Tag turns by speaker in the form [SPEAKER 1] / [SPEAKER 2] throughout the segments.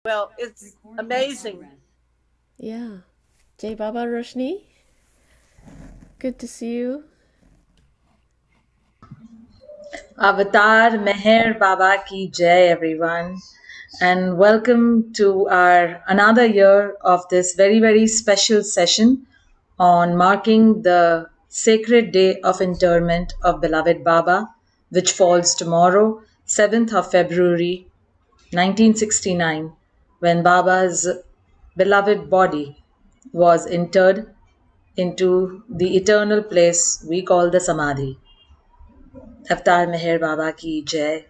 [SPEAKER 1] Well, it's amazing.
[SPEAKER 2] Yeah. Jai Baba Roshni, good to see you.
[SPEAKER 3] Avatar Meher Baba Ki Jai, everyone, and welcome to our another year of this very special session on marking the sacred day of interment of beloved Baba, which falls tomorrow, 7th of February 1969, when Baba's beloved body was interred into the eternal place we call the Samadhi. Avatar Meher Baba Ki Jai.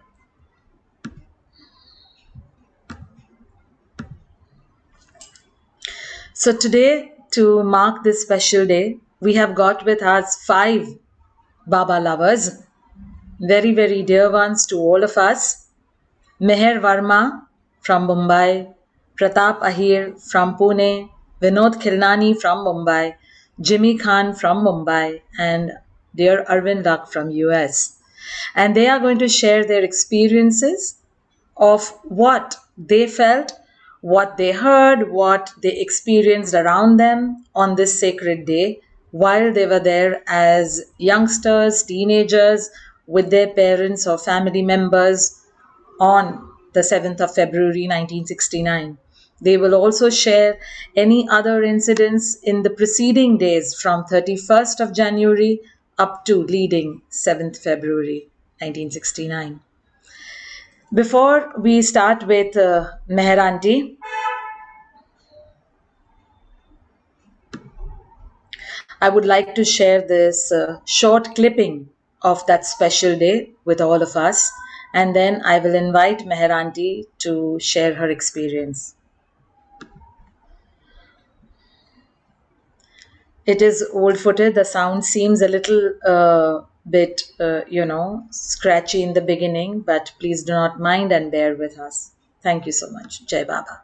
[SPEAKER 3] So today, to mark this special day, we have got with us five Baba lovers, very dear ones to all of us. Meher Verma from Mumbai, Pratap Ahir from Pune, Vinod Khilnani from Mumbai, Jimmy Khan from Mumbai, and dear Irwin Luck from US. And they are going to share their experiences of what they felt, what they heard, what they experienced around them on this sacred day while they were there as youngsters, teenagers, with their parents or family members on the 7th of February 1969. They will also share any other incidents in the preceding days from 31st of January up to leading 7th February 1969. Before we start with Meher Aunty, I would like to share this short clipping of that special day with all of us, and then I will invite Meher Aunty to share her experience. It is old footed. The sound seems a little bit, scratchy in the beginning, but please do not mind and bear with us. Thank you so much. Jai Baba.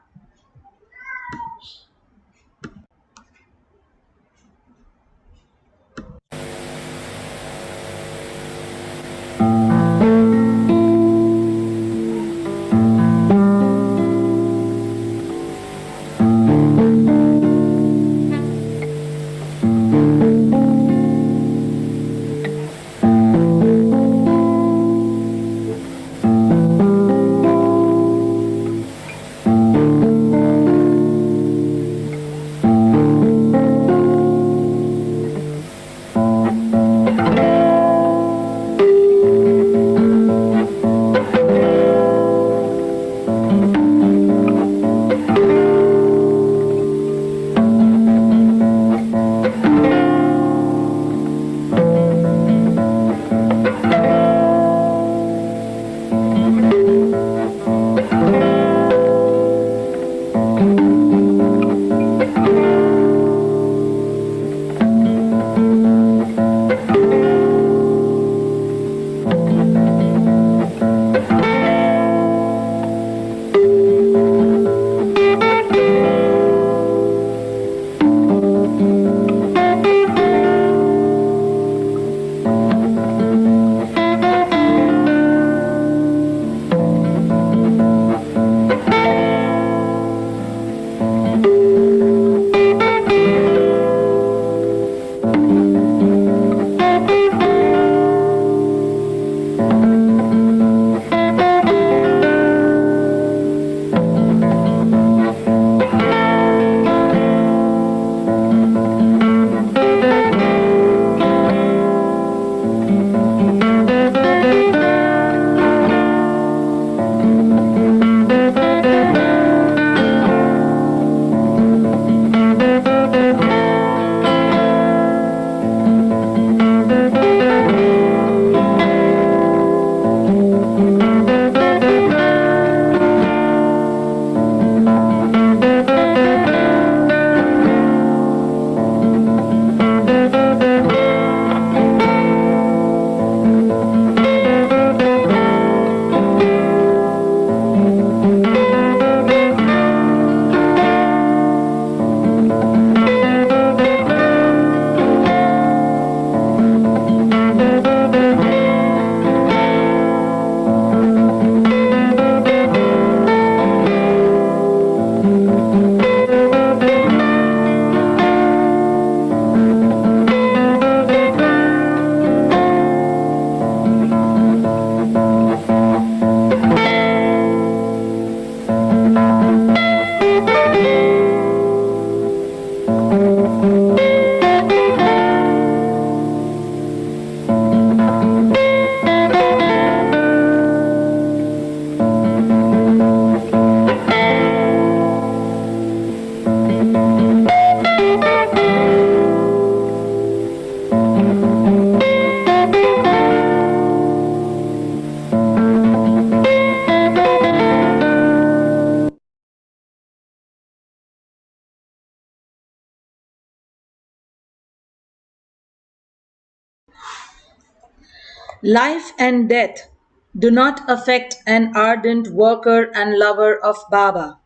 [SPEAKER 3] Life and death do not affect an ardent worker and lover of Baba.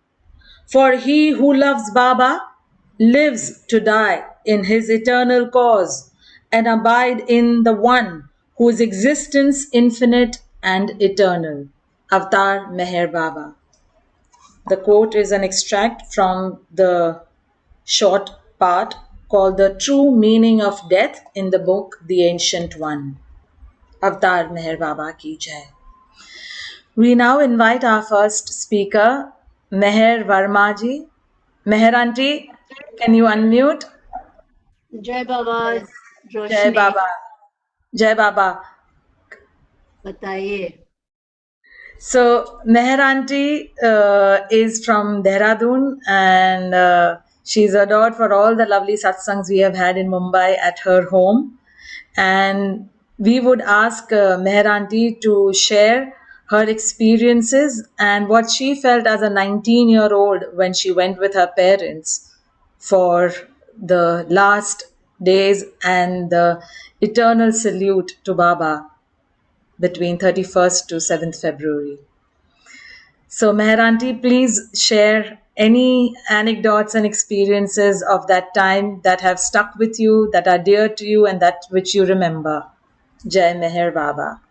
[SPEAKER 3] For he who loves Baba lives to die in his eternal cause and abide in the one whose existence infinite and eternal. Avatar Meher Baba. The quote is an extract from the short part called The True Meaning of Death in the book The Ancient One. Avatar Meher Baba ki jai. We now invite our first speaker, Meher Verma ji. Meher auntie, can you unmute?
[SPEAKER 1] जय बाबा
[SPEAKER 3] Jai
[SPEAKER 1] रोशनी
[SPEAKER 3] Baba. Jai Baba.
[SPEAKER 1] बताइए
[SPEAKER 3] So Meher auntie is from Dehradun and she's adored for all the lovely satsangs we have had in Mumbai at her home. And we would ask Meher auntie to share her experiences and what she felt as a 19-year-old when she went with her parents for the last days and the eternal salute to Baba between 31st to 7th February. So, Meher auntie, please share any anecdotes and experiences of that time that have stuck with you, that are dear to you, and that which you remember. Jai Meher Baba.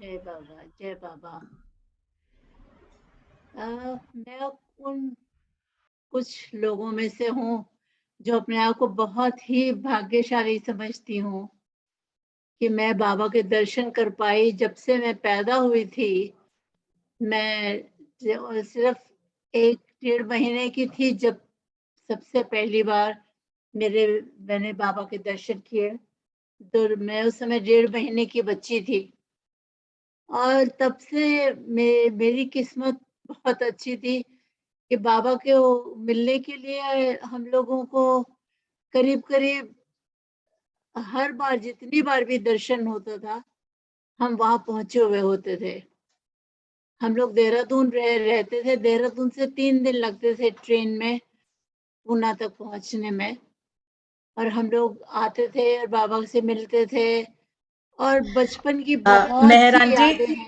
[SPEAKER 1] जय बाबा जय बाबा मैं उन कुछ लोगों में से हूँ जो अपने आप को बहुत ही भाग्यशाली समझती हूँ कि मैं बाबा के दर्शन कर पाई जब से मैं पैदा हुई थी मैं सिर्फ 1-1.5 महीने की थी जब सबसे पहली बार मैंने बाबा के दर्शन किए तो मैं उस समय 1.5 महीने की बच्ची थी और तब से मेरी किस्मत बहुत अच्छी थी कि बाबा के मिलने के लिए हम लोगों को करीब करीब हर बार जितनी बार भी दर्शन होता था हम वहां पहुंचे हुए होते थे हम लोग देहरादून रहते थे देहरादून से 3 दिन लगते थे ट्रेन में पूना तक पहुंचने में और हम लोग आते थे और बाबा से मिलते थे और बचपन की बहुत
[SPEAKER 3] Meher
[SPEAKER 1] सी
[SPEAKER 3] auntie,
[SPEAKER 1] यादें हैं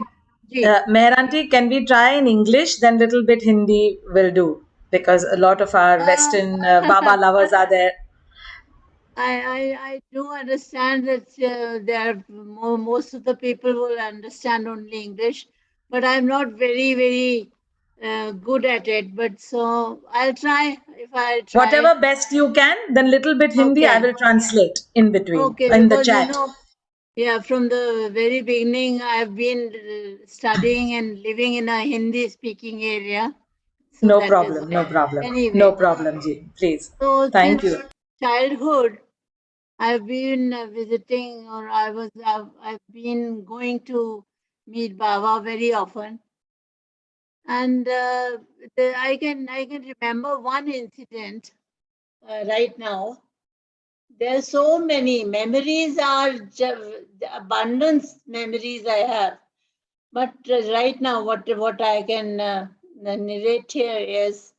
[SPEAKER 1] जी
[SPEAKER 3] Meher auntie, can we try in English? Then little bit Hindi will do because a lot of our Western Baba lovers are there.
[SPEAKER 1] I do understand that most of the people will understand only English, but I'm not very good at it. But so I'll try if I try.
[SPEAKER 3] Whatever best you can, then little bit Hindi I
[SPEAKER 1] Okay,
[SPEAKER 3] will translate in between,
[SPEAKER 1] okay,
[SPEAKER 3] in the
[SPEAKER 1] because
[SPEAKER 3] chat.
[SPEAKER 1] yeah, from the very beginning, I've been studying and living in a Hindi-speaking area, so
[SPEAKER 3] No
[SPEAKER 1] that is
[SPEAKER 3] problem, no
[SPEAKER 1] why.
[SPEAKER 3] problem. No
[SPEAKER 1] Anyway,
[SPEAKER 3] problem, Ji. Please.
[SPEAKER 1] so
[SPEAKER 3] Thank
[SPEAKER 1] since
[SPEAKER 3] you.
[SPEAKER 1] childhood. I've been visiting, or I've been going to meet Baba very often, and I can remember one incident right now. There are so many memories, abundance memories I have, but right now what I can narrate here is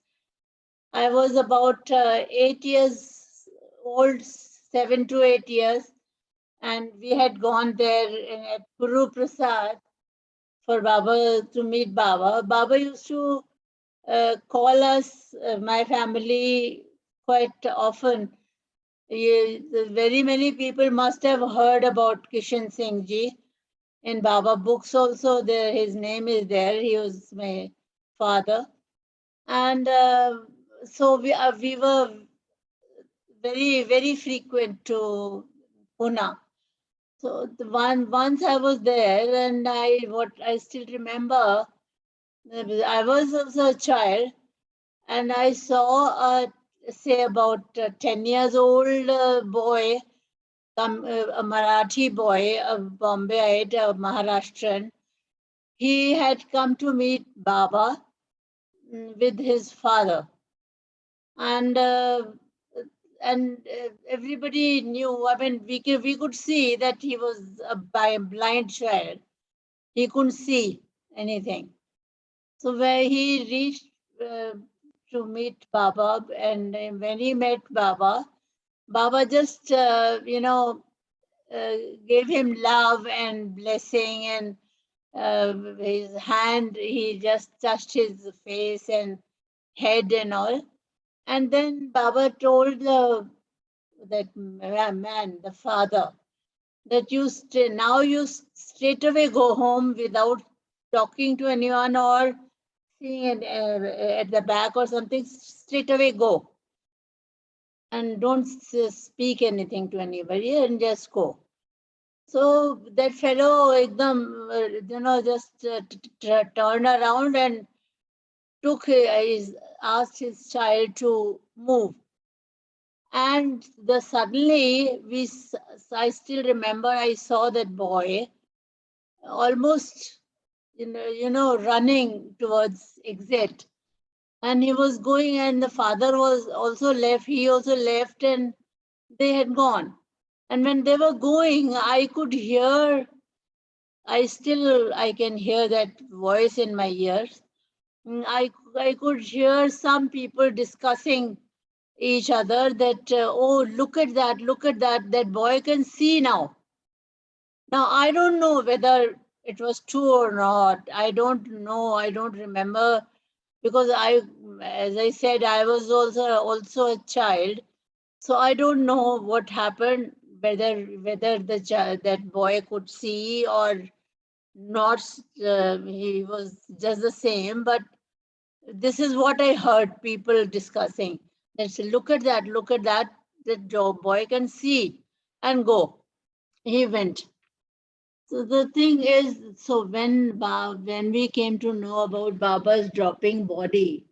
[SPEAKER 1] I was about 8 years old, 7 to 8 years, and we had gone there at Guru Prasad for Baba to meet Baba. Baba used to call us, my family, quite often. Very many people must have heard about Kishan Singh Ji. In Baba books also, there his name is there. He was my father, and so we were very frequent to Pune. So once I was there, and what I still remember, I was also a child, and I saw say about 10 years old boy, a Marathi boy, a Bombayite, a Maharashtrian. He had come to meet Baba with his father, and everybody knew. I mean, we could see that he was a blind child. He couldn't see anything. So where he reached to meet Baba, and when he met Baba, Baba just gave him love and blessing, and his hand, he just touched his face and head and all. And then Baba told that man, the father, that now you straight away go home without talking to anyone or seeing at the back or something. Straight away go and don't speak anything to anybody and just go. So that fellow, just turned around and asked his child to move. And suddenly, I still remember, I saw that boy almost, running towards exit. And he was going, and the father was also left. He also left, and they had gone. And when they were going, I could hear, I can hear that voice in my ears. I could hear some people discussing each other that, oh, look at that boy can see now. Now, I don't know whether it was true or not. I don't know. I don't remember, because as I said, I was also a child. So I don't know what happened, whether that boy could see or not. He was just the same, but this is what I heard people discussing. They said, look at that, that boy can see and go. He went. So the thing is, so when we came to know about Baba's dropping body,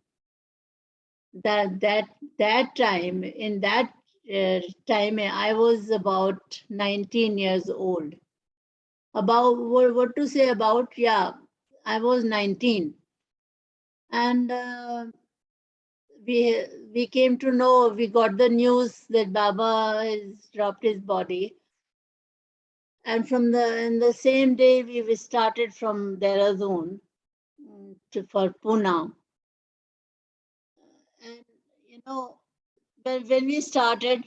[SPEAKER 1] that time, in that time, I was about 19 years old. About what to say about, yeah, I was 19. And we came to know, we got the news that Baba has dropped his body. And in the same day, we started from Dehradun for Pune. And, when we started,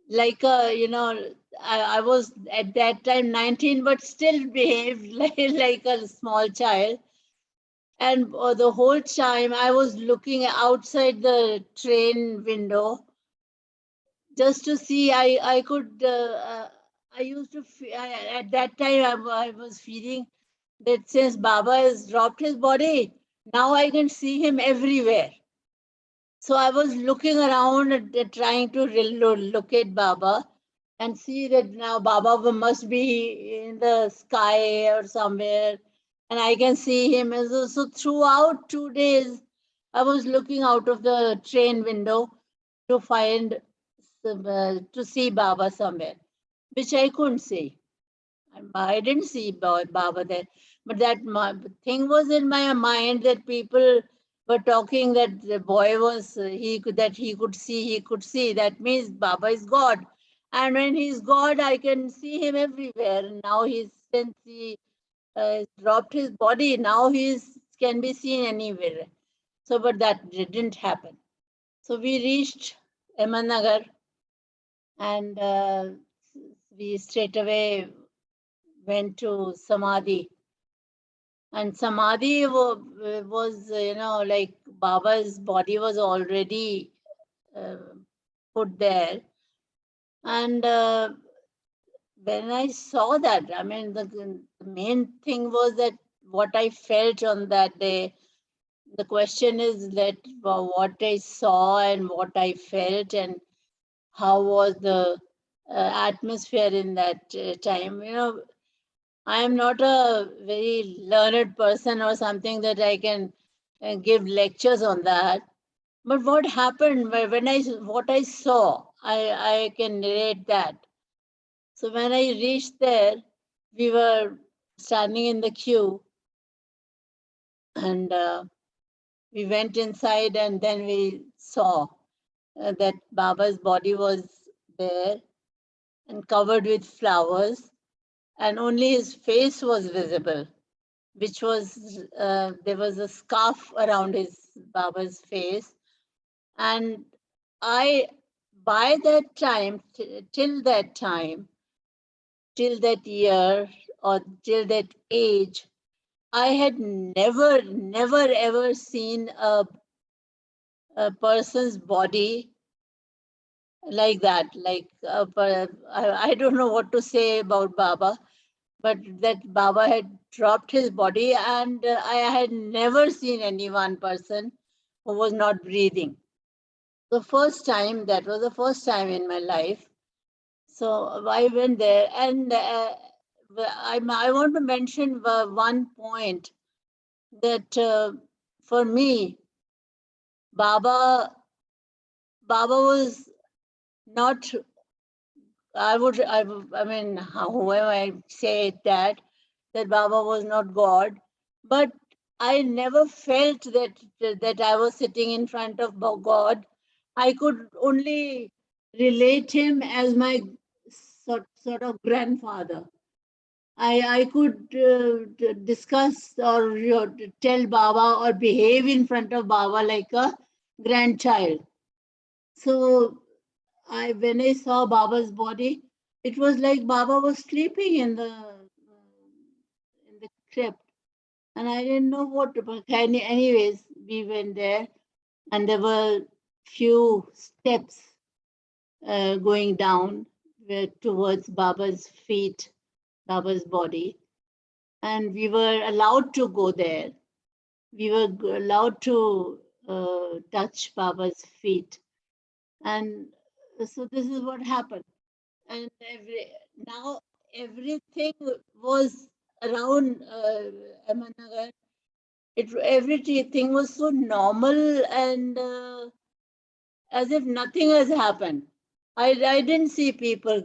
[SPEAKER 1] like, I was at that time 19, but still behaved like a small child. And the whole time I was looking outside the train window just to see. I could, I used to, at that time, I was feeling that since Baba has dropped his body, now I can see him everywhere. So I was looking around and trying to locate Baba and see that now Baba must be in the sky or somewhere, and I can see him. And so throughout 2 days, I was looking out of the train window to find to see Baba somewhere, which I couldn't see. I didn't see Baba there, but that thing was in my mind that people were talking that the boy was that he could see, That means Baba is God, and when he's God, I can see him everywhere. And now since he dropped his body, now can be seen anywhere. So, but that didn't happen. So we reached Ahmednagar, and we straight away went to Samadhi. And Samadhi was, like Baba's body was already put there. And when I saw that, I mean, the main thing was that what I felt on that day. The question is that what I saw and what I felt, and how was the atmosphere in that time. I am not a very learned person or something that I can give lectures on that. But what happened what I saw, I can narrate that. So when I reached there, we were standing in the queue, and we went inside, and then we saw that Baba's body was there and covered with flowers, and only his face was visible, which was, there was a scarf around his Baba's face. And by that time, till that time, till that year or till that age, I had never ever seen a person's body like that. Like, I don't know what to say about Baba, but that Baba had dropped his body, and I had never seen any one person who was not breathing. That was the first time in my life. So I went there, and I want to mention one point that for me, Baba was not. I mean, however I say that Baba was not God, but I never felt that I was sitting in front of God. I could only relate him as my sort of grandfather. I could discuss or tell Baba or behave in front of Baba like a grandchild. So when I saw Baba's body, it was like Baba was sleeping in the crypt, and I didn't know what to do. Anyways, we went there, and there were few steps going down towards Baba's feet, Baba's body, and we were allowed to go there. We were allowed to touch Baba's feet, and so this is what happened. And now everything was around Ahmednagar. Everything was so normal and as if nothing has happened. I didn't see people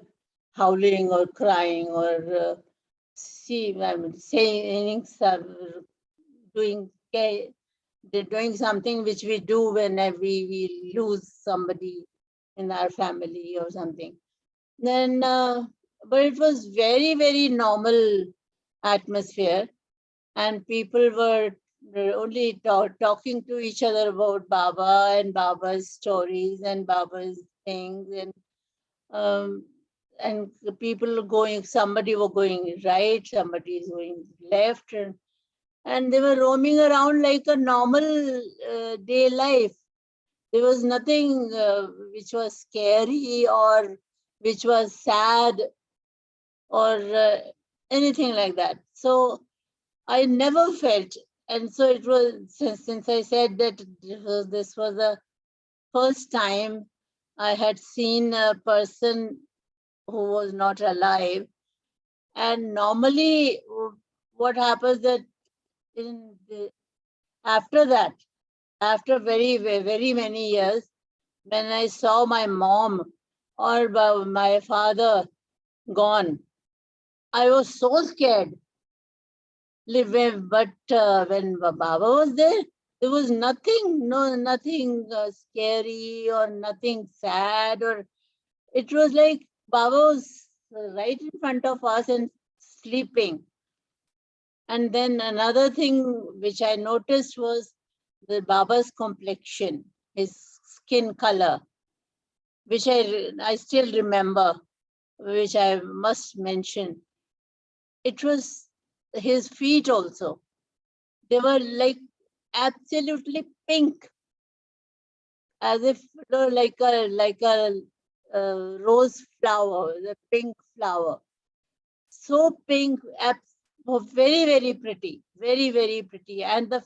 [SPEAKER 1] howling or crying or saying doing they're doing something which we do when we lose somebody in our family or something. Then, but it was very normal atmosphere, and people were only talking to each other about Baba and Baba's stories and Baba's things, um, and the people somebody were going right, somebody is going left, and they were roaming around like a normal day life. There was nothing which was scary or which was sad or anything like that. So I never felt, and so it was since I said that this was the first time I had seen a person who was not alive. And normally, what happens that after that, after very many years, when I saw my mom or my father gone, I was so scared. But when Baba was there was nothing scary or nothing sad, or it was like Baba was right in front of us and sleeping. And then another thing which I noticed was the Baba's complexion, his skin color, which I still remember, which I must mention. It was his feet also. They were like absolutely pink, as if like a rose flower, the pink flower. So pink, very pretty, very pretty. And the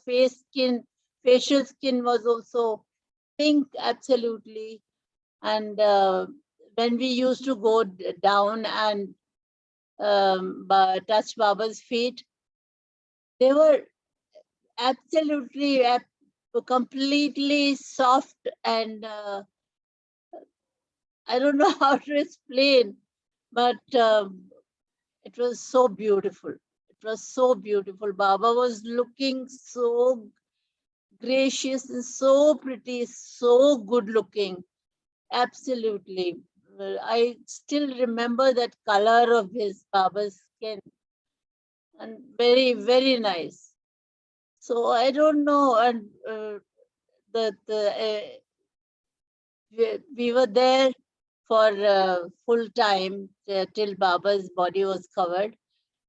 [SPEAKER 1] facial skin was also pink, absolutely. And when we used to go down and touch Baba's feet, they were absolutely completely soft, and I don't know how to explain, but it was so beautiful. It was so beautiful. Baba was looking so gracious and so pretty, so good looking. Absolutely. I still remember that color of his Baba's skin, and very nice. So I don't know, and we were there for full time till Baba's body was covered.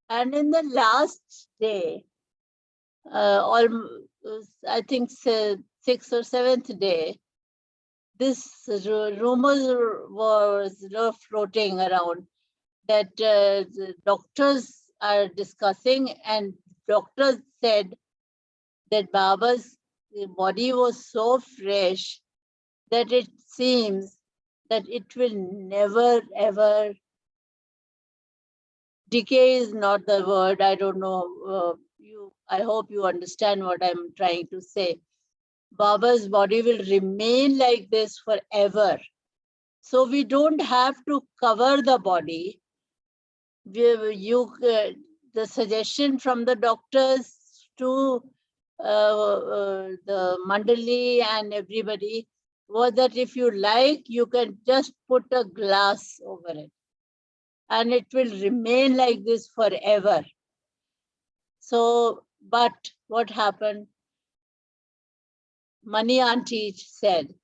[SPEAKER 1] And in the last day, I think 6th or 7th day, this rumors was floating around that the doctors are discussing, and doctors said that Baba's body was so fresh that it seems that it will never ever decay is not the word. I don't know. I hope you understand what I'm trying to say. Baba's body will remain like this forever. So we don't have to cover the body. The suggestion from the doctors to the Mandali and everybody was that if you like, you can just put a glass over it and it will remain like this forever. So, but what happened? Mani Auntie said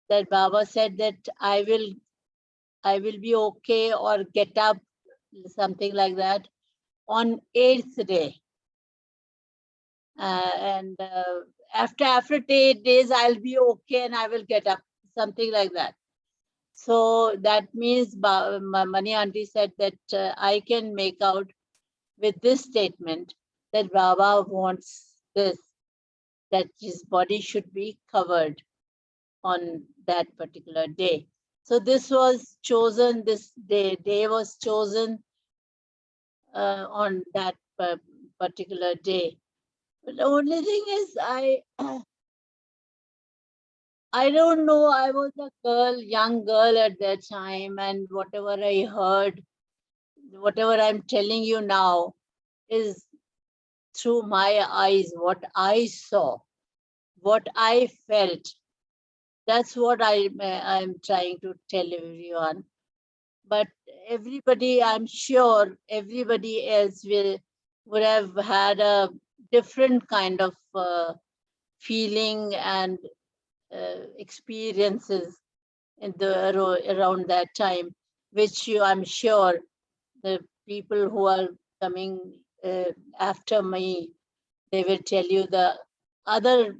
[SPEAKER 1] that Baba said that I will be okay or get up, something like that, on 8th day. And after 8 days, I'll be okay and I will get up, something like that. So that means Mani Auntie said that I can make out with this statement that Baba wants this, that his body should be covered on that particular day. So this was chosen, this day was chosen on that particular day. But the only thing is, I don't know, I was a young girl at that time, and whatever I heard, whatever I'm telling you now is through my eyes, what I saw, what I felt. That's what I'm trying to tell everyone. But everybody, I'm sure everybody else would have had a different kind of feeling and experiences in around that time, which I'm sure the people who are coming after me, they will tell you the other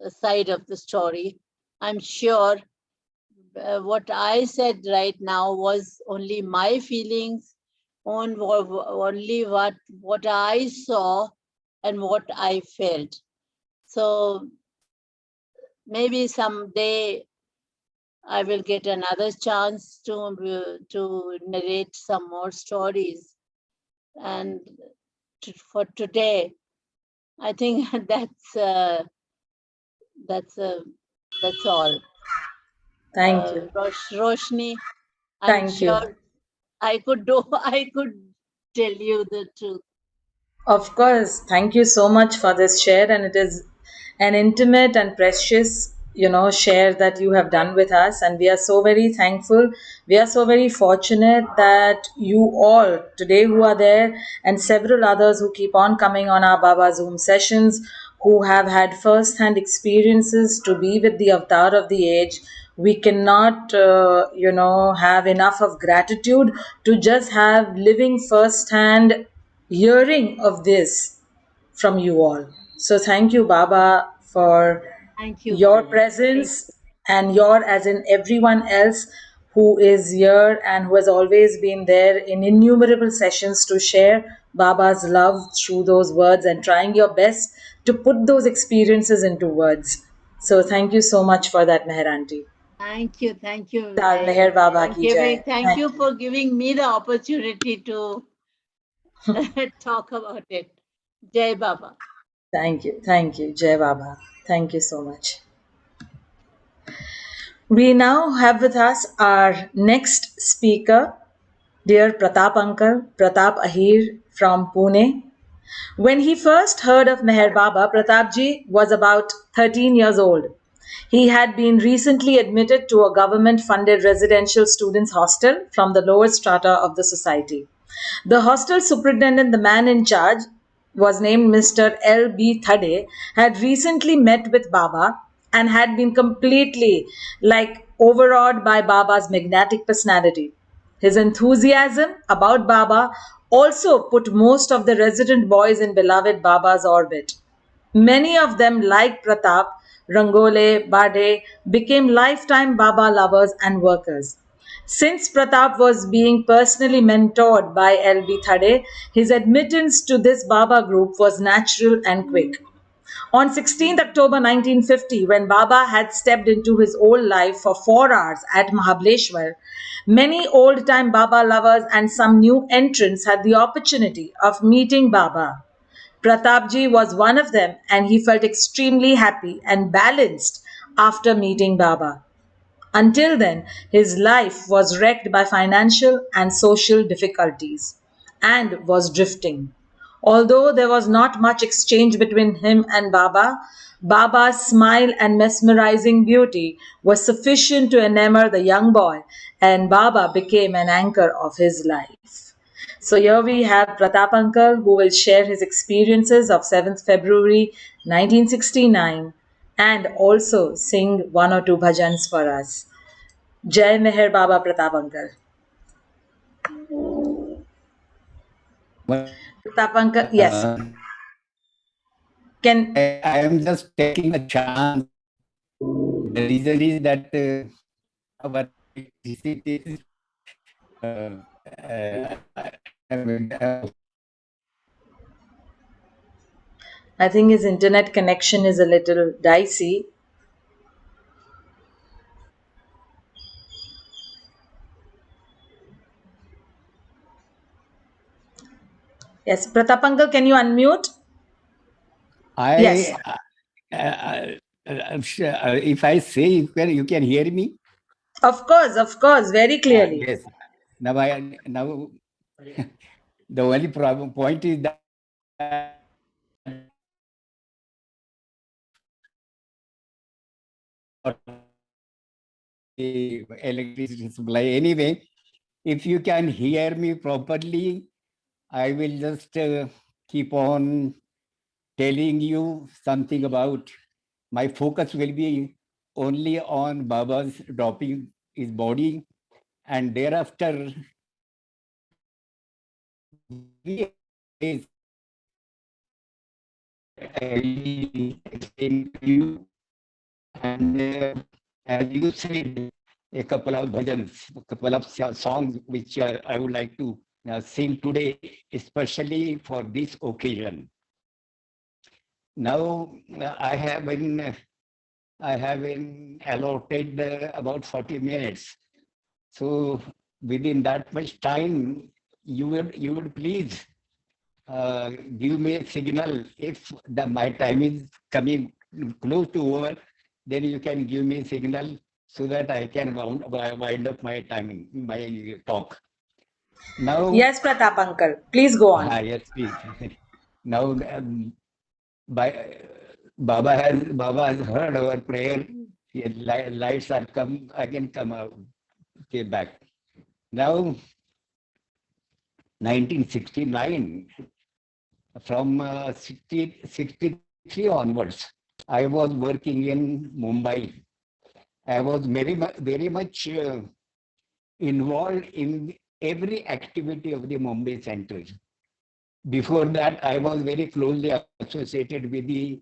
[SPEAKER 1] side of the story. I'm sure what I said right now was only my feelings, on only what I saw and what I felt. So maybe someday I will get another chance to narrate some more stories. And for today, I think that's all.
[SPEAKER 3] Thank you.
[SPEAKER 1] Roshni, I'm
[SPEAKER 3] Thank you.
[SPEAKER 1] sure I could tell you the truth.
[SPEAKER 3] Of course, thank you so much for this share, and it is an intimate and precious, share that you have done with us, and we are so very thankful. We are so very fortunate that you all today who are there, and several others who keep on coming on our Baba Zoom sessions, who have had first-hand experiences to be with the avatar of the age. We cannot, have enough of gratitude to just have living first-hand hearing of this from you all. So thank you, Baba, for
[SPEAKER 1] Thank you,
[SPEAKER 3] your
[SPEAKER 1] Maya. Thank
[SPEAKER 3] presence, and your, as in everyone else who is here and who has always been there in innumerable sessions to share Baba's love through those words and trying your best to put those experiences into words. So thank you so much for that, Meher Aunty.
[SPEAKER 1] thank you,
[SPEAKER 3] Dal Meher Baba
[SPEAKER 1] and
[SPEAKER 3] ki jai.
[SPEAKER 1] thank you
[SPEAKER 3] Thank you.
[SPEAKER 1] for giving me the opportunity to talk about it. Jai Baba.
[SPEAKER 3] Thank you. Thank you. Jai Baba. Thank you so much. We now have with us our next speaker, dear Pratapankar Pratap Ahir from Pune. When he first heard of Meher Baba, Pratapji was about 13 years old. He had been recently admitted to a government funded residential students' hostel from the lower strata of the society. The hostel superintendent, the man in charge, was named Mr. L. B. Thade, had recently met with Baba and had been completely overawed by Baba's magnetic personality. His enthusiasm about Baba also put most of the resident boys in beloved Baba's orbit. Many of them, like Pratap, Rangole, Bade, became lifetime Baba lovers and workers. Since Pratap was being personally mentored by LB Thade, his admittance to this Baba group was natural and quick. On 16th October 1950, when Baba had stepped into his old life for 4 hours at Mahabaleshwar, many old time Baba lovers and some new entrants had the opportunity of meeting Baba. Pratapji was one of them, and he felt extremely happy and balanced after meeting Baba. Until then, his life was wrecked by financial and social difficulties and was drifting. Although there was not much exchange between him and Baba, Baba's smile and mesmerizing beauty was sufficient to enamor the young boy, and Baba became an anchor of his life. So here we have Pratap Uncle who will share his experiences of 7th February 1969 and also sing one or two bhajans for us. Jai Meher Baba Pratap Uncle. Pratap Uncle, yes. Can
[SPEAKER 4] I am just taking a chance. The reason is that our electricity is
[SPEAKER 3] I think his internet connection is a little dicey. Yes, Pratap Uncle, can you unmute? Yes,
[SPEAKER 4] I'm sure, if I say you can hear me.
[SPEAKER 3] of course, very clearly.
[SPEAKER 4] Yes. Now the only problem point is that the electricity supply. Anyway, if you can hear me properly, I will just keep on telling you something about my focus will be only on Baba's dropping his body, and thereafter I will explain to you. And as you said, a couple of bhajans, a couple of songs which I would like to sing today, especially for this occasion. Now I have been allotted about 40 minutes. So within that much time, you would please give me a signal if my time is coming close to over, then you can give me a signal so that I can wind up my timing, my talk. Now,
[SPEAKER 3] Yes, Pratap Uncle, please go on.
[SPEAKER 4] yes, please. Now, by Baba has heard our prayer. Lights are come again, come out, came back. Now, 1969, from 63 onwards, I was working in Mumbai. I was very much involved in every activity of the Mumbai Center. Before that, I was very closely associated with the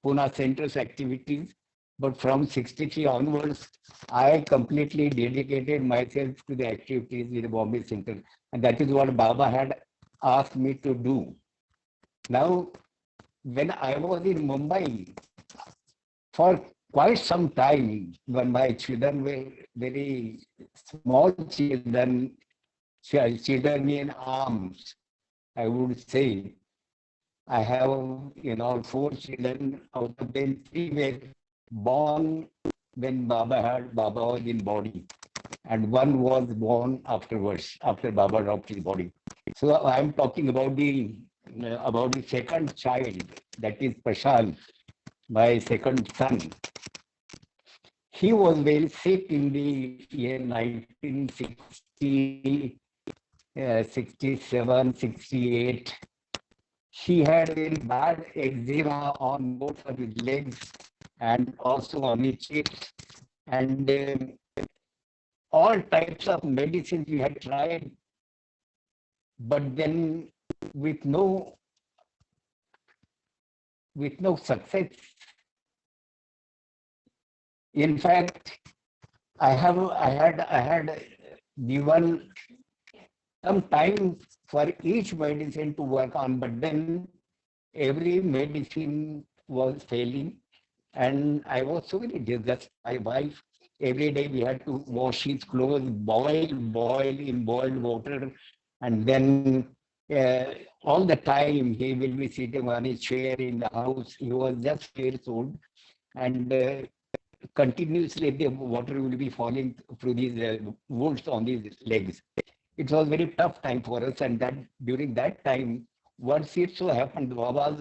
[SPEAKER 4] Pune Center's activities. But from 63 onwards, I completely dedicated myself to the activities with the Bombay Center. And that is what Baba had asked me to do. Now, when I was in Mumbai, for quite some time, when my children were very small children, children in arms, I would say, I have, 4 children. Out of them, 3 were born when Baba was in body, and 1 was born afterwards, after Baba dropped his body. So I'm talking about the second child, that is Prashant, my second son. He was very sick in the year 1960, 67, 68. He had very bad eczema on both of his legs, and also on his cheeks, and all types of medicines we had tried, but then with no success. In fact, I had given some time for each medicine to work on, but then every medicine was failing. And I was so very disgusted. My wife, every day we had to wash his clothes, boil in boiled water. And then all the time he will be sitting on his chair in the house. He was just years old. And continuously the water will be falling through these wounds on his legs. It was very tough time for us, and that during that time, what it so happened, Baba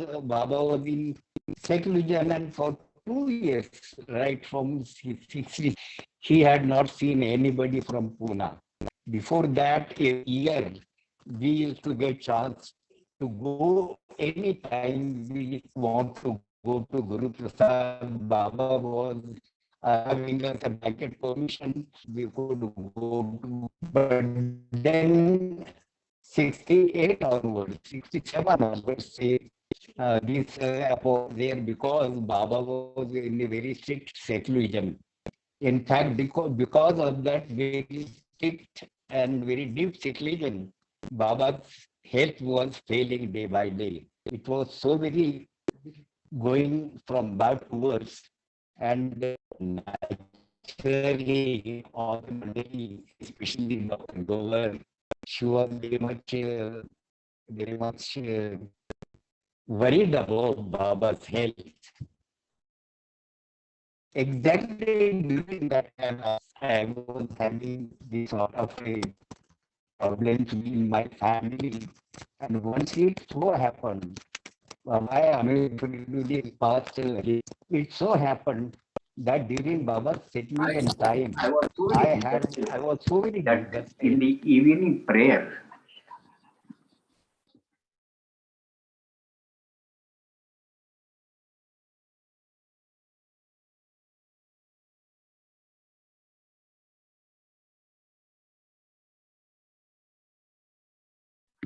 [SPEAKER 4] was in seclusion, and for 2 years, right from his 60s, he had not seen anybody from Pune. Before that, a year, we used to get chance to go anytime we want to go to Guru Prasad. Baba was having us a blanket permission. We could go to, but then 68 onwards, 67 onwards, say, this was there because Baba was in a very strict seclusion. In fact, because of that very strict and very deep seclusion, Baba's health was failing day by day. It was so very going from bad to worse. And naturally, all the Mandali, especially Dr. Gover, she was very much worried about Baba's health. Exactly during that time, I was having this sort of a problems in my family. And once it so happened, why am I going to the past? It so happened that during Baba's settlement time,
[SPEAKER 5] I was so very
[SPEAKER 4] I
[SPEAKER 5] disgusted
[SPEAKER 4] was so very
[SPEAKER 5] that in
[SPEAKER 4] disgusted.
[SPEAKER 5] the evening prayer,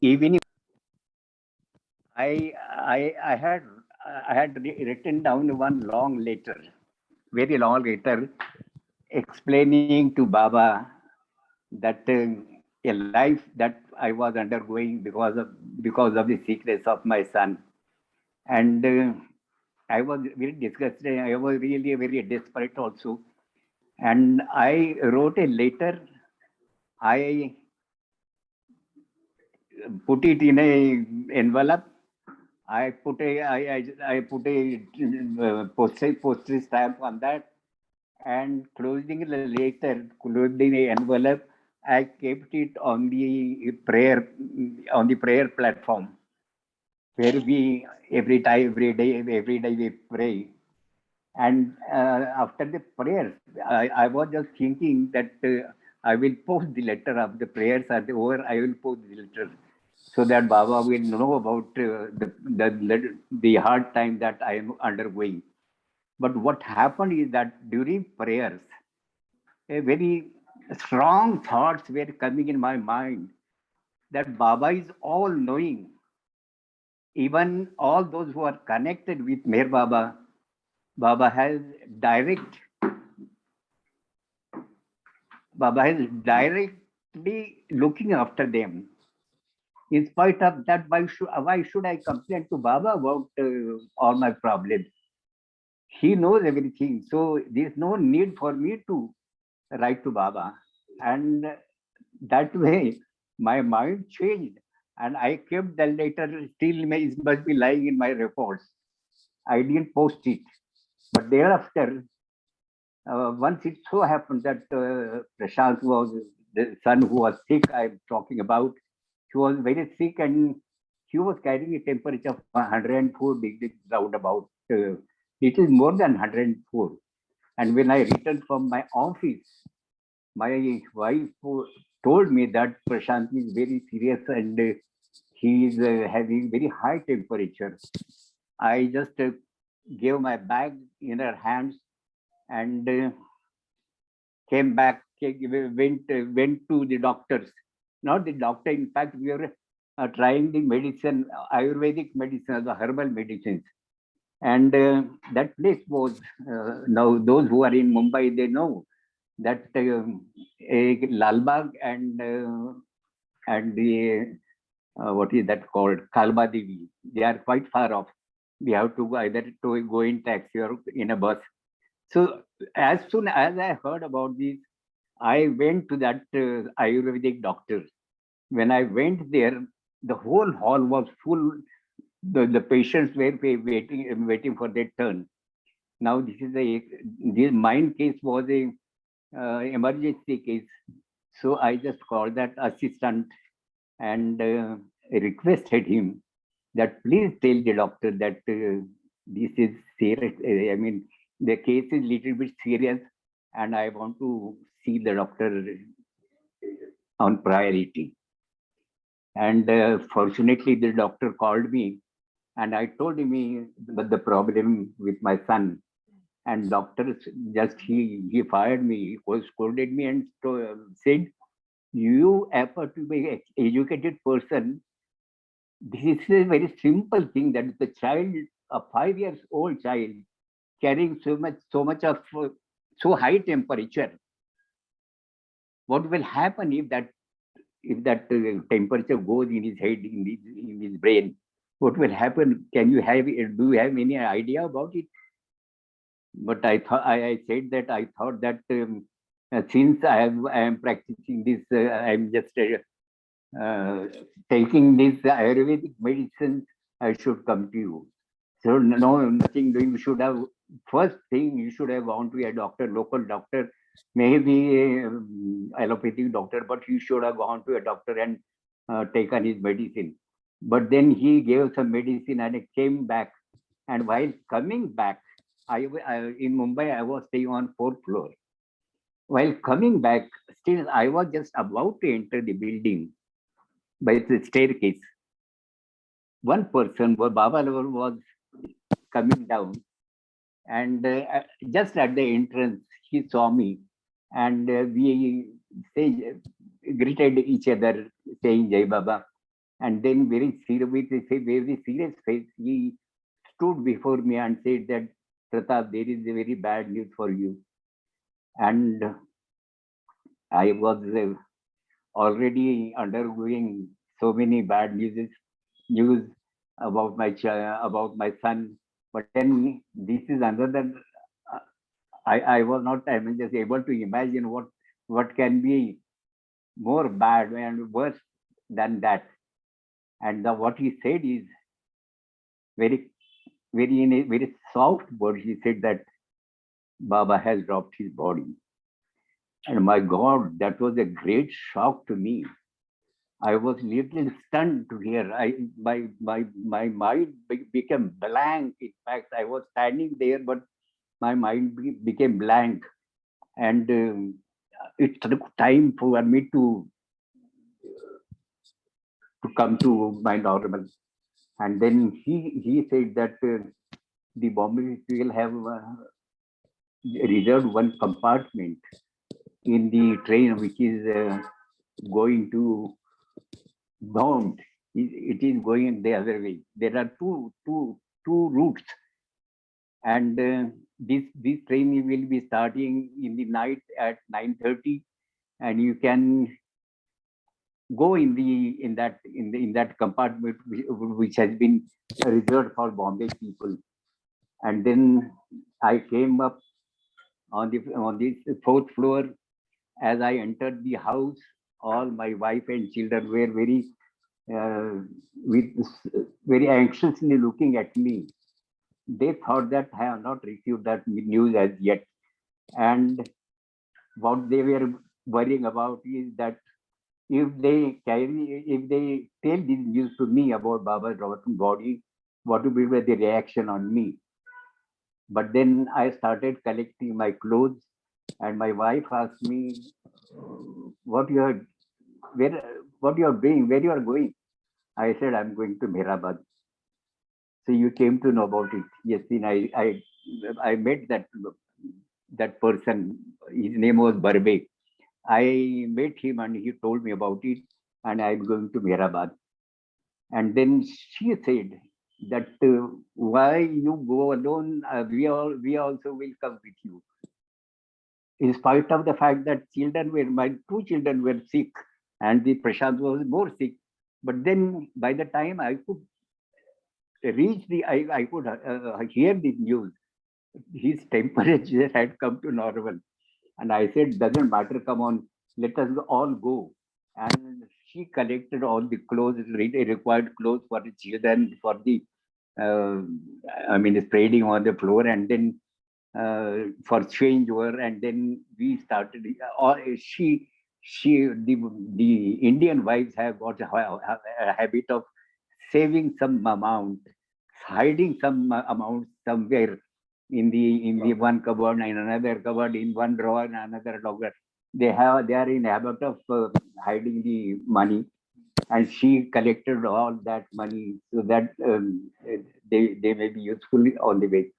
[SPEAKER 5] evening, I I had written down one long letter, very long letter, explaining to Baba that a life that I was undergoing because of the sickness of my son, and I was very disgusted. I was really very desperate also, and I wrote a letter. I put it in a envelope. I put a postage stamp on that, and closing the letter, closing the envelope, I kept it on the prayer platform where we every day we pray. And after the prayers, I was just thinking that I will post the letter of the prayers are over. I will post the letter so that Baba will know about the hard time that I am undergoing. But what happened is that during prayers, a very strong thoughts were coming in my mind that Baba is all knowing. Even all those who are connected with Meher Baba, Baba has direct Baba is directly looking after them. In spite of that, why should I complain to Baba about all my problems? He knows everything. So there's no need for me to write to Baba. And that way, my mind changed. And I kept the letter, still it must be lying in my reports. I didn't post it. But thereafter, once it so happened that Prashant was the son who was sick, I'm talking about. He was very sick and he was carrying a temperature of 104 degrees roundabout, little more than 104. And when I returned from my office, my wife told me that Prashant is very serious and he is having very high temperature. I just gave my bag in her hands, and came back, went to the doctors. Not the doctor, in fact, we were trying the medicine, Ayurvedic medicine, the herbal medicines. And that place was, now those who are in Mumbai, they know that Lalbagh and the, what is that called, Kalba Devi, they are quite far off. We have to either to go in taxi or in a bus. So as soon as I heard about this, I went to that Ayurvedic doctor. When I went there, the whole hall was full. The patients were waiting for their turn. Now this mine case was a emergency case. So I just called that assistant and requested him that please tell the doctor that this is serious. I mean, the case is little bit serious, and I want to see the doctor on priority. And fortunately, the doctor called me, and I told him the problem with my son. And doctor just he fired me, he scolded me, and said, "You effort to be an educated person. This is a very simple thing that the child, a 5 years old child, carrying so much of so high temperature. What will happen if that temperature goes in his head, in his brain? What will happen? Do you have any idea about it?" But I said that I thought that since I am practicing this, I am just taking this Ayurvedic medicine, I should come to you. So no, nothing doing. You should have, first thing, you should have gone to a doctor, local doctor, maybe allopathic doctor, but you should have gone to a doctor and taken his medicine. But then he gave some medicine and it came back. And while coming back, I in Mumbai, I was staying on 4th floor. While coming back, still I was just about to enter the building by the staircase. One person, Baba was coming down, and just at the entrance, he saw me, and we greeted each other, saying Jai Baba. And then with a very serious face, he stood before me and said that, "Pratap, there is a very bad news for you." And I was already undergoing so many bad news about about my son. But then this is another. I was not, I mean, just able to imagine what can be more bad and worse than that. And what he said is very in a very soft word. He said that Baba has dropped his body. And my God, that was a great shock to me. I was little stunned to hear. My mind became blank. In fact, I was standing there, but my mind became blank. And it took time for me to come to my normal. And then he said that the Bombay will have reserved one compartment in the train which is going to Bound. It is going the other way. There are two routes, and this train will be starting in the night at 9:30, and you can go in that compartment which has been reserved for Bombay people. And then I came up on this 4th floor. As I entered the house, all my wife and children were very anxiously looking at me. They thought that I have not received that news as yet. And what they were worrying about is that if they tell this news to me about Baba's rotten body, what will be the reaction on me? But then I started collecting my clothes, and my wife asked me, what you are doing, where you are going? I said, I'm going to Mehrabad. So you came to know about it. Yes, I met that person. His name was Barbe. I met him and he told me about it, and I'm going to Mehrabad. And then she said that why you go alone? We also will come with you. In spite of the fact that my two children were sick, and the Prashant was more sick. But then by the time I could I could hear the news, his temperature had come to normal. And I said, doesn't matter, come on, let us all go. And she collected all the clothes, required clothes for the children, for the, uh, spreading on the floor, and then for changeover. And then we started, the Indian wives have got a habit of saving some amount, hiding some amount somewhere in the one cupboard, in another cupboard, in one drawer, in another drawer. They are in habit of hiding the money, and she collected all that money so that they may be useful on the way.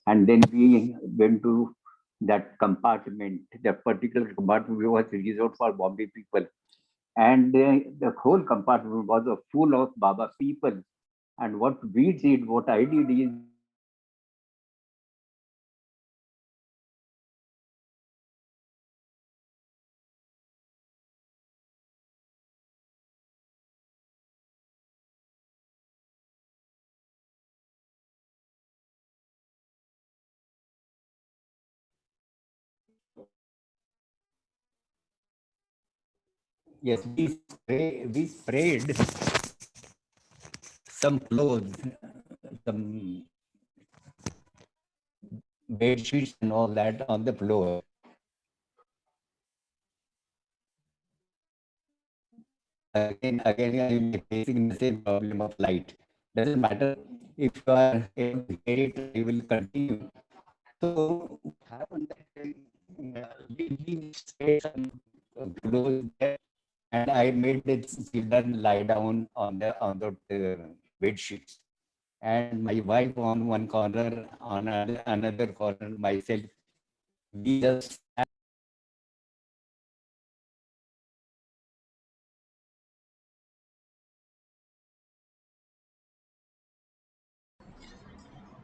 [SPEAKER 5] And then we went to that compartment. That particular compartment was reserved for Bombay people, and the whole compartment was full of Baba people. And what I did is, yes, we sprayed some clothes, some bed sheets and all that on the floor. Again, I'm facing the same problem of light. Doesn't matter if you are able to hear it, I will continue. So what happened that we sprayed some clothes there, and I made the children lie down on the bed sheets, and my wife on one corner, on another corner, myself. We just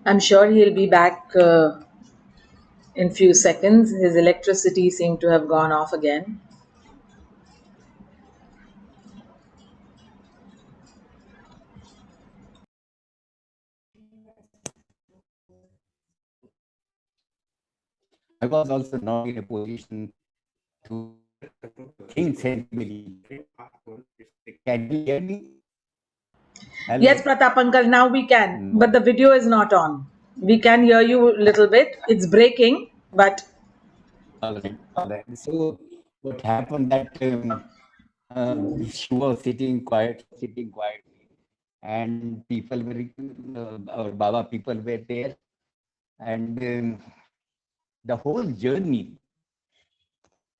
[SPEAKER 3] I'm sure he'll be back in few seconds. His electricity seemed to have gone off again.
[SPEAKER 5] I was also not in a position to think sensibly. Can you hear me?
[SPEAKER 3] Yes,
[SPEAKER 5] Hello?
[SPEAKER 3] Pratap uncle, now we can, but
[SPEAKER 5] No.
[SPEAKER 3] the video is not on. We can hear you a little bit. It's breaking, but
[SPEAKER 5] All right. All right. So what happened that she was sitting quietly, and people were, our Baba people were there, and the whole journey,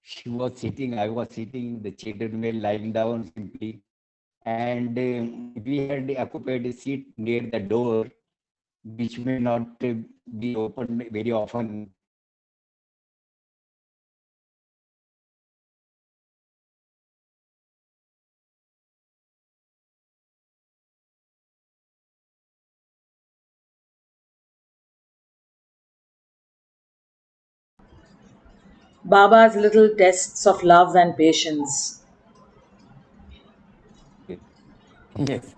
[SPEAKER 5] she was sitting, I was sitting, the children were lying down simply, and we had occupied a seat near the door, which may not be opened very often.
[SPEAKER 3] Baba's little tests of love and patience.
[SPEAKER 5] Yes.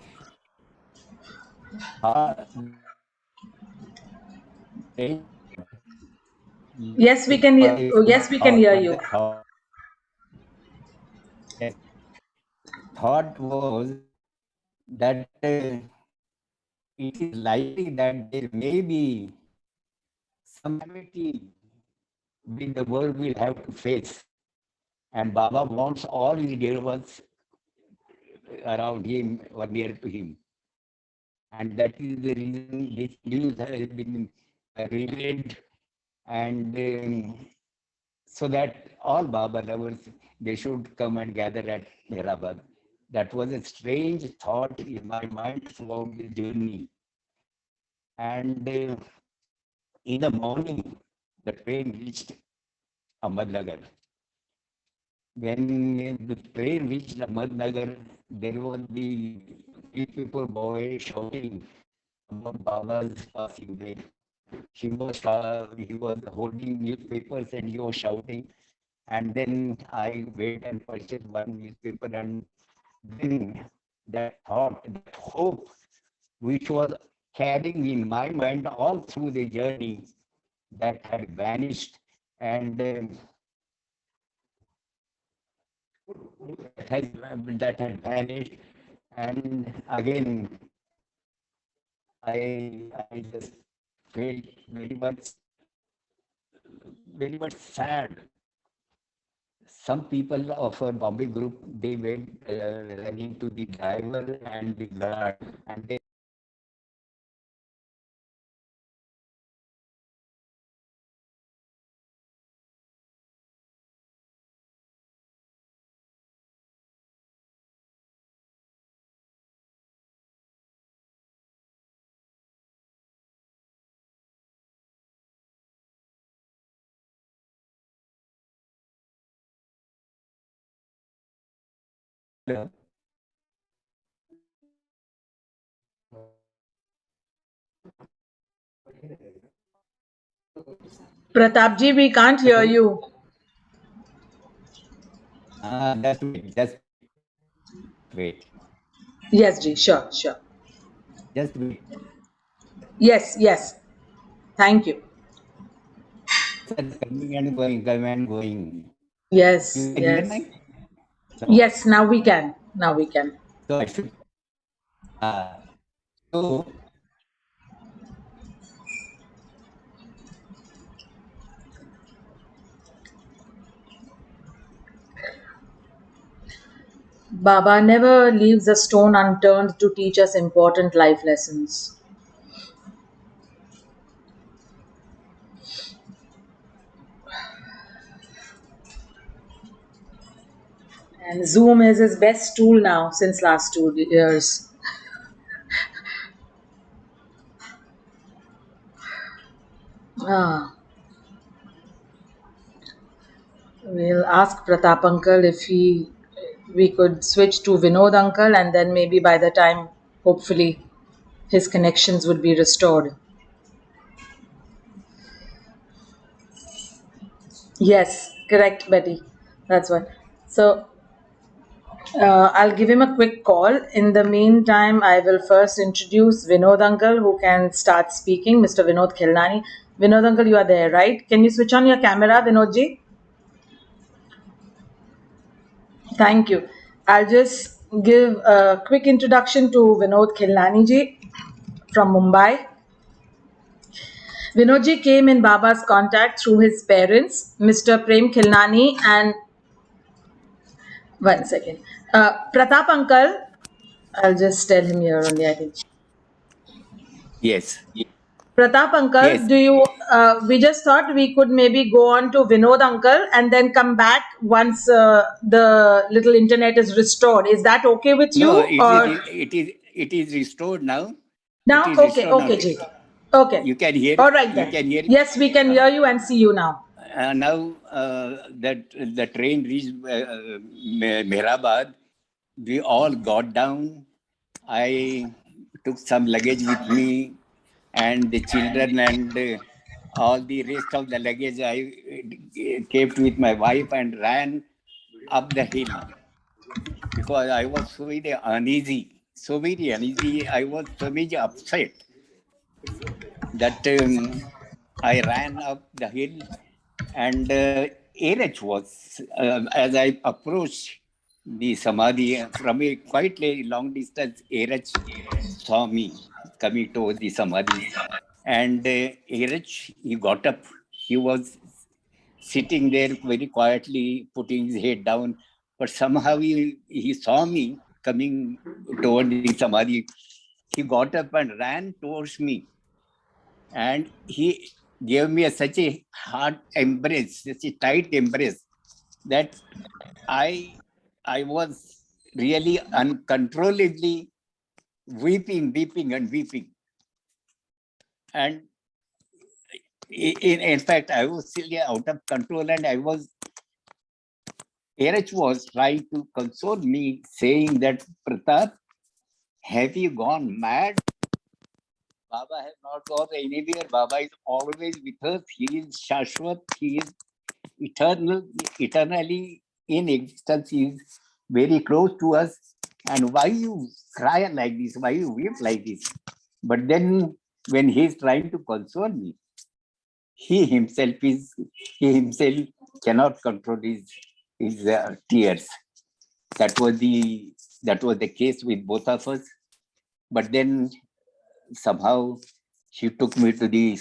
[SPEAKER 5] Uh,
[SPEAKER 3] Yes, we can. Oh, yes, we can hear
[SPEAKER 5] or
[SPEAKER 3] you.
[SPEAKER 5] the thought, yes, thought was that it is likely that there may be some calamity which the world will have to face, and Baba wants all his dear ones around him or near to him, and that is the reason this news has been relayed, and so that all Baba lovers, they should come and gather at Mehrabad. That was a strange thought in my mind throughout the journey.
[SPEAKER 4] And in the morning, the train reached Ahmednagar. When the train reached Ahmednagar, there was the newspaper boy shouting about Baba's passing away. He was holding newspapers and he was shouting. And then I went and purchased one newspaper, and then that thought, that hope, which was carrying in my mind all through the journey, that had vanished, and that had vanished, and again I just felt very much sad. Some people of our Bombay group, they went running to the driver and the guard, and they
[SPEAKER 3] Pratapji, we can't hear you.
[SPEAKER 4] just wait,
[SPEAKER 3] Yes, Ji, sure, sure.
[SPEAKER 4] just wait.
[SPEAKER 3] Yes, yes. Thank you.
[SPEAKER 4] Sir, coming and going, come and going.
[SPEAKER 3] Yes,
[SPEAKER 4] You can hear
[SPEAKER 3] yes.
[SPEAKER 4] me? No.
[SPEAKER 3] Yes, now we can. Now we can.
[SPEAKER 4] So I should. So
[SPEAKER 3] Baba never leaves a stone unturned to teach us important life lessons. And Zoom is his best tool now since last 2 years. Ah, we'll ask Pratap uncle if we could switch to Vinod uncle, and then maybe by the time, hopefully, his connections would be restored. Yes, correct, Betty. That's what. So I'll give him a quick call. In the meantime, I will first introduce Vinod uncle, who can start speaking. Mr. Vinod Khilnani. Vinod uncle, you are there, right? Can you switch on your camera, Vinodji? Thank you. I'll just give a quick introduction to Vinod Khilnani ji from Mumbai. Vinodji came in Baba's contact through his parents, Mr. Prem Khilnani and one second. Pratap uncle, I'll just tell him here only, I think.
[SPEAKER 5] Yes.
[SPEAKER 3] Pratap uncle,
[SPEAKER 5] Yes.
[SPEAKER 3] do you? We just thought we could maybe go on to Vinod uncle and then come back once the little internet is restored. Is that okay with you?
[SPEAKER 5] No,
[SPEAKER 3] Or
[SPEAKER 5] it is restored now. It
[SPEAKER 3] now?
[SPEAKER 5] is
[SPEAKER 3] Okay,
[SPEAKER 5] restored now.
[SPEAKER 3] okay, Ji. Okay.
[SPEAKER 5] You can hear.
[SPEAKER 3] All right
[SPEAKER 5] You
[SPEAKER 3] then.
[SPEAKER 5] can hear.
[SPEAKER 3] Yes, we can hear you and see you now.
[SPEAKER 5] Now that the train reached Mehrabad, we all got down. I took some luggage with me, and the children and all the rest of the luggage I kept with my wife and ran up the hill because I was so very uneasy, so very uneasy. I was so very upset that I ran up the hill, and AH was, as I approached the Samadhi from a quite a long distance, AH saw me coming towards the Samadhi. And AH, he got up. He was sitting there very quietly, putting his head down. But somehow he saw me coming toward the Samadhi. He got up and ran towards me. And he gave me such a hard embrace, such a tight embrace, that I was really uncontrollably weeping and weeping. And in fact, I was still out of control, and RH was trying to console me, saying that, Pratap, have you gone mad? Baba has not gone anywhere. Baba is always with us. He is Shashwat. He is eternally in existence. He is very close to us. And why you cry like this? Why you weep like this? But then when he is trying to console me, he himself cannot control his tears. That was the case with both of us. But then somehow she took me to the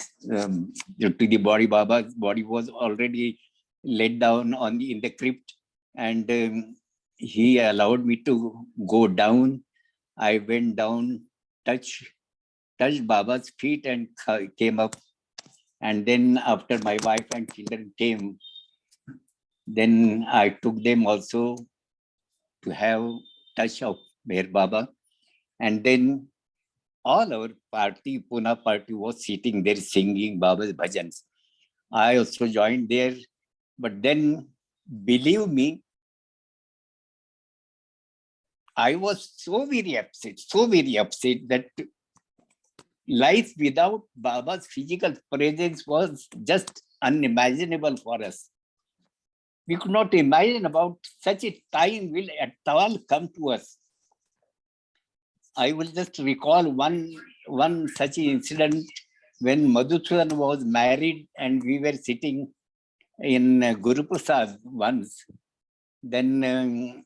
[SPEAKER 5] body. Baba's body was already laid down in the crypt, and he allowed me to go down. I went down, touched Baba's feet, and came up. And then after my wife and children came, then I took them also to have touch of Meher Baba. And then all our party, Pune party, was sitting there singing Baba's bhajans. I also joined there. But then, believe me, I was so very upset that life without Baba's physical presence was just unimaginable for us. We could not imagine about such a time will at all come to us. I will just recall one such incident when Madhusudan was married and we were sitting in Guru Prasad once. Then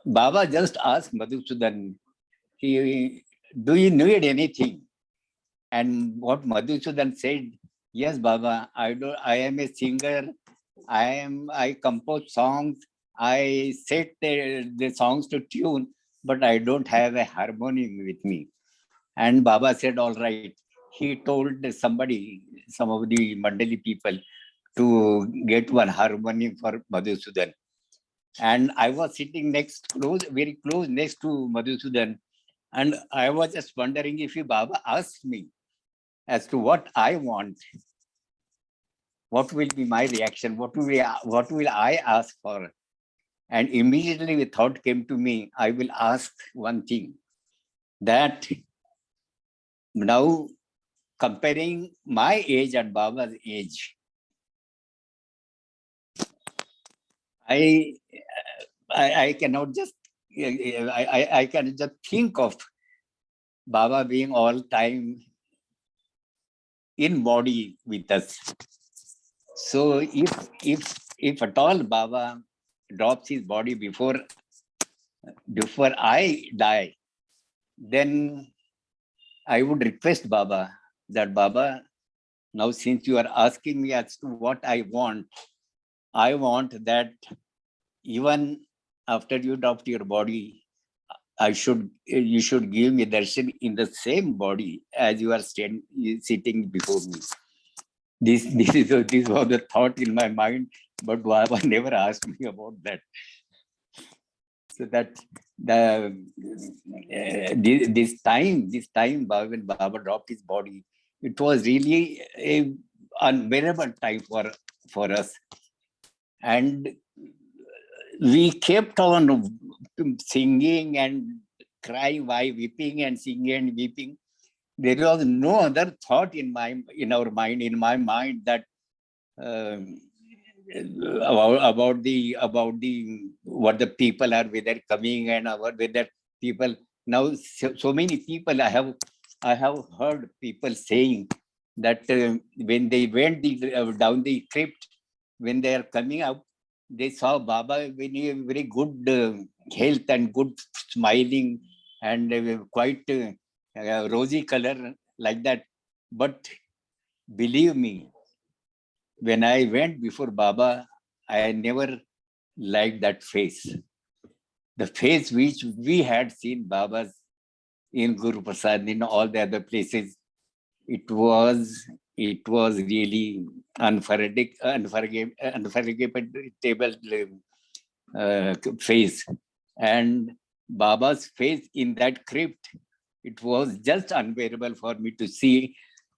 [SPEAKER 5] Baba just asked Madhusudan, do you need anything? And what Madhusudan said, yes, Baba, I am a singer. I compose songs. I set the songs to tune, but I don't have a harmonium with me. And Baba said, all right. He told somebody, some of the Mandali people, to get one harmonium for Madhusudan. And I was sitting very close next to Madhusudan. And I was just wondering if Baba asked me as to what I want, what will be my reaction? What will I ask for? And immediately the thought came to me, I will ask one thing, that now comparing my age and Baba's age, I cannot just, I can just think of Baba being all time in body with us. So if at all Baba drops his body before I die, then I would request Baba that, Baba, now since you are asking me as to what I want that even after you drop your body, you should give me darshan in the same body as you are sitting before me. This was the thought in my mind, but Baba never asked me about that. So that this time when Baba dropped his body, it was really a unbearable time for us, and we kept on singing and crying while weeping and singing and weeping. There was no other thought in my mind that about the what the people are, whether coming and whether people now so many people I have heard people saying that when they went down the crypt, when they are coming out, they saw Baba very very good health and good smiling and quite rosy color like that. But believe me, when I went before Baba, I never liked that face. The face which we had seen Baba's in Guru Prasad, in all the other places, it was really unforgettable face. And Baba's face in that crypt, it was just unbearable for me to see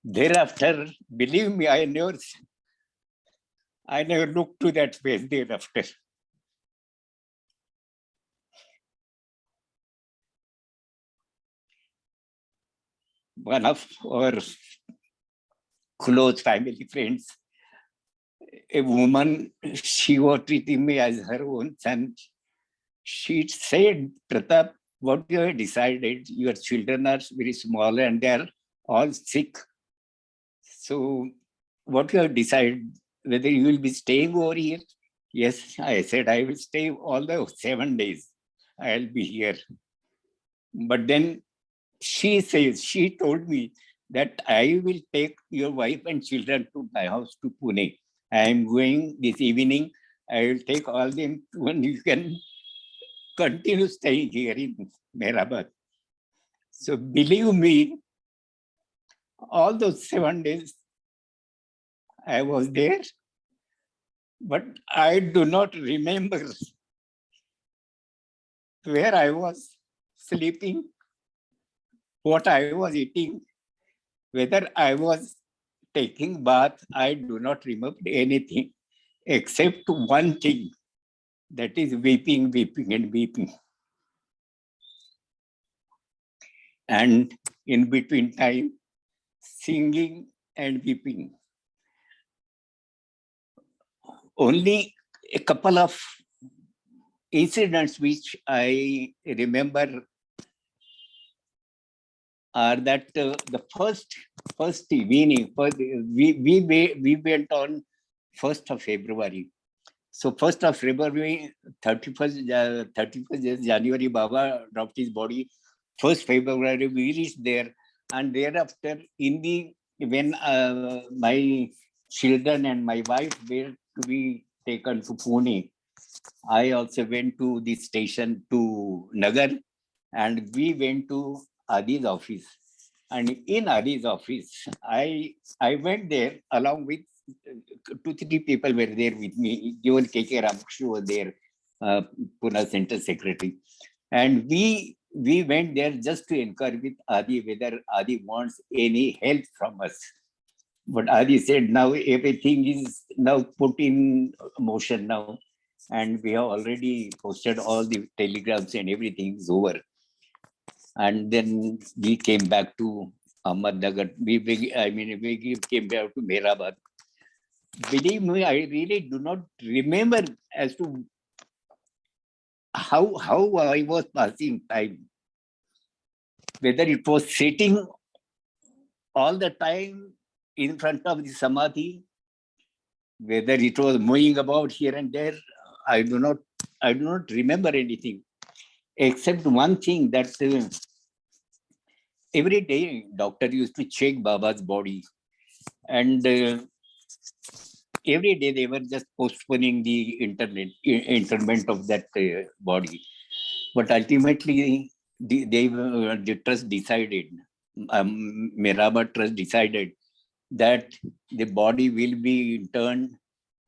[SPEAKER 5] Thereafter, believe me, I never looked to that face thereafter. One of our close family friends, a woman, she was treating me as her own son. She said, Pratap, what you have decided, your children are very small and they are all sick. So what you have decided, whether you will be staying over here? Yes, I said, I will stay all the 7 days. I'll be here. But then she told me that I will take your wife and children to my house to Pune. I am going this evening. I will take all them to, and you can continue staying here in Mehrabad. So believe me, all those 7 days I was there, but I do not remember where I was sleeping, what I was eating, whether I was taking bath. I do not remember anything except one thing, that is weeping, weeping and weeping. And in between time, singing and weeping. Only a couple of incidents which I remember are that the first evening, we went on 1st of February. So 1st of February, 31st January, Baba dropped his body. 1st February, we reached there. And thereafter, when my children and my wife were to be taken to Pune, I also went to the station to Nagar, and we went to Adi's office. And in Adi's office, I went there along with 2-3 people were there with me. Even K.K. Ramakrishna was there, Pune Center Secretary. And we went there just to inquire with Adi whether Adi wants any help from us. But Adi said, now everything is now put in motion now. And we have already posted all the telegrams and everything is over. And then we came back to Ahmednagar. We came back to Mehrabad. Believe me, I really do not remember as to how I was passing time. Whether it was sitting all the time in front of the Samadhi, whether it was moving about here and there, I do not remember anything, except one thing, that every day doctor used to check Baba's body, and every day they were just postponing the interment of that body. But ultimately, the trust decided, Mehrabad trust decided that the body will be interned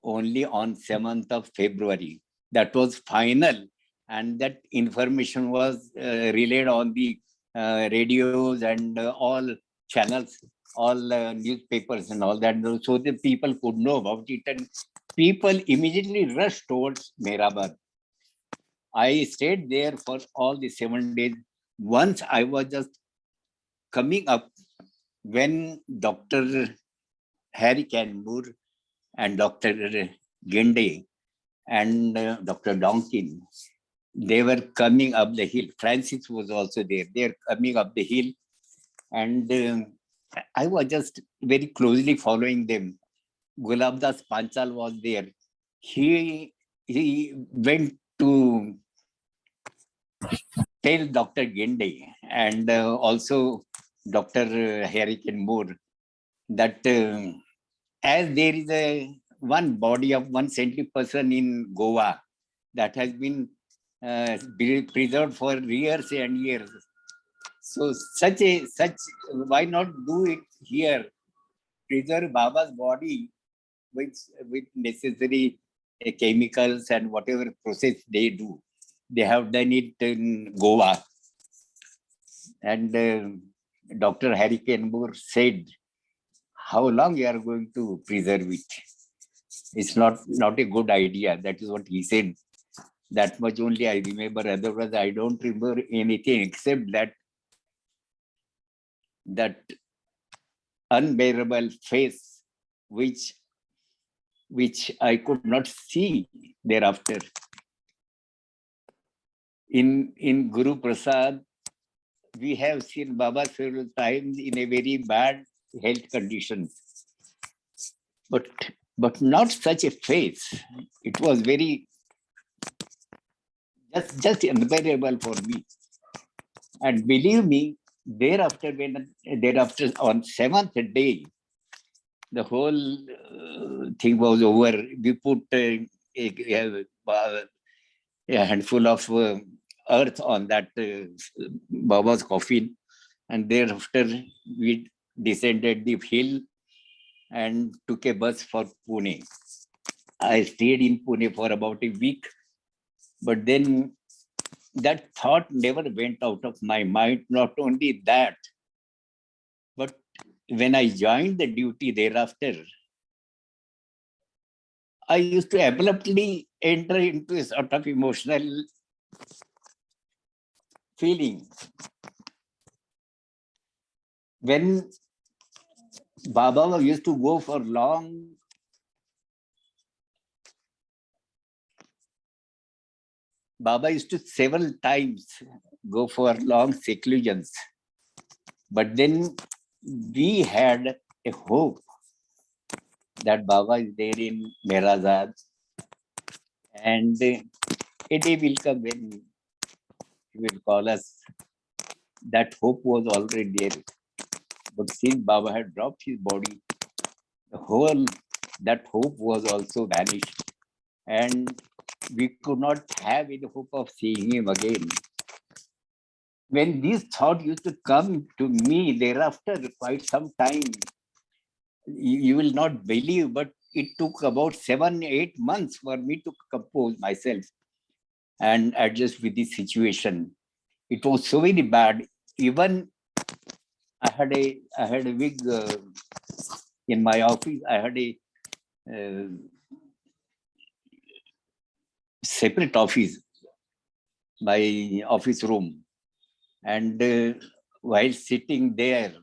[SPEAKER 5] only on 7th of February. That was final, and that information was relayed on the radios and all channels, all newspapers and all that, so the people could know about it, and people immediately rushed towards Mehrabad. I stayed there for all the 7 days. Once I was just coming up when Dr. Harry Canmore and Dr. Gende and Dr. Donkin, they were coming up the hill. Francis was also there. They're coming up the hill. And I was just very closely following them. Gulabdas Panchal was there. He went to tell Dr. Gende and also Dr. Harry Kenmore that as there is one body of one saintly person in Goa that has been preserved for years and years. So why not do it here? Preserve Baba's body with necessary chemicals and whatever process they do. They have done it in Goa. And Dr. Harry Kenmore said how long you are going to preserve it? It's not a good idea. That is what he said. That much only I remember. Otherwise, I don't remember anything except that unbearable face, which I could not see thereafter. In Guru Prasad, we have seen Baba several times in a very bad health condition, but not such a face. It was very just unbearable for me. And believe me, thereafter on seventh day, the whole thing was over. We put a handful of earth on that Baba's coffin, and thereafter we descended the hill and took a bus for Pune. I stayed in Pune for about a week, but then that thought never went out of my mind. Not only that, but when I joined the duty thereafter, I used to abruptly enter into a sort of emotional feeling. When Baba used to go for long Baba used to several times go for long seclusions. But then we had a hope that Baba is there in Mehrazad, and a day will come when he will call us. That hope was already there. But since Baba had dropped his body, that hope was also vanished. And we could not have any hope of seeing him again. When these thoughts used to come to me thereafter, quite some time, you will not believe, but it took about 7-8 months for me to compose myself and adjust with the situation. It was so very bad. Even I had a big in my office. I had a separate office, my office room, and while sitting there,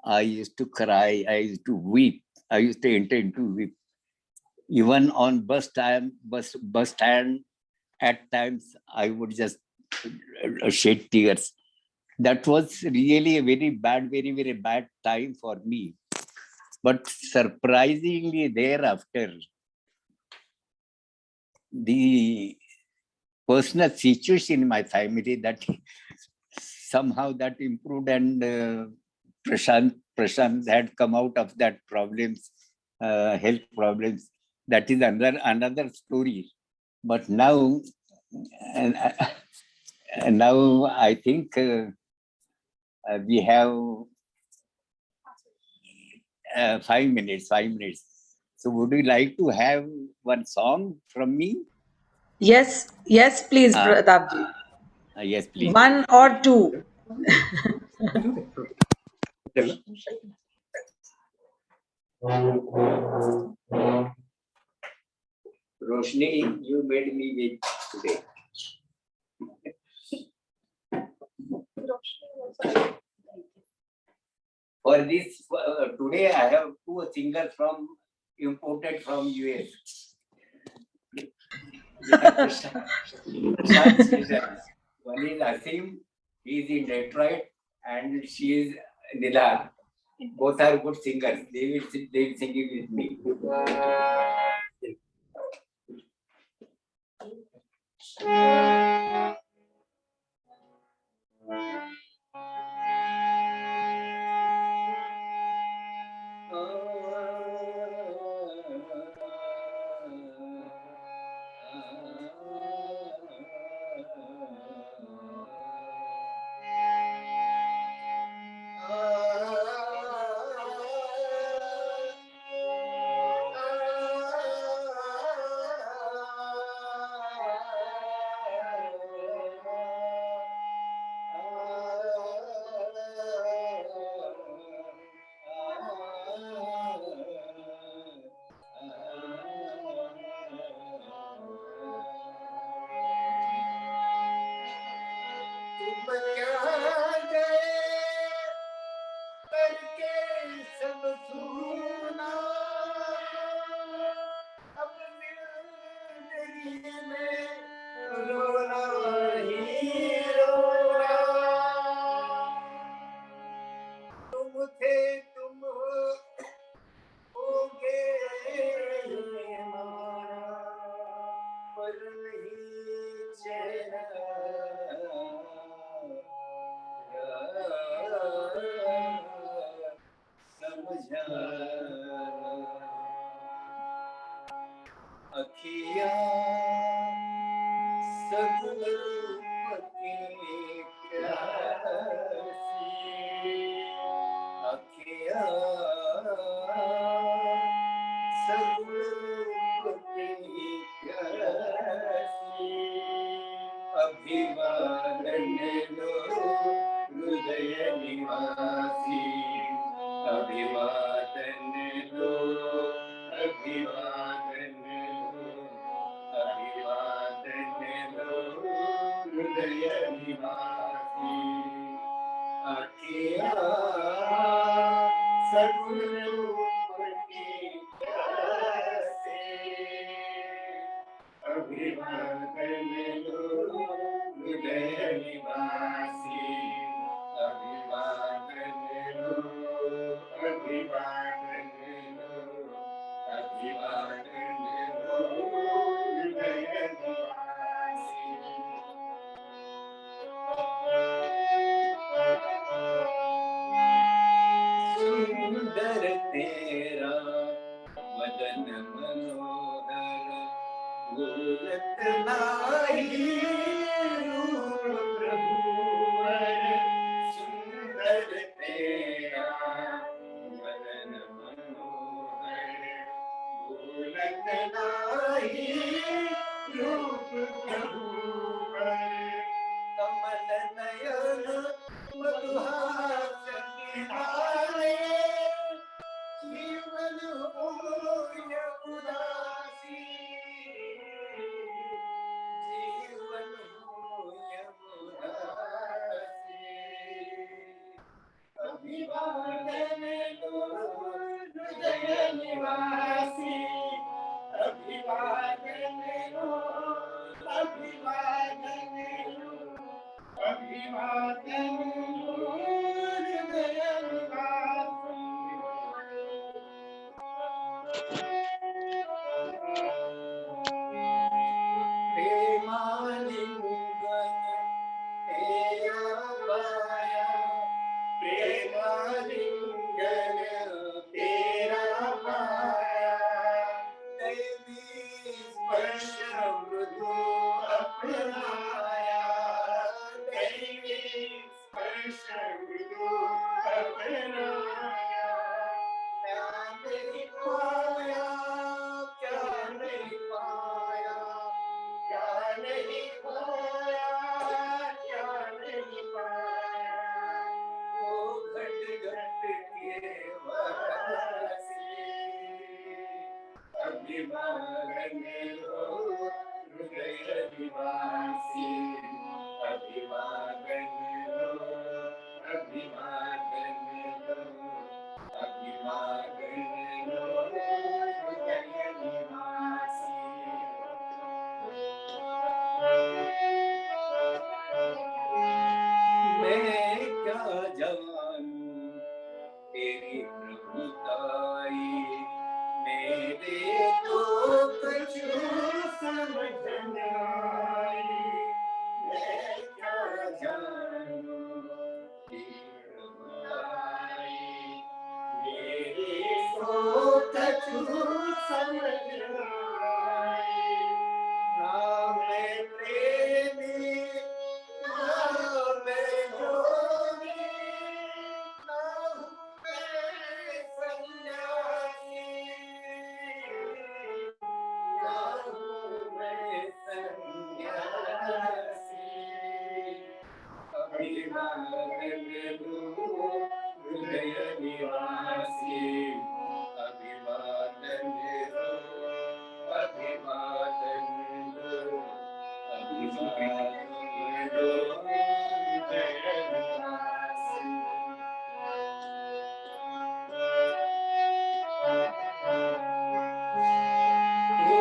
[SPEAKER 5] I used to cry. I used to weep. I used to enter into weep. Even on bus stand, at times I would just shed tears. That was really a very bad, very, very bad time for me. But surprisingly, thereafter, the personal situation in my family that somehow that improved, and Prashant had come out of that problems, health problems. That is another story. But now, and now I think we have 5 minutes. 5 minutes. So, would you like to have one song from me?
[SPEAKER 3] Yes, please, Pratapji.
[SPEAKER 5] Yes, please.
[SPEAKER 3] One or two.
[SPEAKER 5] Roshni, you made me wait today. For this, today I have 2 singers imported from US. One is Asim, he is in Detroit, and she is Nila. Both are good singers. They will sing it with me.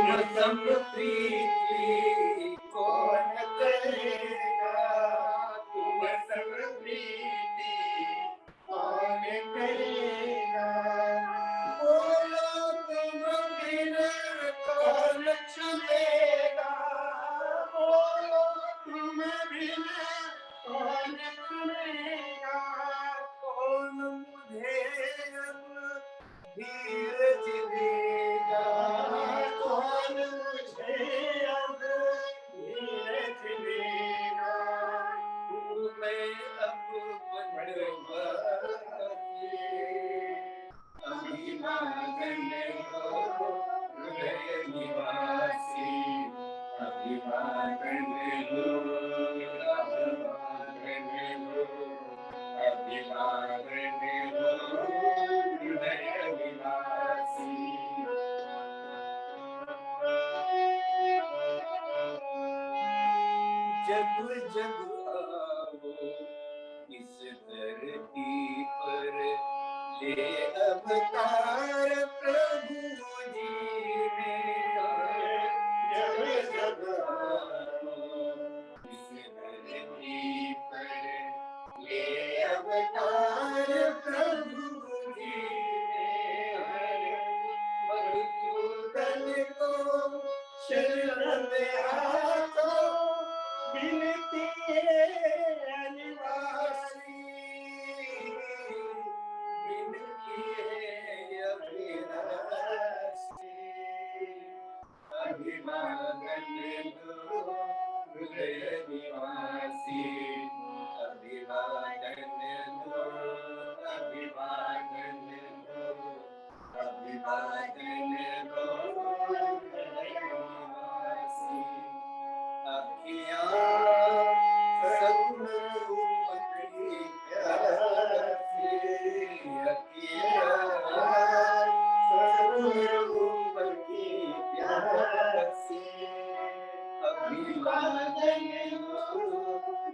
[SPEAKER 6] Pratapankar प्रीति कौन करेगा, तुम सब प्रीति कौन करेगा, बोलो तुम बिन कौन छुएगा, बोलो तुम बिन कौन छुएगा, कौन मुझे अब धीरज देगा, कौन मुझे अब धीरज देगा, मैं अब बनवासी अभिवादन हो हृदय निवासी, अभिवादन हो अभिवादन हो, अभिवादन हो हृदय निवासी। जब जब आओ इस धरती पर ले अवतार प्रभु जी मेरा, जब जब आओ इस धरती पर ले अवतार प्रभु जी मेरा, मधुसूदन को शरण में आतो बिनती अनिवासी, बिनती अभिलाषी, अभिवादन दो हृदय निवासी, अभिवादन दो, अभिवादन दो, अभिवादन दो हृदय निवासी। अखियाँ सतरूप की प्यासी, अखियाँ सतरूप की प्यासी, अभिवादन दो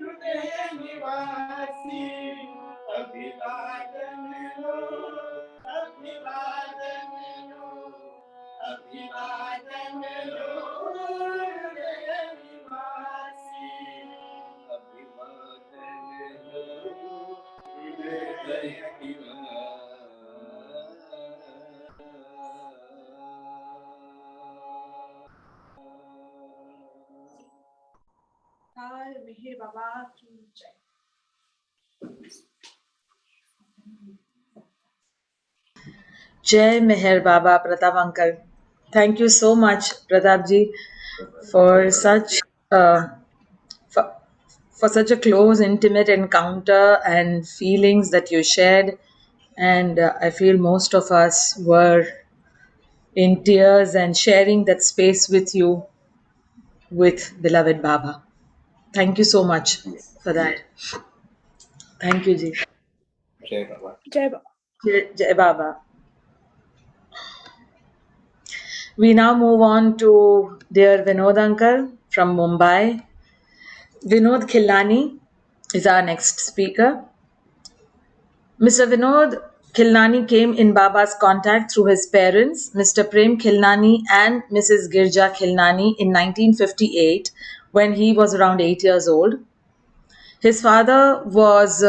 [SPEAKER 6] हृदय निवासी, अभिवादन दो, अभिवादन दो, अभिवादन दो हृदय निवासी, अभिवादन दो हृदय
[SPEAKER 7] Jai Meher Baba ki jai.
[SPEAKER 3] Jai Meher Baba Pratap Uncle. Thank you so much, Pratap ji, for such for such a close, intimate encounter and feelings that you shared. And I feel most of us were in tears and sharing that space with you, with beloved Baba. Thank you so much for that. Thank you, Ji.
[SPEAKER 6] Jai Baba.
[SPEAKER 7] Jai Baba.
[SPEAKER 3] Jai Baba. We now move on to dear Vinod Uncle from Mumbai. Vinod Khilnani is our next speaker. Mr. Vinod Khilnani came in Baba's contact through his parents, Mr. Prem Khilnani and Mrs. Girja Khilnani, in 1958 when he was around 8 years old. His father was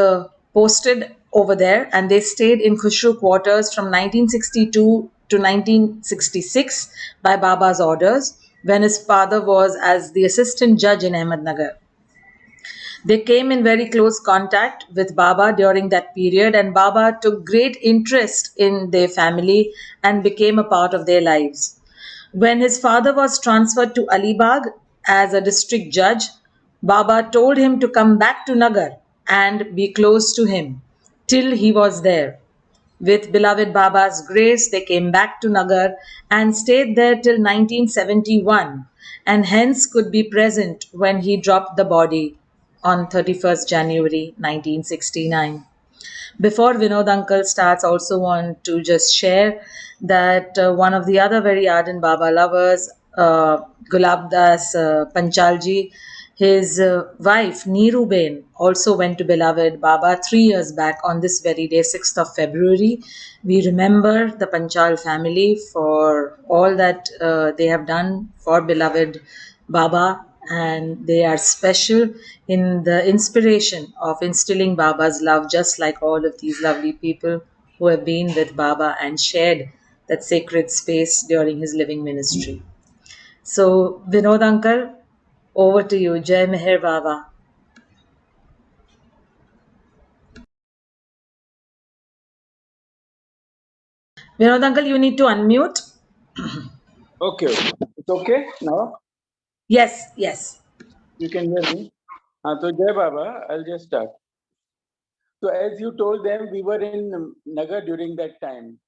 [SPEAKER 3] posted over there and they stayed in Khushru quarters from 1962 to 1966 by Baba's orders when his father was as the assistant judge in Ahmednagar. They came in very close contact with Baba during that period, and Baba took great interest in their family and became a part of their lives. When his father was transferred to Alibag as a district judge, Baba told him to come back to Nagar and be close to him till he was there. With beloved Baba's grace, they came back to Nagar and stayed there till 1971, and hence could be present when he dropped the body on 31st January 1969. Before Vinod Uncle starts, also want to just share that one of the other very ardent Baba lovers, Gulab Das Panchalji, His wife, Neeruben, also went to beloved Baba 3 years back on this very day, 6th of February. We remember the Panchal family for all that they have done for beloved Baba, and they are special in the inspiration of instilling Baba's love, just like all of these lovely people who have been with Baba and shared that sacred space during his living ministry. So, Vinod Uncle, over to you. Jai Meher Baba. Vinod Uncle, you need to unmute.
[SPEAKER 6] Okay, okay. It's okay now?
[SPEAKER 3] Yes, yes.
[SPEAKER 6] You can hear me? So Jai Baba, I'll just start. So as you told them, we were in Nagar during that time.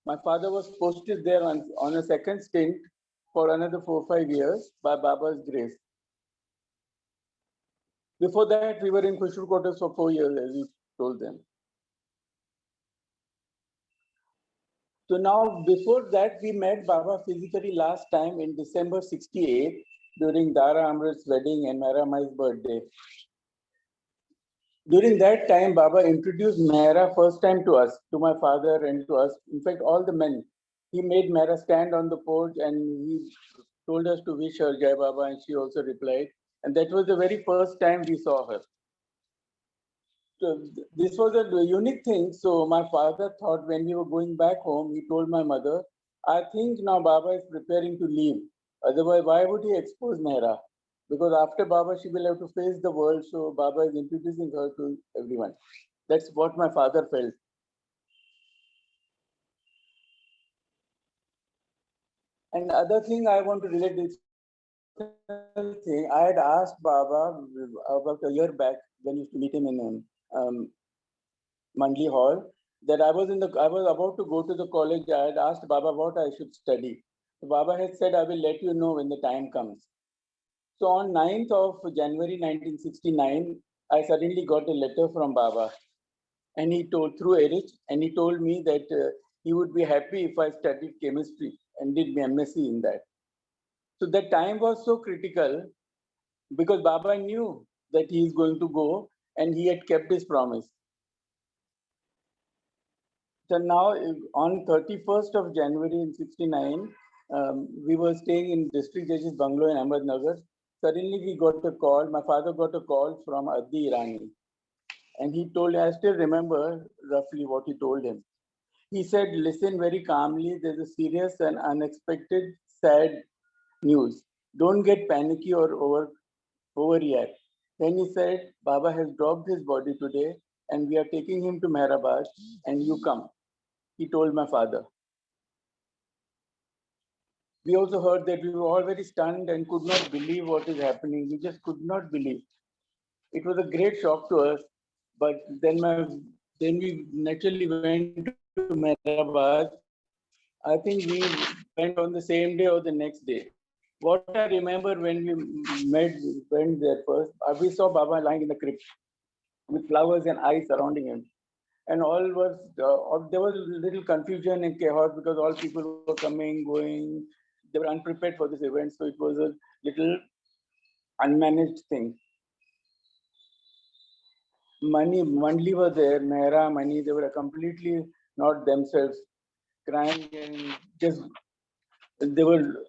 [SPEAKER 6] My father was posted there on a second stint for another 4-5 years by Baba's grace. Before that, we were in Kushur quarters for 4 years, as you told them. So now, before that, we met Baba physically last time in December 68 during Dara Amrit's wedding and Mera Mai's birthday. During that time, Baba introduced Mehra first time to us, to my father and to us. In fact, all the men. He made Mehra stand on the porch and he told us to wish her Jai Baba, and she also replied. And that was the very first time we saw her. So this was a unique thing. So my father thought when we were going back home, he told my mother, I think now Baba is preparing to leave. Otherwise, why would he expose Mehra? Because after Baba, she will have to face the world. So Baba is introducing her to everyone. That's what my father felt. And other thing I want to relate this thing, I had asked Baba about a year back when you used to meet him in Mandli Hall, that I was about to go to the college. I had asked Baba what I should study. So Baba had said, I will let you know when the time comes. So on 9th of January 1969, I suddenly got a letter from Baba, and he told through Erich, and he told me that he would be happy if I studied chemistry and did my MSc in that. So that time was so critical because Baba knew that he is going to go, and he had kept his promise. So now on 31st of January in 69, we were staying in District Judge's bungalow in Ahmednagar. Suddenly we got a call, my father got a call from Adi Irani. And he told, I still remember roughly what he told him. He said, listen very calmly, there's a serious and unexpected sad news. Don't get panicky or overreact. Then he said, Baba has dropped his body today and we are taking him to Mehrabad and you come. He told my father. We also heard that we were all very stunned and could not believe what is happening. We just could not believe. It was a great shock to us. But then we naturally went to Mehrabad. I think we went on the same day or the next day. What I remember when went there first, we saw Baba lying in the crypt with flowers and ice surrounding him. And all was, there was a little confusion and chaos because all people were coming, going. They were unprepared for this event. So it was a little unmanaged thing. Mandli were there, Mehra, Mani, they were completely not themselves, crying and just, they were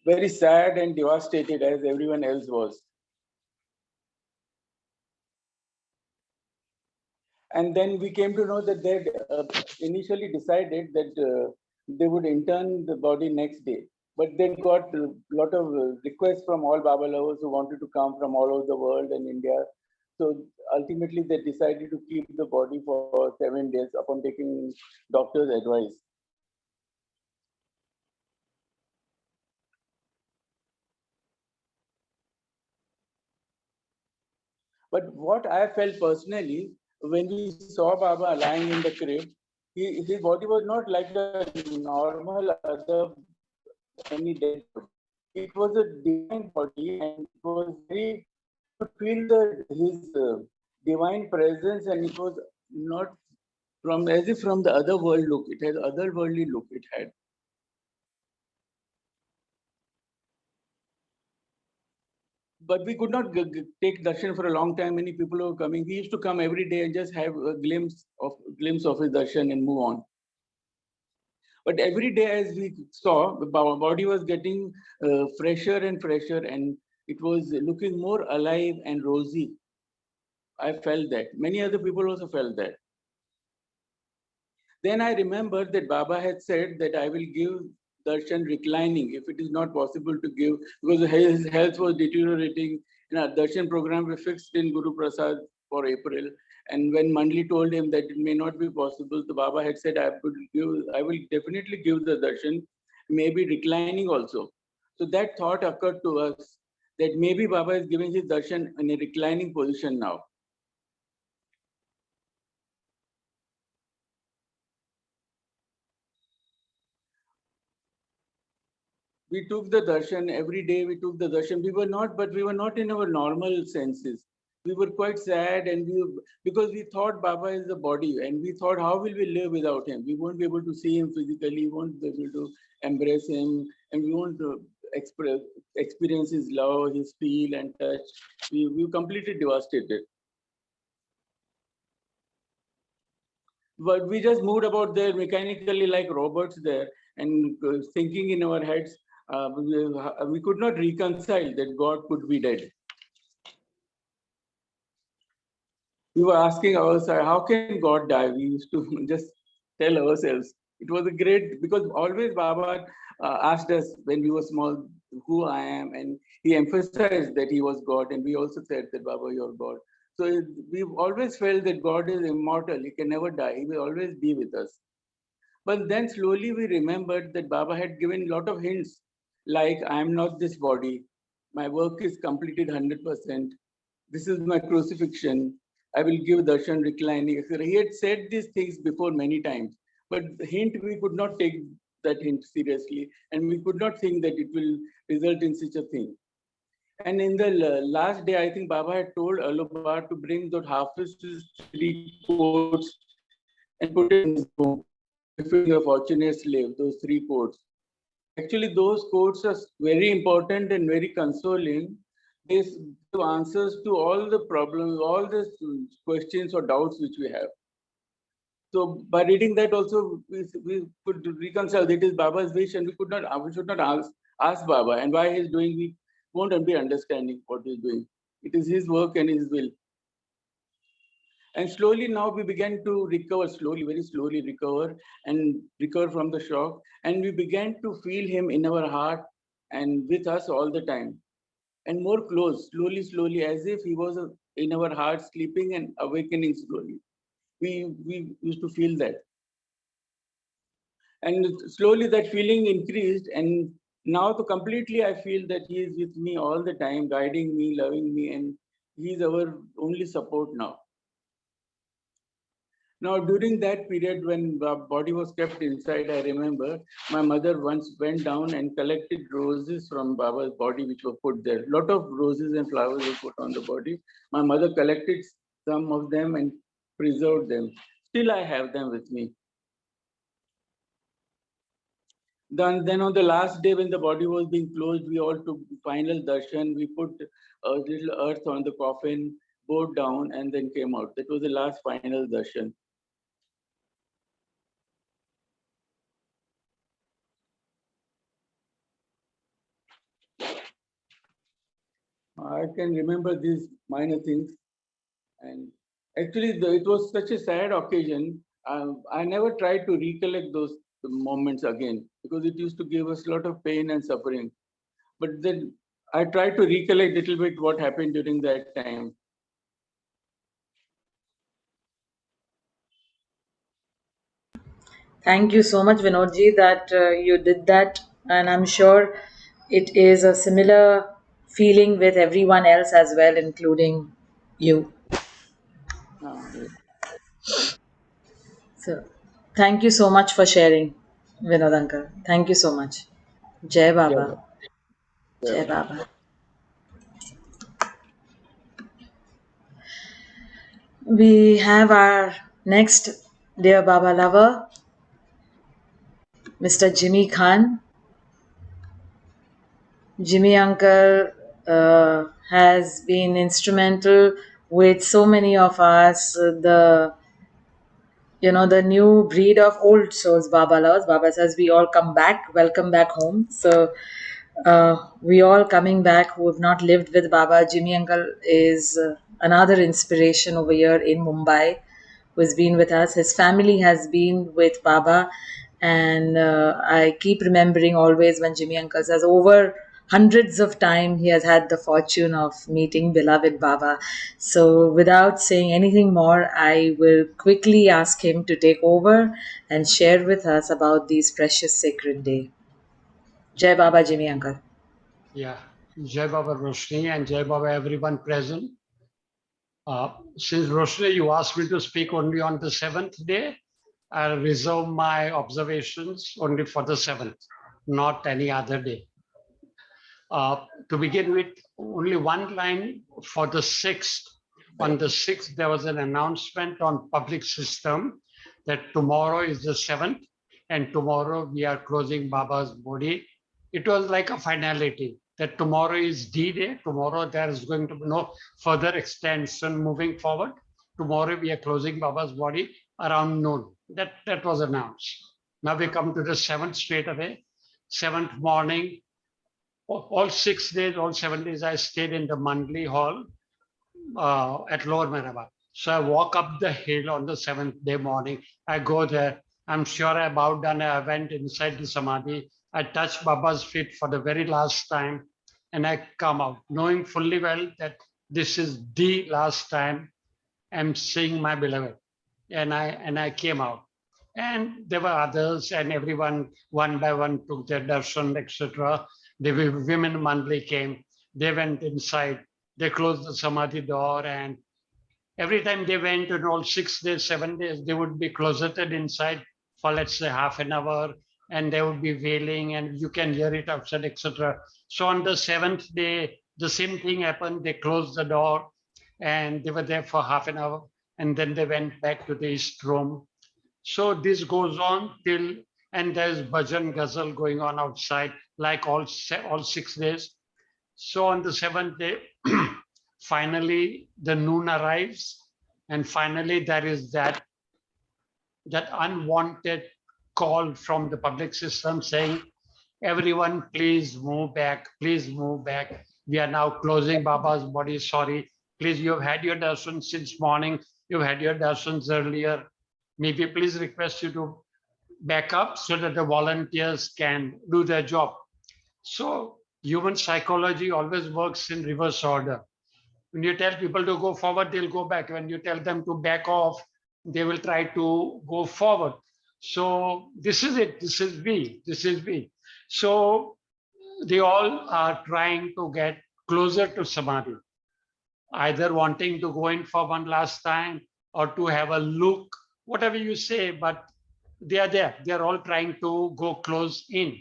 [SPEAKER 6] very sad and devastated as everyone else was. And then we came to know that they initially decided that they would intern the body next day. But they got a lot of requests from all Baba lovers who wanted to come from all over the world and India. So ultimately, they decided to keep the body for 7 days upon taking doctor's advice. But what I felt personally, when we saw Baba lying in the crypt, his body was not like a normal other any dead body. It was a divine body, and it was very, you could feel his divine presence, and it was not from as if from the other world look. It had otherworldly look. It had. but we could not take darshan for a long time. Many people were coming. He used to come every day and just have a glimpse of his darshan and move on. But every day, as we saw, our body was getting fresher and fresher, and it was looking more alive and rosy. I felt that. Many other people also felt that. Then I remembered that Baba had said that I will give darshan reclining if it is not possible to give, because his health was deteriorating. In our darshan program, we fixed in Guru Prasad for April. And when Mandli told him that it may not be possible, the Baba had said, I will definitely give the darshan, maybe reclining also. So that thought occurred to us that maybe Baba is giving his darshan in a reclining position now. We took the darshan every day. We took the darshan. We were not in our normal senses. We were quite sad, and because we thought Baba is the body, and we thought, how will we live without him? We won't be able to see him physically. We won't be able to embrace him, and we won't experience his love, his feel and touch. We were completely devastated. But we just moved about there mechanically like robots there, and thinking in our heads, we could not reconcile that God could be dead. We were asking ourselves, how can God die? We used to just tell ourselves. It was a great, because always Baba asked us when we were small, who I am, and he emphasized that he was God, and we also said that Baba, you're God. So we've always felt that God is immortal. He can never die. He will always be with us. But then slowly we remembered that Baba had given a lot of hints, like, I am not this body. My work is completed 100%. This is my crucifixion. I will give darshan reclining, etc. He had said these things before many times, but the hint, we could not take that hint seriously, and we could not think that it will result in such a thing. And in the last day, I think Baba had told Alubar to bring those Hafiz's 3 quotes and put it in his room. Befitting a fortunate slave, those 3 quotes. Actually, those quotes are very important and very consoling. They give answers to all the problems, all the questions or doubts which we have. So by reading that also, we could reconcile that is Baba's wish, and we should not ask Baba, and why he's doing, we won't be understanding what he's doing. It is his work and his will. And slowly now we began to recover, very slowly recover from the shock. And we began to feel him in our heart and with us all the time. And more close, slowly, as if he was in our heart, sleeping and awakening slowly. We used to feel that. And slowly that feeling increased. And now completely I feel that he is with me all the time, guiding me, loving me, and he is our only support now. Now, during that period when the body was kept inside, I remember my mother once went down and collected roses from Baba's body, which were put there. A lot of roses and flowers were put on the body. My mother collected some of them and preserved them. Still, I have them with me. Then on the last day when the body was being closed, we all took final darshan. We put a little earth on the coffin, bowed down, and then came out. That was the last final darshan. I can remember these minor things, and actually it was such a sad occasion. I never tried to recollect those moments again, because it used to give us a lot of pain and suffering. But then I tried to recollect a little bit what happened during that time.
[SPEAKER 3] Thank you so much, Vinodji, that you did that. And I'm sure it is a similar feeling with everyone else as well, including you. So, thank you so much for sharing, Vinod Uncle. Thank you so much. Jai
[SPEAKER 6] Yeah,
[SPEAKER 3] Baba.
[SPEAKER 6] yeah.
[SPEAKER 3] Jai Baba. We have our next dear Baba lover, Mr. Jimmy Khan. Jimmy Uncle has been instrumental with so many of us. The new breed of old souls, Baba loves. Baba says we all come back, welcome back home. So we all coming back who have not lived with Baba. Jimmy Uncle is another inspiration over here in Mumbai, who has been with us. His family has been with Baba, and I keep remembering always when Jimmy Uncle says over hundreds of times he has had the fortune of meeting beloved Baba. So without saying anything more, I will quickly ask him to take over and share with us about these precious sacred day. Jai Baba, Jimmy Uncle.
[SPEAKER 8] Yeah, Jai Baba Roshni and Jai Baba everyone present. Since Roshni, you asked me to speak only on the 7th day, I'll reserve my observations only for the 7th, not any other day. To begin with, only one line for the 6th. On the 6th, there was an announcement on public system that tomorrow is the 7th and tomorrow we are closing Baba's body. It was like a finality that tomorrow is D-Day. Tomorrow there is going to be no further extension moving forward. Tomorrow we are closing Baba's body around noon. That was announced. Now we come to the 7th straight away. 7th morning, all 6 days, all 7 days, I stayed in the Mandli Hall at Lower Meraba. So I walk up the hill on the 7th day morning. I go there. I'm sure I bowed down. I went inside the Samadhi. I touched Baba's feet for the very last time. And I come out, knowing fully well that this is the last time I'm seeing my beloved. And I came out. And there were others, and everyone one by one took their darshan, etc. The women Mandli came. They went inside. They closed the Samadhi door, and every time they went in all 6 days, 7 days, they would be closeted inside for let's say half an hour, and they would be wailing, and you can hear it outside, etc. So on the 7th day, the same thing happened. They closed the door, and they were there for half an hour, and then they went back to the east room. So this goes on till, and there's bhajan ghazal going on outside, like all 6 days. So on the 7th day, finally the noon arrives, and finally there is that unwanted call from the public system saying, everyone please move back, please move back. We are now closing Baba's body, sorry. Please, you've had your darshan since morning, you've had your darshans earlier. May we please request you to back up so that the volunteers can do their job. So human psychology always works in reverse order. When you tell people to go forward, they'll go back. When you tell them to back off, they will try to go forward. So this is it. This is we. This is we. So they all are trying to get closer to Samadhi, either wanting to go in for one last time or to have a look, whatever you say, but they are there. They are all trying to go close in.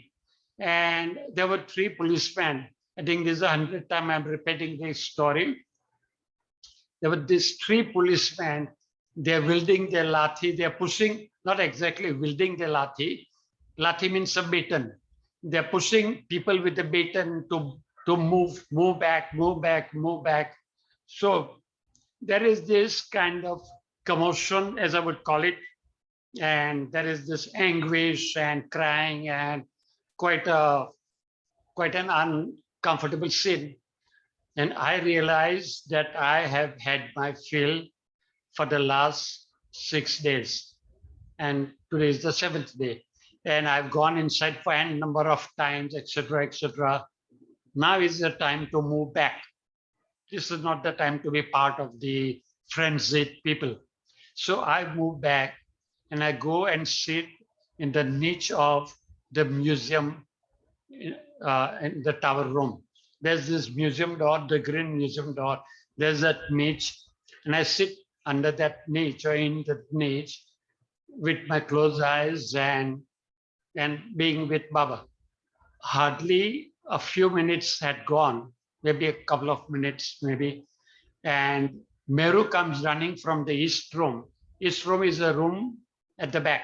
[SPEAKER 8] And there were 3 policemen. I think this is 100th time I'm repeating this story. There were these 3 policemen. They're wielding their lathi. They're pushing, not exactly wielding their lathi. Lathi means a baton. They're pushing people with the baton to move back, move back, move back. So there is this kind of commotion, as I would call it, and there is this anguish and crying and quite an uncomfortable scene. And I realized that I have had my fill for the last 6 days, and today is the 7th day, and I've gone inside for a number of times, etc., etc. Now is the time to move back. This is not the time to be part of the frenzied people. So I move back and I go and sit in the niche of the museum in the tower room. There's this museum door, the green museum door. There's that niche, and I sit under that niche or in that niche with my closed eyes and being with Baba. Hardly a few minutes had gone, maybe a couple of minutes, maybe, and Meru comes running from the east room. East room is a room at the back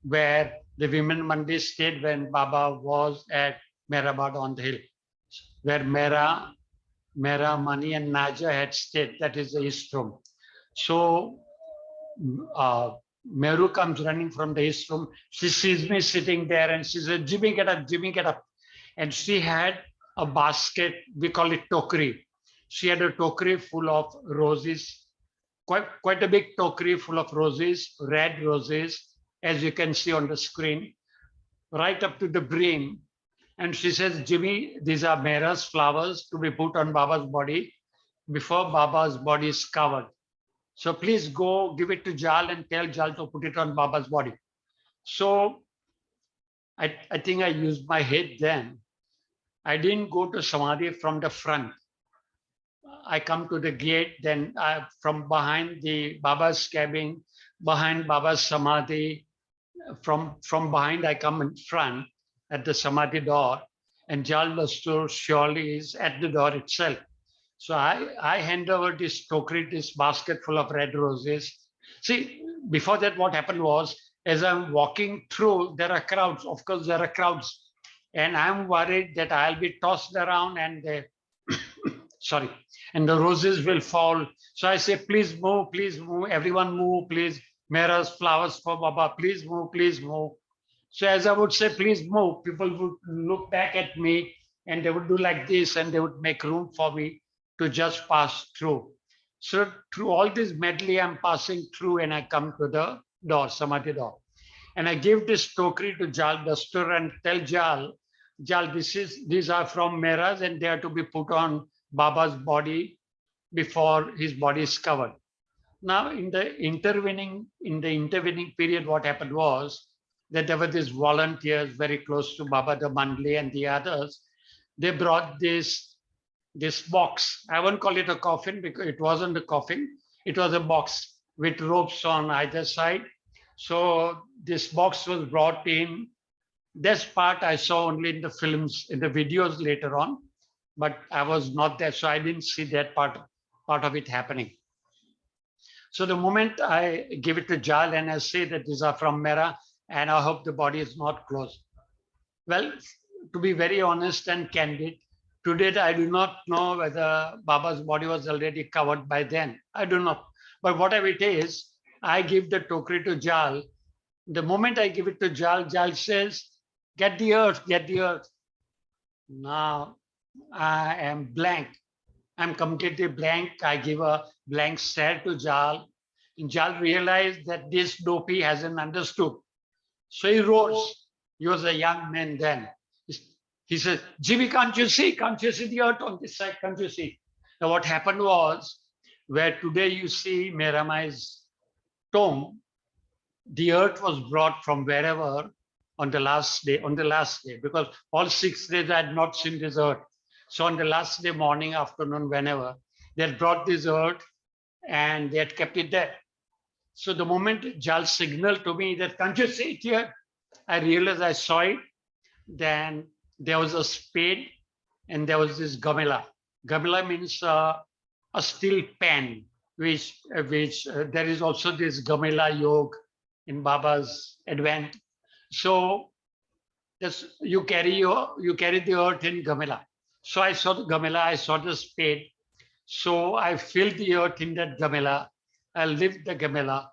[SPEAKER 8] where the women Mandi stayed when Baba was at Mehrabad on the hill, where Mera Mera, Mani, and Naja had stayed. That is the east room. So Meru comes running from the east room. She sees me sitting there and she says, Jimmy, get up, Jimmy, get up. And she had a basket, we call it tokri. She had a tokri full of roses, quite a big tokri full of roses, red roses, as you can see on the screen, right up to the brim. And she says, Jimmy, these are Mera's flowers to be put on Baba's body before Baba's body is covered. So please go give it to Jal and tell Jal to put it on Baba's body. So I think I used my head then. I didn't go to Samadhi from the front. I come to the gate, then from behind the Baba's cabin, behind Baba's Samadhi, from behind I come in front at the Samadhi door, and Jal Dastur surely is at the door itself. So I hand over this tokri, this basket full of red roses. See, before that, what happened was, as I'm walking through, there are crowds. Of course, there are crowds. And I'm worried that I'll be tossed around and sorry, and the roses will fall. So I say, please move, everyone move, please. Mera's flowers for Baba, please move, please move. So as I would say, please move, people would look back at me and they would do like this and they would make room for me to just pass through. So through all this medley, I'm passing through and I come to the door, Samadhi door. And I give this tokri to Jal Dastur and tell Jal, these are from Meras and they are to be put on Baba's body before his body is covered. Now, in the intervening period, what happened was that there were these volunteers very close to Baba the Mandli and the others. They brought this box. I won't call it a coffin because it wasn't a coffin. It was a box with ropes on either side. So this box was brought in. This part I saw only in the films, in the videos later on, but I was not there, so I didn't see that part of it happening. So the moment I give it to Jal and I say that these are from Mera and I hope the body is not closed. Well, to be very honest and candid, today I do not know whether Baba's body was already covered by then. I do not. But whatever it is, I give the tokri to Jal. The moment I give it to Jal, Jal says, get the earth, get the earth. Now I am blank. I'm completely blank. I give a blank stare to Jal. And Jal realized that this dopey hasn't understood. So he rose. He was a young man then. He said, Jimmy, can't you see? Can't you see the earth on this side? Can't you see? Now what happened was, where today you see Meramai's tomb, the earth was brought from wherever on the last day, because all 6 days I had not seen this earth. So on the last day, morning, afternoon, whenever, they had brought this earth and they had kept it there. So the moment Jal signaled to me that, can't you see it here? I realized I saw it. Then there was a spade and there was this gamela. Gamela means a steel pan, which there is also this gamela yoga in Baba's advent. So you carry the earth in gamela. So I saw the gamela, I saw the spade. So I filled the earth in that gamela. I lift the gamela.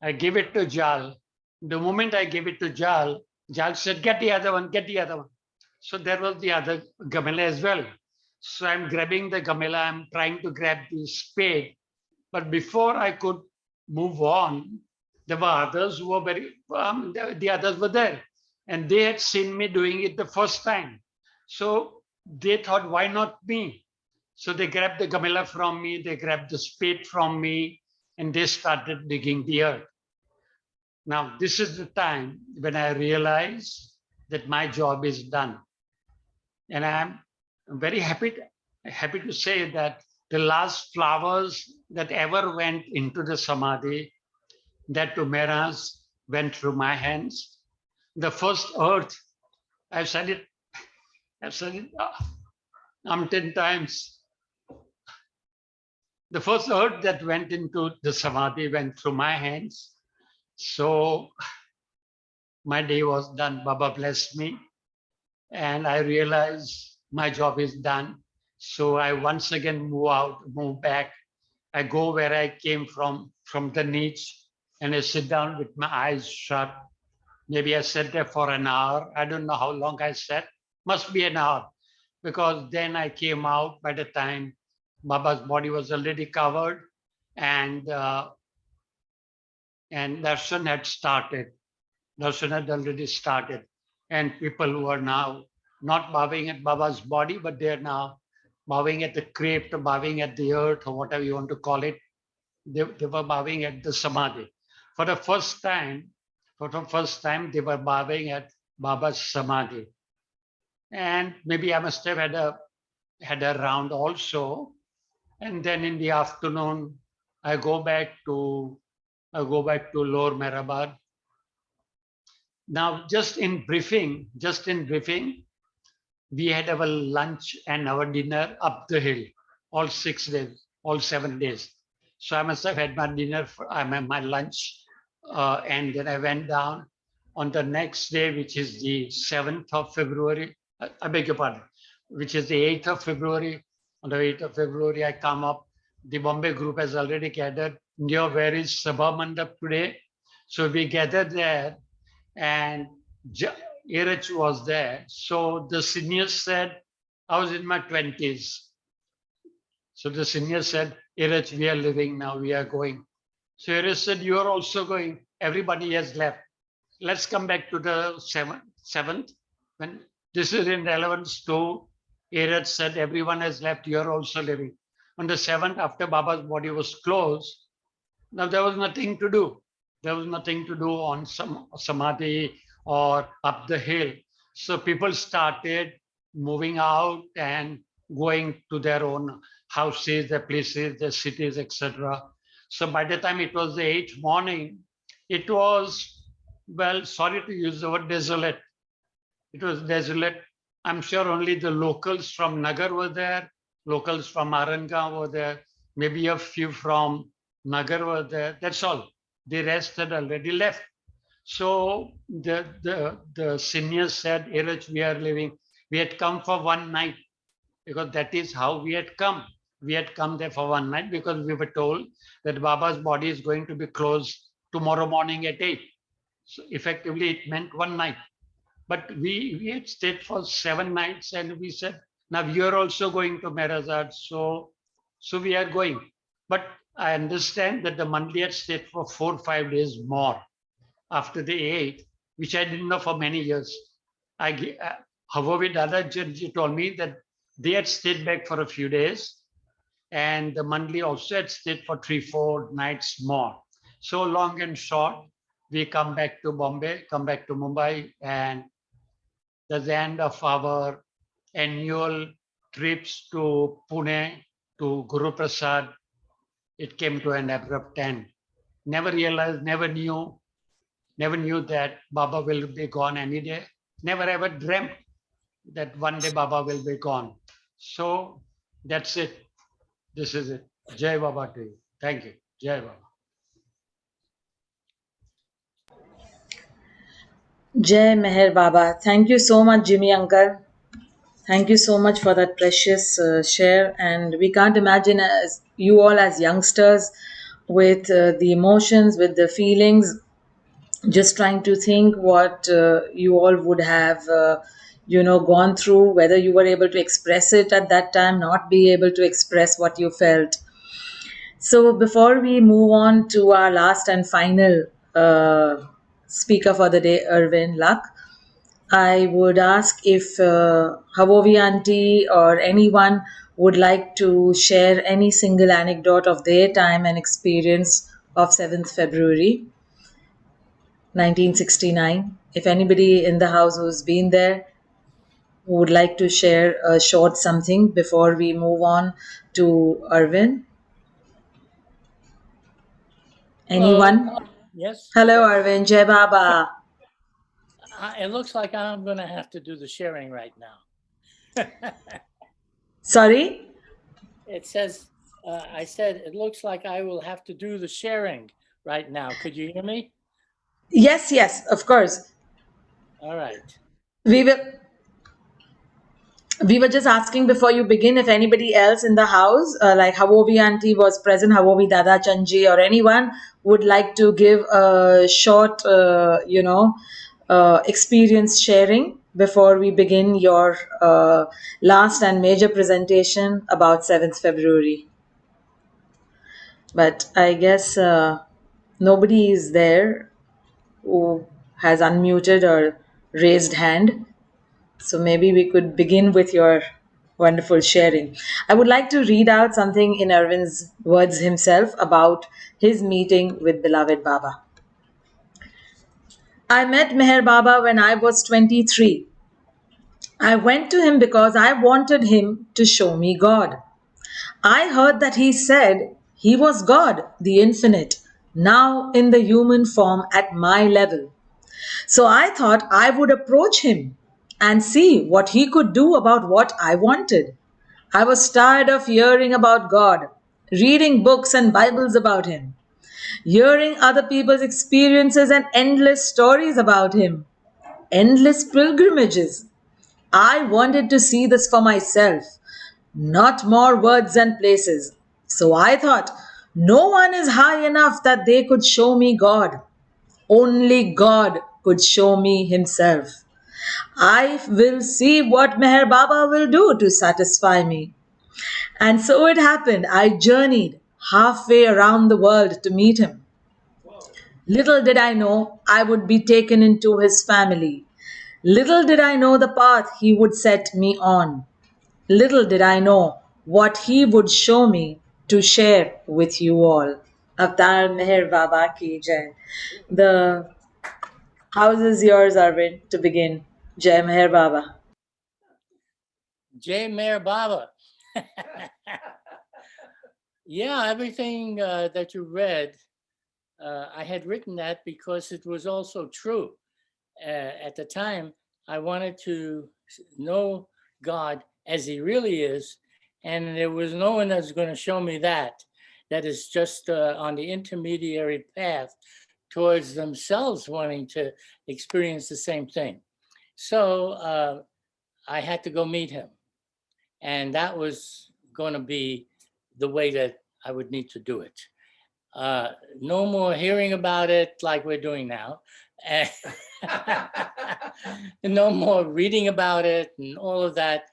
[SPEAKER 8] I give it to Jal. The moment I gave it to Jal, Jal said, get the other one, get the other one. So there was the other gamela as well. So I'm grabbing the gamela, I'm trying to grab the spade. But before I could move on, there were others who were the others were there. And they had seen me doing it the first time. So they thought, why not me? So they grabbed the gamela from me, they grabbed the spade from me, and they started digging the earth. Now, this is the time when I realized that my job is done. And I'm very happy to say that the last flowers that ever went into the Samadhi, that to Meras, went through my hands. The first earth, I've said it 10 times. The first earth that went into the Samadhi went through my hands. So my day was done. Baba blessed me. And I realized my job is done. So I once again move back. I go where I came from the niche, and I sit down with my eyes shut. Maybe I sat there for an hour. I don't know how long I sat. Must be an hour, because then I came out by the time Baba's body was already covered, and darshan had started. Darshan had already started, and people who are now not bowing at Baba's body, but they are now bowing at the crypt, bowing at the earth, or whatever you want to call it. They were bowing at the samadhi. For the first time, they were bowing at Baba's samadhi. And maybe I must have had a round also. And then in the afternoon, I go back to Lower Mehrabad. Now, just in briefing, we had our lunch and our dinner up the hill, all 6 days, all 7 days. So I must have had my dinner, my lunch, and then I went down on the next day, which is the 7th of February. I beg your pardon, which is the 8th of February. On the 8th of February, I come up. The Bombay group has already gathered near where is Sabha Mandap today. So we gathered there, and Irach was there. So the seniors said, I was in my 20s. So the senior said, Irach, we are leaving now, we are going. So Irach said, you are also going. Everybody has left. Let's come back to the 7th. When this is in relevance to Irach said, everyone has left, you are also leaving. On the 7th, after Baba's body was closed, now there was nothing to do. There was nothing to do on some samadhi or up the hill. So people started moving out and going to their own houses, their places, their cities, etc. So by the time it was the 8th morning, it was, well, sorry to use the word desolate. It was desolate. I'm sure only the locals from Nagar were there, locals from Arangaon were there, maybe a few from Nagar were there. That's all. The rest had already left. So the seniors said, Iraj, we are leaving. We had come for one night, because that is how we had come. We had come there for one night because we were told that Baba's body is going to be closed tomorrow morning at 8. So effectively, it meant one night. But we had stayed for 7 nights, and we said, now you're also going to Merazad, so we are going. But I understand that the Mandli had stayed for 4 or 5 days more after the 8th, which I didn't know for many years. However, Dada Janji told me that they had stayed back for a few days, and the Mandli also had stayed for 3 or 4 nights more. So long and short, we come back to Bombay, come back to Mumbai, and that's the end of our annual trips to Pune, to Guru Prasad. It came to an abrupt end. Never realized, never knew that Baba will be gone any day. Never ever dreamt that one day Baba will be gone. So that's it. This is it. Jai Baba to you. Thank you. Jai Baba.
[SPEAKER 3] Jai Meher Baba. Thank you so much, Jimmy Uncle. Thank you so much for that precious share. And we can't imagine as you all as youngsters with the emotions, with the feelings, just trying to think what you all would have, gone through, whether you were able to express it at that time, not be able to express what you felt. So before we move on to our last and final speaker for the day, Irwin Luck, I would ask if Havovi auntie or anyone would like to share any single anecdote of their time and experience of 7th February 1969. If anybody in the house who's been there who would like to share a short something before we move on to Arvin. Anyone?
[SPEAKER 9] Yes.
[SPEAKER 3] Hello, Arvin. Jai Baba.
[SPEAKER 9] It looks like I'm going to have to do the sharing right now.
[SPEAKER 3] Sorry?
[SPEAKER 9] It says, I said, it looks like I will have to do the sharing right now. Could you hear me?
[SPEAKER 3] Yes, of course.
[SPEAKER 9] All right.
[SPEAKER 3] We will. We were just asking before you begin if anybody else in the house, like Havovi auntie was present, Havovi Dada Chanji, or anyone would like to give a short, experience sharing before we begin your last and major presentation about 7th February. But I guess nobody is there who has unmuted or raised hand. So maybe we could begin with your wonderful sharing. I would like to read out something in Irwin's words himself about his meeting with beloved Baba. I met Meher Baba when I was 23. I went to him because I wanted him to show me God. I heard that he said he was God, the infinite, now in the human form at my level. So I thought I would approach him and see what he could do about what I wanted. I was tired of hearing about God, reading books and Bibles about him, hearing other people's experiences and endless stories about him, endless pilgrimages. I wanted to see this for myself, not more words and places. So I thought, no one is high enough that they could show me God. Only God could show me himself. I will see what Meher Baba will do to satisfy me. And so it happened. I journeyed halfway around the world to meet him. Little did I know I would be taken into his family. Little did I know the path he would set me on. Little did I know what he would show me to share with you all. Avtar Meher Baba ki jai. The house is yours, Arvind, to begin. Jai Meher Baba.
[SPEAKER 9] Jai Meher Baba. Yeah, everything that you read, I had written that because it was also true. At the time, I wanted to know God as he really is, and there was no one that's going to show me that. That is just on the intermediary path towards themselves wanting to experience the same thing. So I had to go meet him. And that was going to be the way that I would need to do it. No more hearing about it like we're doing now. No more reading about it and all of that.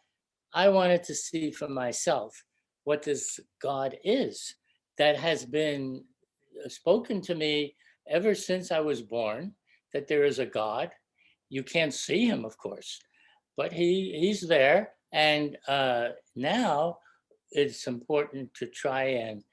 [SPEAKER 9] I wanted to see for myself what this God is that has been spoken to me ever since I was born, that there is a God. You can't see him, of course, but he's there. And now it's important to try and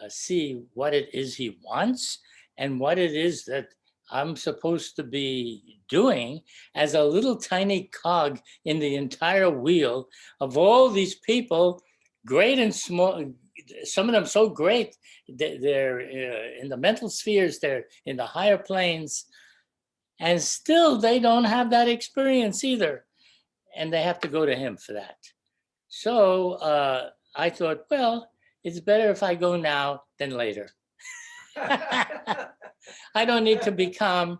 [SPEAKER 9] see what it is he wants and what it is that I'm supposed to be doing as a little tiny cog in the entire wheel of all these people, great and small, some of them so great, they're in the mental spheres, they're in the higher planes, and still they don't have that experience either. And they have to go to him for that. So I thought, well, it's better if I go now than later. I don't need to become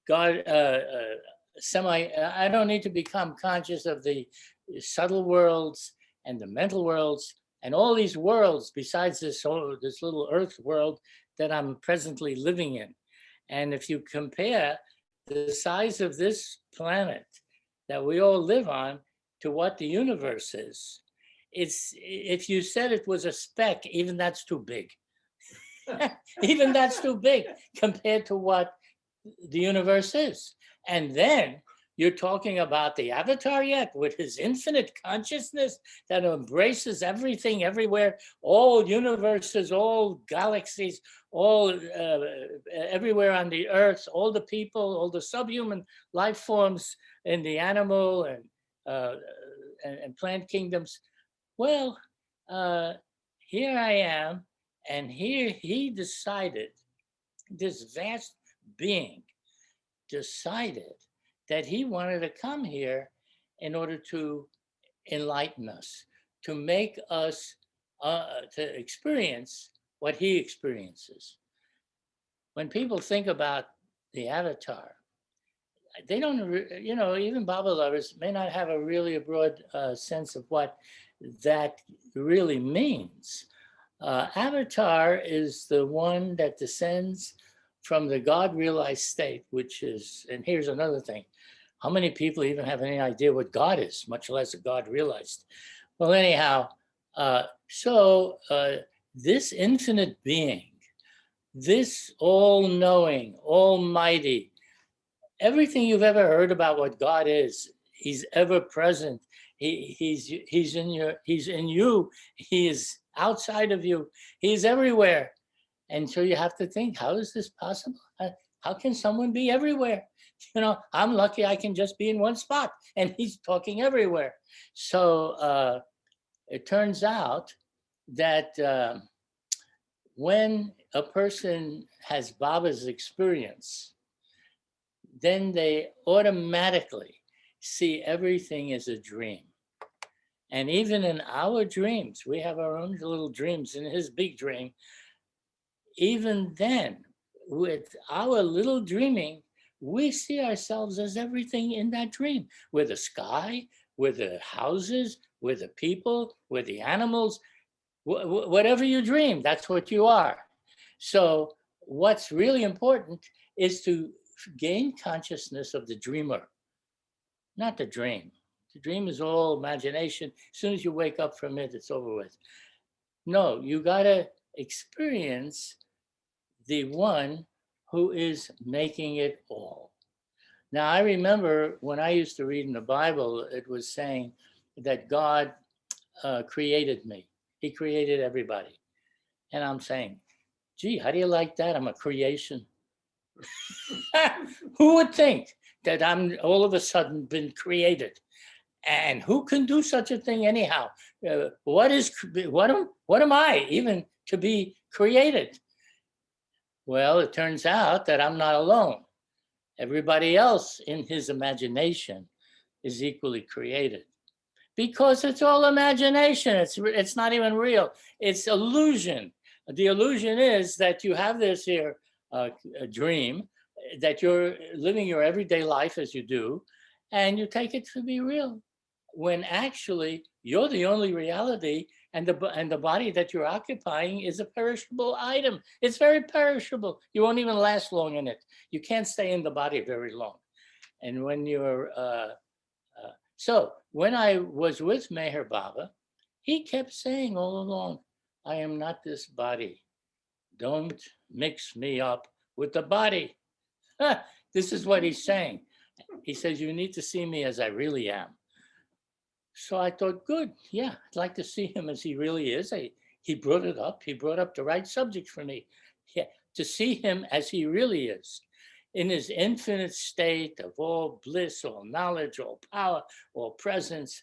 [SPEAKER 9] God, I don't need to become conscious of the subtle worlds and the mental worlds and all these worlds besides this little earth world that I'm presently living in. And if you compare the size of this planet that we all live on to what the universe is, if you said it was a speck, even that's too big. Even that's too big compared to what the universe is. And then you're talking about the avatar yet with his infinite consciousness that embraces everything everywhere, all universes, all galaxies, all everywhere on the earth, all the people, all the subhuman life forms in the animal and plant kingdoms. Well, here I am, and here he decided, this vast being decided that he wanted to come here in order to enlighten us, to make us to experience what he experiences. When people think about the avatar, they don't, even Baba lovers may not have a really broad sense of what that really means. Avatar is the one that descends from the God-realized state, which is, and here's another thing, how many people even have any idea what God is, much less a God realized? Well, anyhow, this infinite being, this all-knowing, almighty, everything you've ever heard about what God is, he's ever present. He's in you. He is outside of you. He's everywhere. And so you have to think, how is this possible? How can someone be everywhere? I'm lucky I can just be in one spot, and he's talking everywhere. So it turns out that when a person has Baba's experience, then they automatically see everything as a dream. And even in our dreams, we have our own little dreams. In his big dream, even then, with our little dreaming, we see ourselves as everything in that dream. We're the sky, we're the houses, we're the people, we're the animals. Whatever you dream, that's what you are. So what's really important is to gain consciousness of the dreamer, not the dream. The dream is all imagination. As soon as you wake up from it, it's over with. No, you gotta experience the one who is making it all. Now, I remember when I used to read in the Bible, it was saying that God created me. He created everybody. And I'm saying, gee, how do you like that? I'm a creation. Who would think that I'm all of a sudden been created? And who can do such a thing anyhow? What am I even to be created? Well, it turns out that I'm not alone. Everybody else in his imagination is equally created. Because it's all imagination. It's not even real. It's illusion. The illusion is that you have this here a dream, that you're living your everyday life as you do, and you take it to be real, when actually you're the only reality, and the body that you're occupying is a perishable item. It's very perishable. You won't even last long in it. You can't stay in the body very long. And when you're so when I was with Meher Baba, he kept saying all along, I am not this body. Don't mix me up with the body. This is what he's saying. He says, you need to see me as I really am. So I thought, good, yeah, I'd like to see him as he really is. He brought it up. He brought up the right subject for me. Yeah, to see him as he really is, in his infinite state of all bliss, all knowledge, all power, all presence,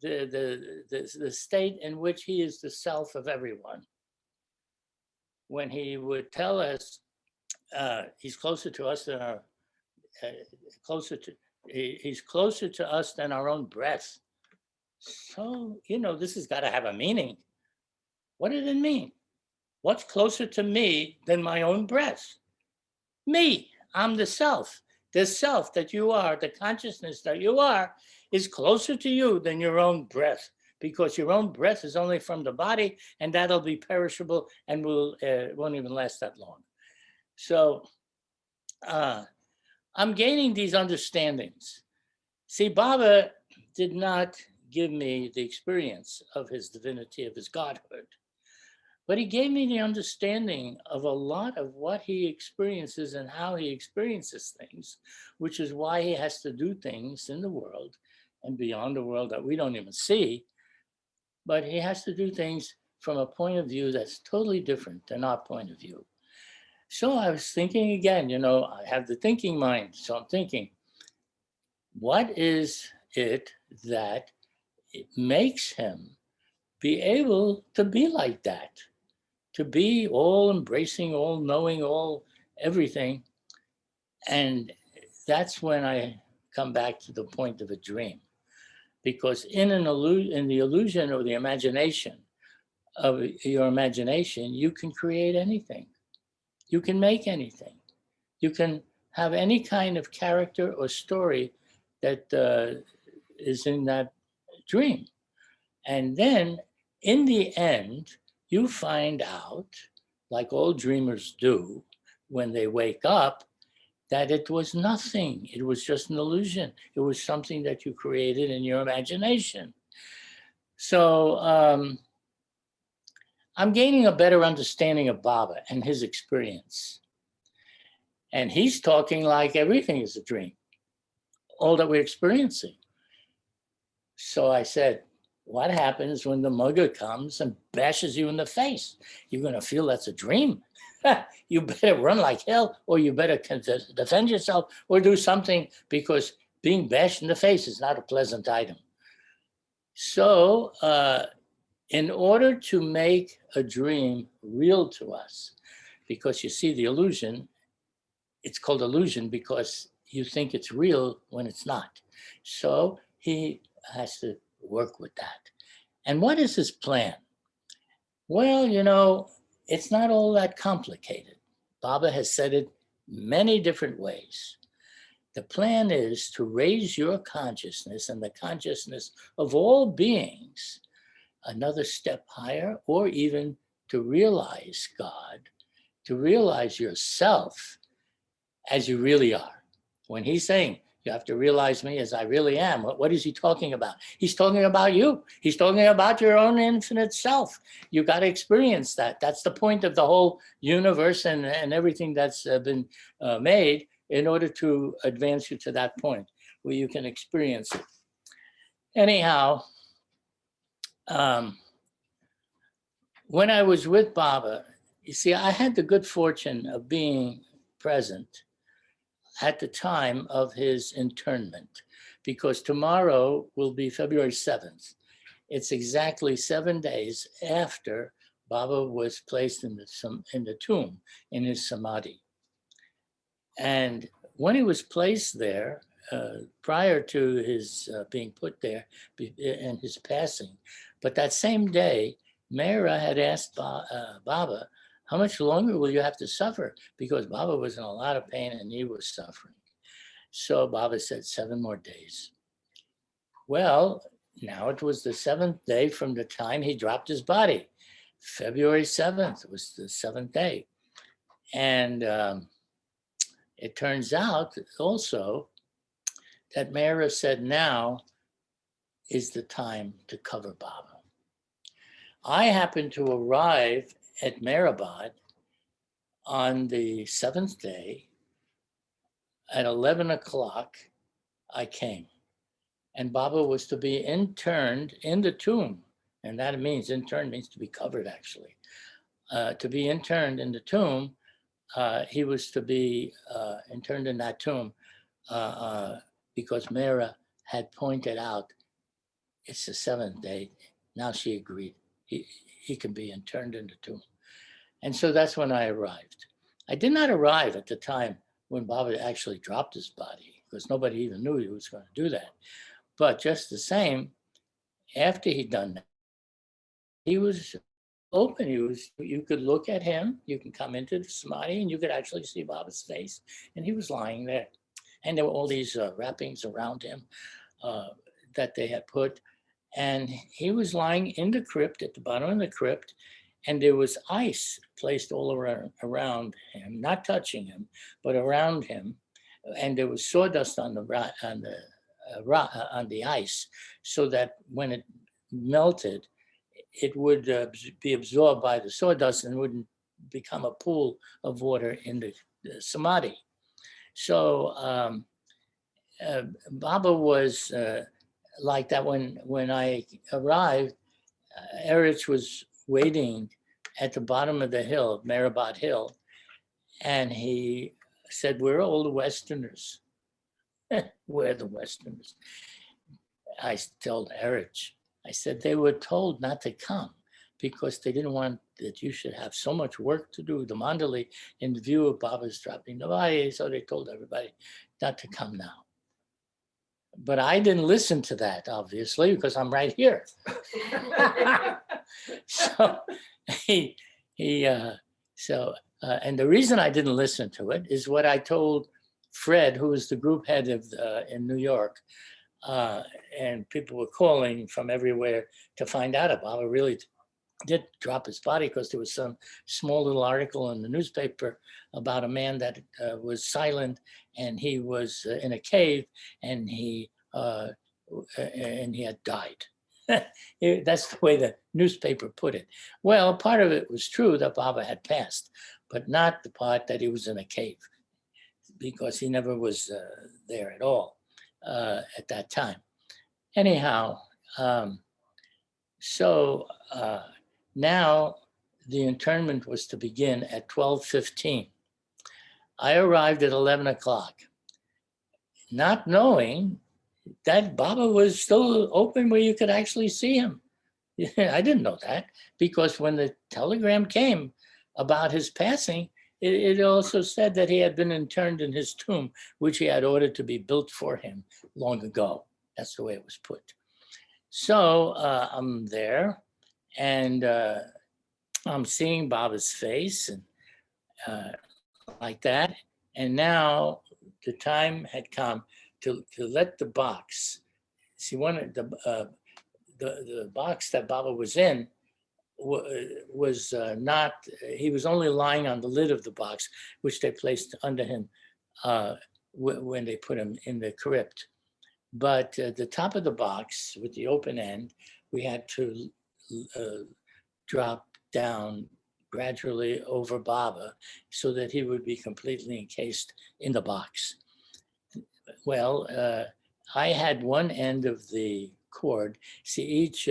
[SPEAKER 9] the state in which he is the self of everyone. When he would tell us, he's closer to us than our, he's closer to us than our own breath. So, this has got to have a meaning. What did it mean? What's closer to me than my own breath? Me, I'm the self. The self that you are, the consciousness that you are, is closer to you than your own breath, because your own breath is only from the body, and that'll be perishable and won't even last that long. So I'm gaining these understandings. See, Baba did not give me the experience of his divinity, of his godhood, but he gave me the understanding of a lot of what he experiences and how he experiences things, which is why he has to do things in the world and beyond the world that we don't even see, but he has to do things from a point of view that's totally different than our point of view. So I was thinking again, I have the thinking mind, so I'm thinking, what is it that it makes him be able to be like that, to be all embracing, all knowing, all everything? And that's when I come back to the point of a dream, because in the illusion or the imagination of your imagination, you can create anything. You can make anything. You can have any kind of character or story that is in that dream. And then in the end, you find out, like all dreamers do when they wake up, that it was nothing. It was just an illusion. It was something that you created in your imagination. So I'm gaining a better understanding of Baba and his experience. And he's talking like everything is a dream, all that we're experiencing. So I said, what happens when the mugger comes and bashes you in the face? You're going to feel that's a dream. You better run like hell, or you better defend yourself or do something, because being bashed in the face is not a pleasant item. So in order to make a dream real to us, because you see the illusion, it's called illusion because you think it's real when it's not. So he has to work with that. And what is his plan? Well, you know, it's not all that complicated. Baba has said it many different ways. The plan is to raise your consciousness and the consciousness of all beings another step higher, or even to realize God, to realize yourself as you really are. When he's saying, you have to realize me as I really am, what is he talking about? He's talking about you. He's talking about your own infinite self. You got to experience that. That's the point of the whole universe and everything that's been made, in order to advance you to that point where you can experience it. Anyhow, when I was with Baba, you see, I had the good fortune of being present at the time of his internment, because tomorrow will be February 7th. It's exactly 7 days after Baba was placed in the tomb, in his samadhi. And when he was placed there, prior to his being put there and his passing, but that same day, Mehra had asked Baba, how much longer will you have to suffer? Because Baba was in a lot of pain and he was suffering. So Baba said 7 more days. Well, now it was the 7th day from the time he dropped his body. February 7th was the 7th day. And it turns out also that Mehra said now is the time to cover Baba. I happened to arrive at Mehrabad on the 7th day. At 11 o'clock, I came. And Baba was to be interned in the tomb. And that means, interned means to be covered, actually. To be interned in the tomb, he was to be interned in that tomb because Mehra had pointed out, it's the 7th day. Now she agreed. He can be interned in the tomb. And so that's when I arrived. I did not arrive at the time when Baba actually dropped his body, because nobody even knew he was going to do that. But just the same, after he'd done that, he was open. You could look at him, you can come into the samadhi and you could actually see Baba's face, and he was lying there. And there were all these wrappings around him that they had put. And he was lying in the crypt, at the bottom of the crypt, and there was ice placed all around him, not touching him, but around him. And there was sawdust on the ice, so that when it melted, it would be absorbed by the sawdust and wouldn't become a pool of water in the samadhi. So Baba was like that. When I arrived, Erich was waiting at the bottom of the hill, Mehrabad Hill, and he said, we're all the Westerners. We're the Westerners. I told Erich, I said, they were told not to come because they didn't want that you should have so much work to do, the mandali, in view of Baba's dropping the body. So they told everybody not to come now. But I didn't listen to that, obviously, because I'm right here. So and the reason I didn't listen to it is what I told Fred, who was the group head of in New York, and people were calling from everywhere to find out if Baba really did drop his body, because there was some small little article in the newspaper about a man that was silent, and he was in a cave, and he had died. That's the way the newspaper put it. Well, part of it was true that Baba had passed, but not the part that he was in a cave, because he never was there at all at that time. Anyhow, so now the internment was to begin at 12:15. I arrived at 11 o'clock, not knowing that Baba was still open where you could actually see him. I didn't know that, because when the telegram came about his passing, it also said that he had been interned in his tomb, which he had ordered to be built for him long ago. That's the way it was put. So I'm there, and I'm seeing Baba's face and like that. And now the time had come to let the box. See, the box that Baba was in was not, he was only lying on the lid of the box, which they placed under him when they put him in the crypt. But the top of the box with the open end, we had to drop down gradually over Baba so that he would be completely encased in the box. Well, I had one end of the cord. See, each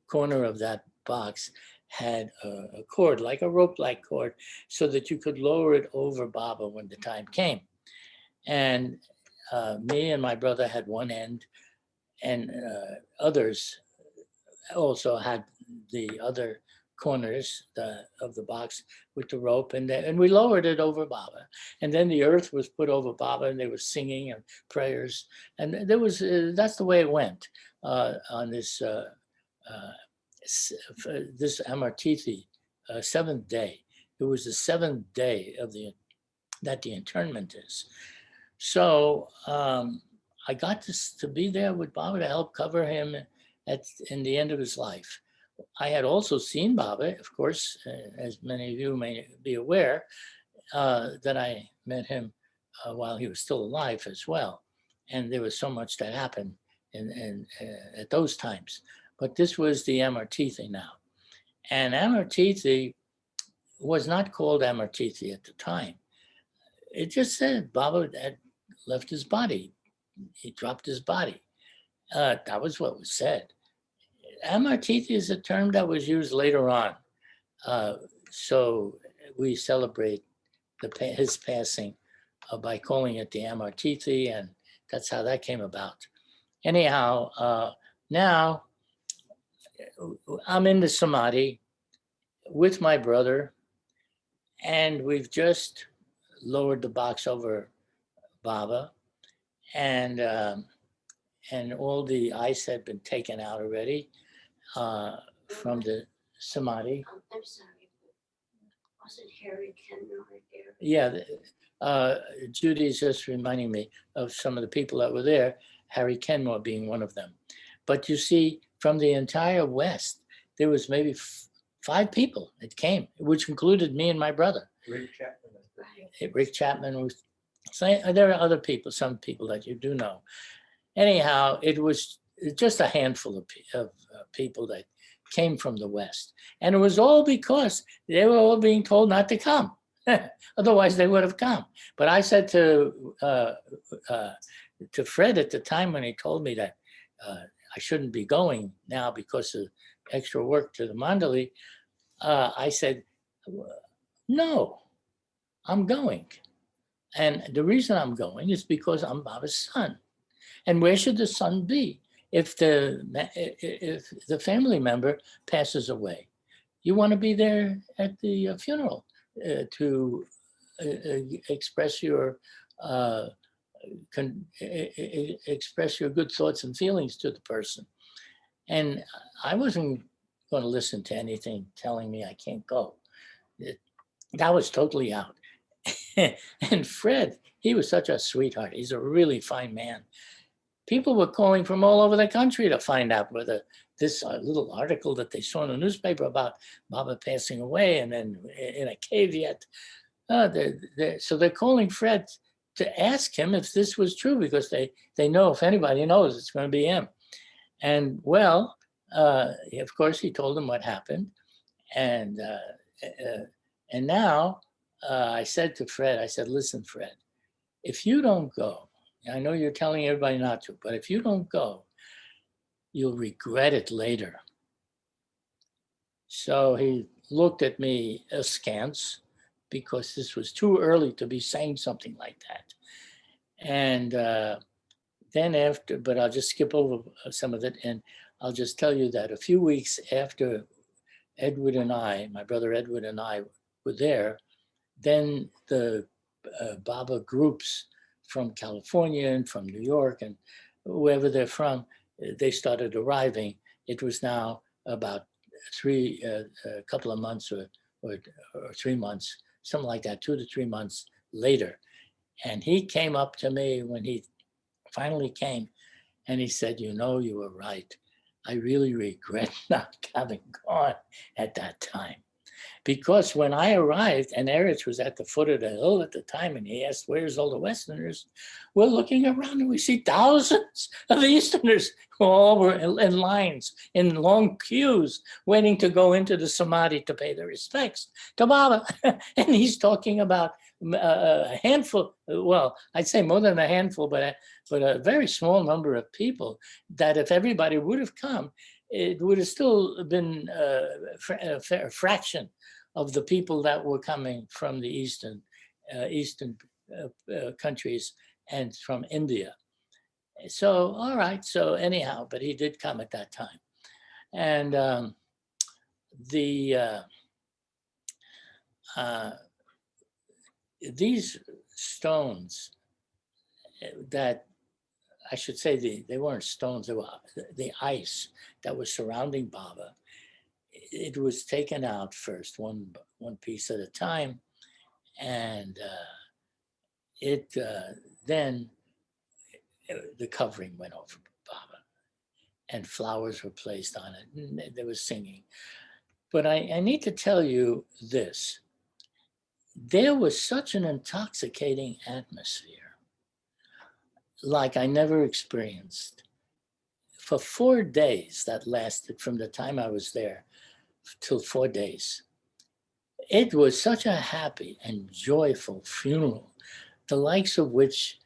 [SPEAKER 9] corner of that box had a cord, like a rope-like cord, so that you could lower it over Baba when the time came. And me and my brother had one end, and others also had the other corners of the box with the rope, and we lowered it over Baba. And then the earth was put over Baba, and they were singing and prayers. And there was, that's the way it went on this Amartithi, seventh day. It was the seventh day of that the internment is. So I got to be there with Baba to help cover him in the end of his life. I had also seen Baba, of course, as many of you may be aware, that I met him while he was still alive as well. And there was so much that happened at those times. But this was the Amartithi now. And Amartithi was not called Amartithi at the time. It just said Baba had left his body. He dropped his body. That was what was said. Amartithi is a term that was used later on. So we celebrate his passing by calling it the Amartithi, and that's how that came about. Anyhow, now I'm in the Samadhi with my brother, and we've just lowered the box over Baba, and all the ice had been taken out already from the Samadhi.
[SPEAKER 10] I'm sorry, wasn't Harry Kenmore there?
[SPEAKER 9] Yeah, Judy's just reminding me of some of the people that were there, Harry Kenmore being one of them. But you see, from the entire West, there was maybe 5 people that came, which included me and my brother.
[SPEAKER 5] Rick Chapman.
[SPEAKER 10] Right.
[SPEAKER 9] Rick Chapman was, there are other people, some people that you do know. Anyhow, it was just a handful of people that came from the West. And it was all because they were all being told not to come. Otherwise, they would have come. But I said to Fred at the time when he told me that I shouldn't be going now because of extra work to the Mandali, I said, no, I'm going. And the reason I'm going is because I'm Baba's son. And where should the son be if the family member passes away? You want to be there at the funeral to express your good thoughts and feelings to the person. And I wasn't going to listen to anything telling me I can't go. That was totally out. And Fred, he was such a sweetheart. He's a really fine man. People were calling from all over the country to find out whether this little article that they saw in the newspaper about Baba passing away and then in a caveat. So they're calling Fred to ask him if this was true, because they know if anybody knows, it's going to be him. And well, of course, he told them what happened. And now I said to Fred, I said, listen, Fred, if you don't go, I know you're telling everybody not to, but if you don't go, you'll regret it later. So he looked at me askance, because this was too early to be saying something like that. And then after, but I'll just skip over some of it, and I'll just tell you that a few weeks after Edward and I, my brother Edward and I were there, then the Baba groups from California and from New York and wherever they're from, they started arriving. It was now about a couple of months or 3 months, something like that, 2 to 3 months later. And he came up to me when he finally came, and he said, you know, you were right. I really regret not having gone at that time. Because when I arrived, and Erich was at the foot of the hill at the time, and he asked, where's all the Westerners? We're looking around and we see thousands of Easterners who all were in lines, in long queues, waiting to go into the Samadhi to pay their respects to Baba. And he's talking about a handful, well, I'd say more than a handful, but a very small number of people, that if everybody would have come, it would have still been a fraction of the people that were coming from the eastern countries and from India. So, all right, so anyhow, but he did come at that time. And these stones that, I should say they weren't stones, they were the ice that was surrounding Baba. It was taken out first, one piece at a time, and then the covering went over Baba, and flowers were placed on it, and there was singing. But I need to tell you this. There was such an intoxicating atmosphere, like I never experienced. For 4 days that lasted from the time I was there till 4 days. It was such a happy and joyful funeral, the likes of which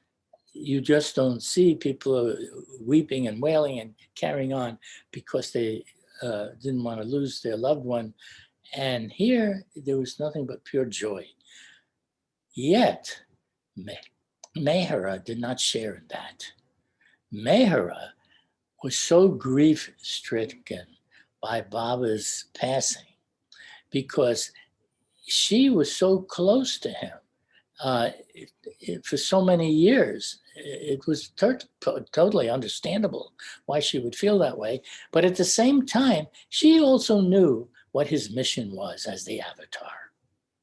[SPEAKER 9] you just don't see. People are weeping and wailing and carrying on because they didn't want to lose their loved one. And here, there was nothing but pure joy. Yet, Mehera did not share in that. Mehera was so grief-stricken by Baba's passing, because she was so close to him for so many years. It was totally understandable why she would feel that way. But at the same time, she also knew what his mission was as the avatar.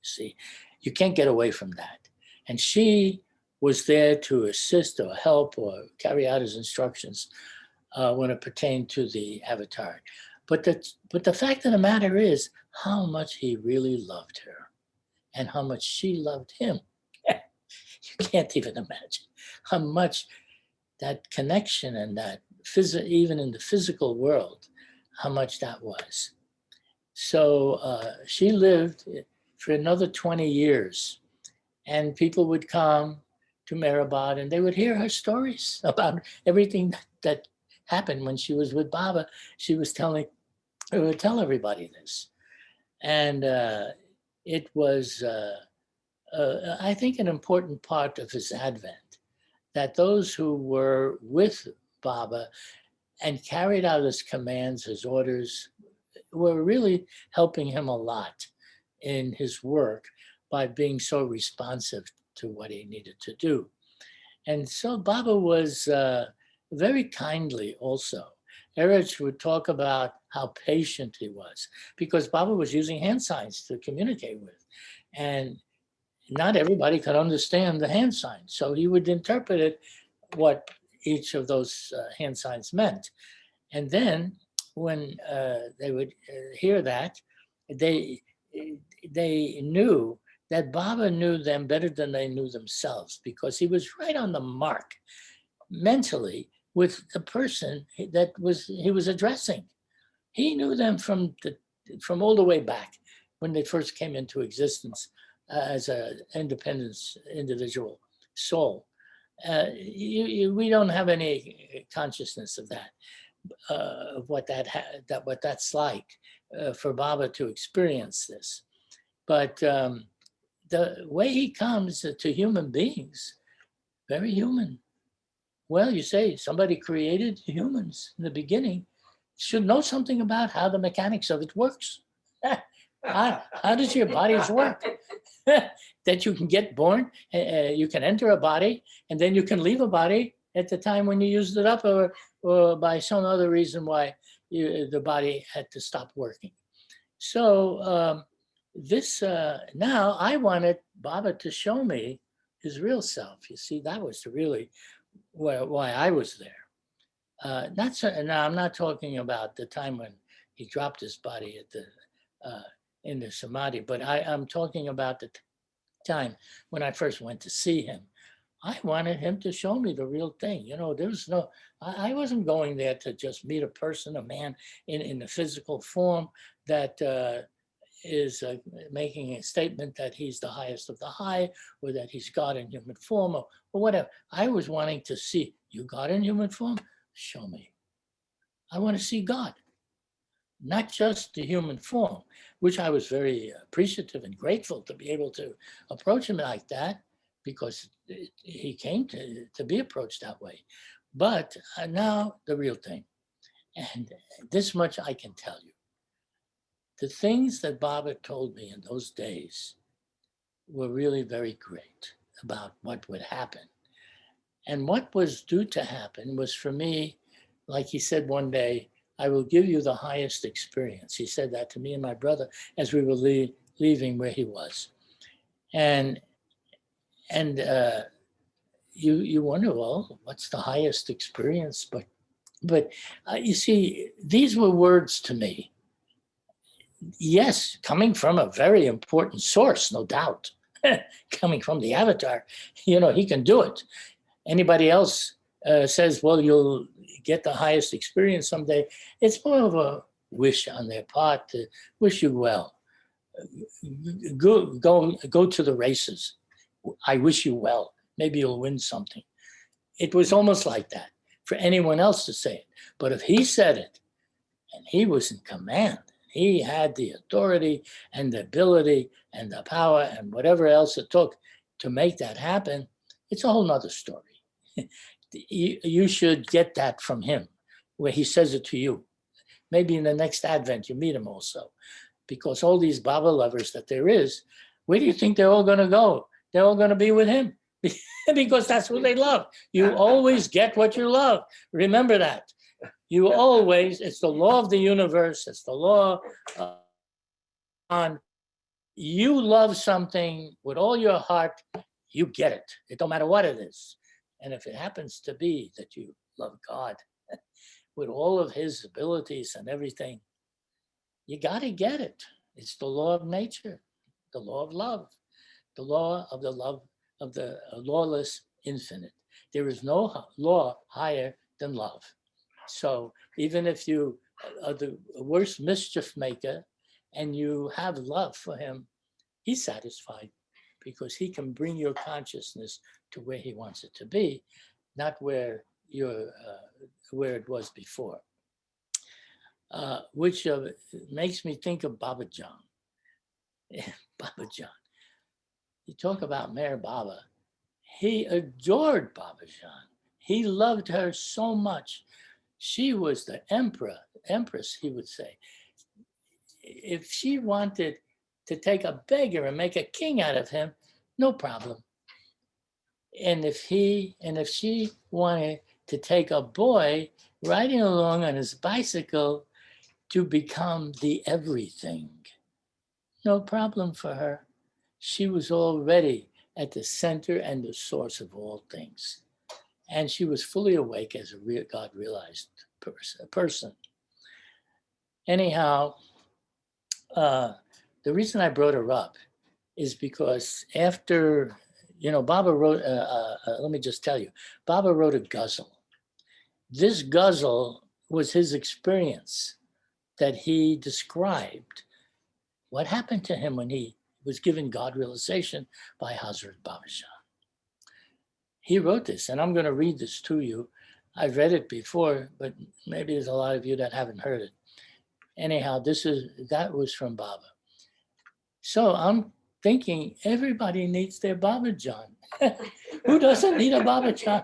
[SPEAKER 9] See, you can't get away from that. And she was there to assist or help or carry out his instructions when it pertained to the avatar. But the fact of the matter is how much he really loved her and how much she loved him. You can't even imagine how much that connection and that even in the physical world, how much that was. So she lived for another 20 years, and people would come to Mehrabad and they would hear her stories about everything that happened when she was with Baba. She would tell everybody this. And it was, I think, an important part of his advent, that those who were with Baba and carried out his commands, his orders, were really helping him a lot in his work by being so responsive to what he needed to do. And so Baba was very kindly also. Erich would talk about how patient he was, because Baba was using hand signs to communicate with. And not everybody could understand the hand signs. So he would interpret it, what each of those hand signs meant. And then when they would hear that, they knew that Baba knew them better than they knew themselves, because he was right on the mark mentally with the person that he was addressing. He knew them from all the way back when they first came into existence as an independent individual soul. We don't have any consciousness of that, of what that's like for Baba to experience this. But the way he comes to human beings, very human. Well, you say somebody created humans in the beginning, should know something about how the mechanics of it works. How does your bodies work? That you can get born, you can enter a body, and then you can leave a body at the time when you used it up, or by some other reason why the body had to stop working. So now I wanted Baba to show me his real self. You see, that was really why I was there. Now I'm not talking about the time when he dropped his body at the in the samadhi, but I'm talking about the time when I first went to see him. I wanted him to show me the real thing. You know, I wasn't going there to just meet a person, a man in the physical form that is making a statement that he's the highest of the high, or that he's God in human form, or whatever. I was wanting to see, you God in human form? Show me. I want to see God, not just the human form, which I was very appreciative and grateful to be able to approach him like that, because he came to be approached that way. But now the real thing, and this much I can tell you. The things that Baba told me in those days were really very great about what would happen. And what was due to happen was, for me, like he said one day, I will give you the highest experience. He said that to me and my brother as we were leaving where he was. And you wonder, well, what's the highest experience? But you see, these were words to me. Yes, coming from a very important source, no doubt. Coming from the avatar, you know, he can do it. Anybody else says, well, you'll get the highest experience someday. It's more of a wish on their part to wish you well. Go to the races. I wish you well. Maybe you'll win something. It was almost like that for anyone else to say it. But if he said it, and he was in command, he had the authority and the ability and the power and whatever else it took to make that happen, it's a whole nother story. You should get that from him, where he says it to you. Maybe in the next Advent, you meet him also. Because all these Baba lovers that there is, where do you think they're all going to go? They're all going to be with him. Because that's what they love. You always get what you love. Remember that. You always, it's the law of the universe. It's the law on you love something with all your heart, you get it. It don't matter what it is. And if it happens to be that you love God with all of his abilities and everything, you got to get it. It's the law of nature, the law of love, the law of the lawless infinite. There is no law higher than love. So even if you are the worst mischief maker and you have love for him, he's satisfied, because he can bring your consciousness to where he wants it to be, not where it was before. Which makes me think of Baba Jan. Baba Jan. You talk about Meher Baba. He adored Baba Jan. He loved her so much. She was the empress, he would say. If she wanted to take a beggar and make a king out of him, no problem. And if she wanted to take a boy riding along on his bicycle to become the everything, no problem for her. she was already at the center and the source of all things. And she was fully awake as a God-realized person. Anyhow, the reason I brought her up is because after, Baba wrote, let me just tell you, Baba wrote a ghazal. This ghazal was his experience that he described what happened to him when he was given God realization by Hazrat Baba Shah. He wrote this, and I'm going to read this to you. I've read it before, but maybe there's a lot of you that haven't heard it. Anyhow, that was from Baba. So I'm thinking everybody needs their Baba John. Who doesn't need a Baba John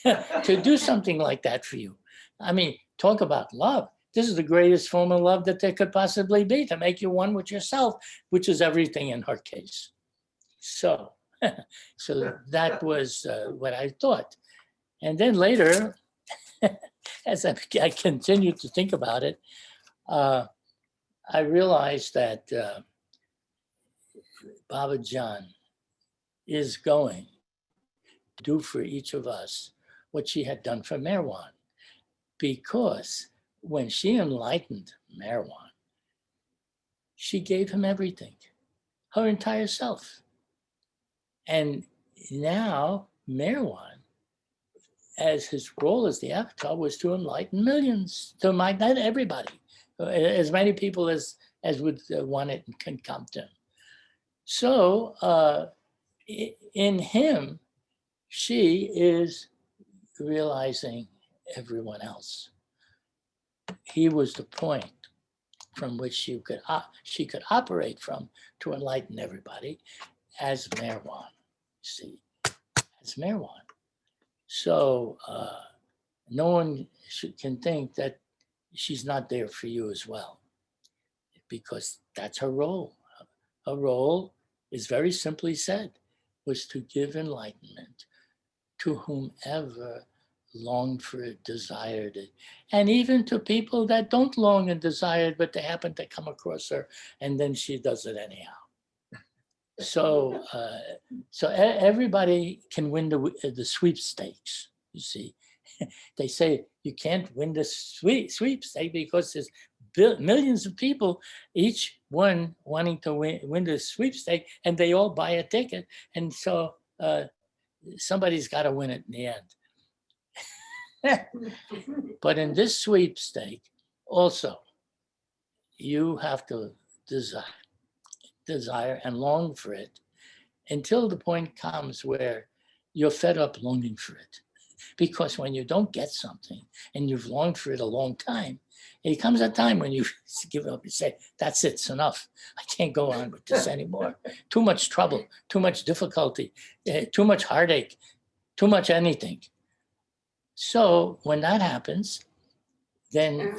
[SPEAKER 9] to do something like that for you? I mean, talk about love. This is the greatest form of love that there could possibly be, to make you one with yourself, which is everything in her case. So that was what I thought. And then later, as I continued to think about it, I realized that Baba John is going to do for each of us what she had done for Merwan. Because when she enlightened Merwan, she gave him everything, her entire self. And now Merwan, as his role as the avatar, was to enlighten millions, to enlighten everybody, as many people as would want it and can come to him. So in him, she is realizing everyone else. He was the point from which she could operate from to enlighten everybody as Merwan. See, as Merwan. So no one can think that she's not there for you as well, because that's her role. Her role is very simply said, was to give enlightenment to whomever longed for it, desired it, and even to people that don't long and desire it, but they happen to come across her, and then she does it anyhow. So, everybody can win the sweepstakes. You see, they say you can't win the sweepstake because there's millions of people, each one wanting to win the sweepstake, and they all buy a ticket, and so somebody's got to win it in the end. But in this sweepstake, also, you have to desire and long for it until the point comes where you're fed up longing for it. Because when you don't get something and you've longed for it a long time, it comes a time when you give up and say, that's it, it's enough. I can't go on with this anymore. Too much trouble, too much difficulty, too much heartache, too much anything. So when that happens, then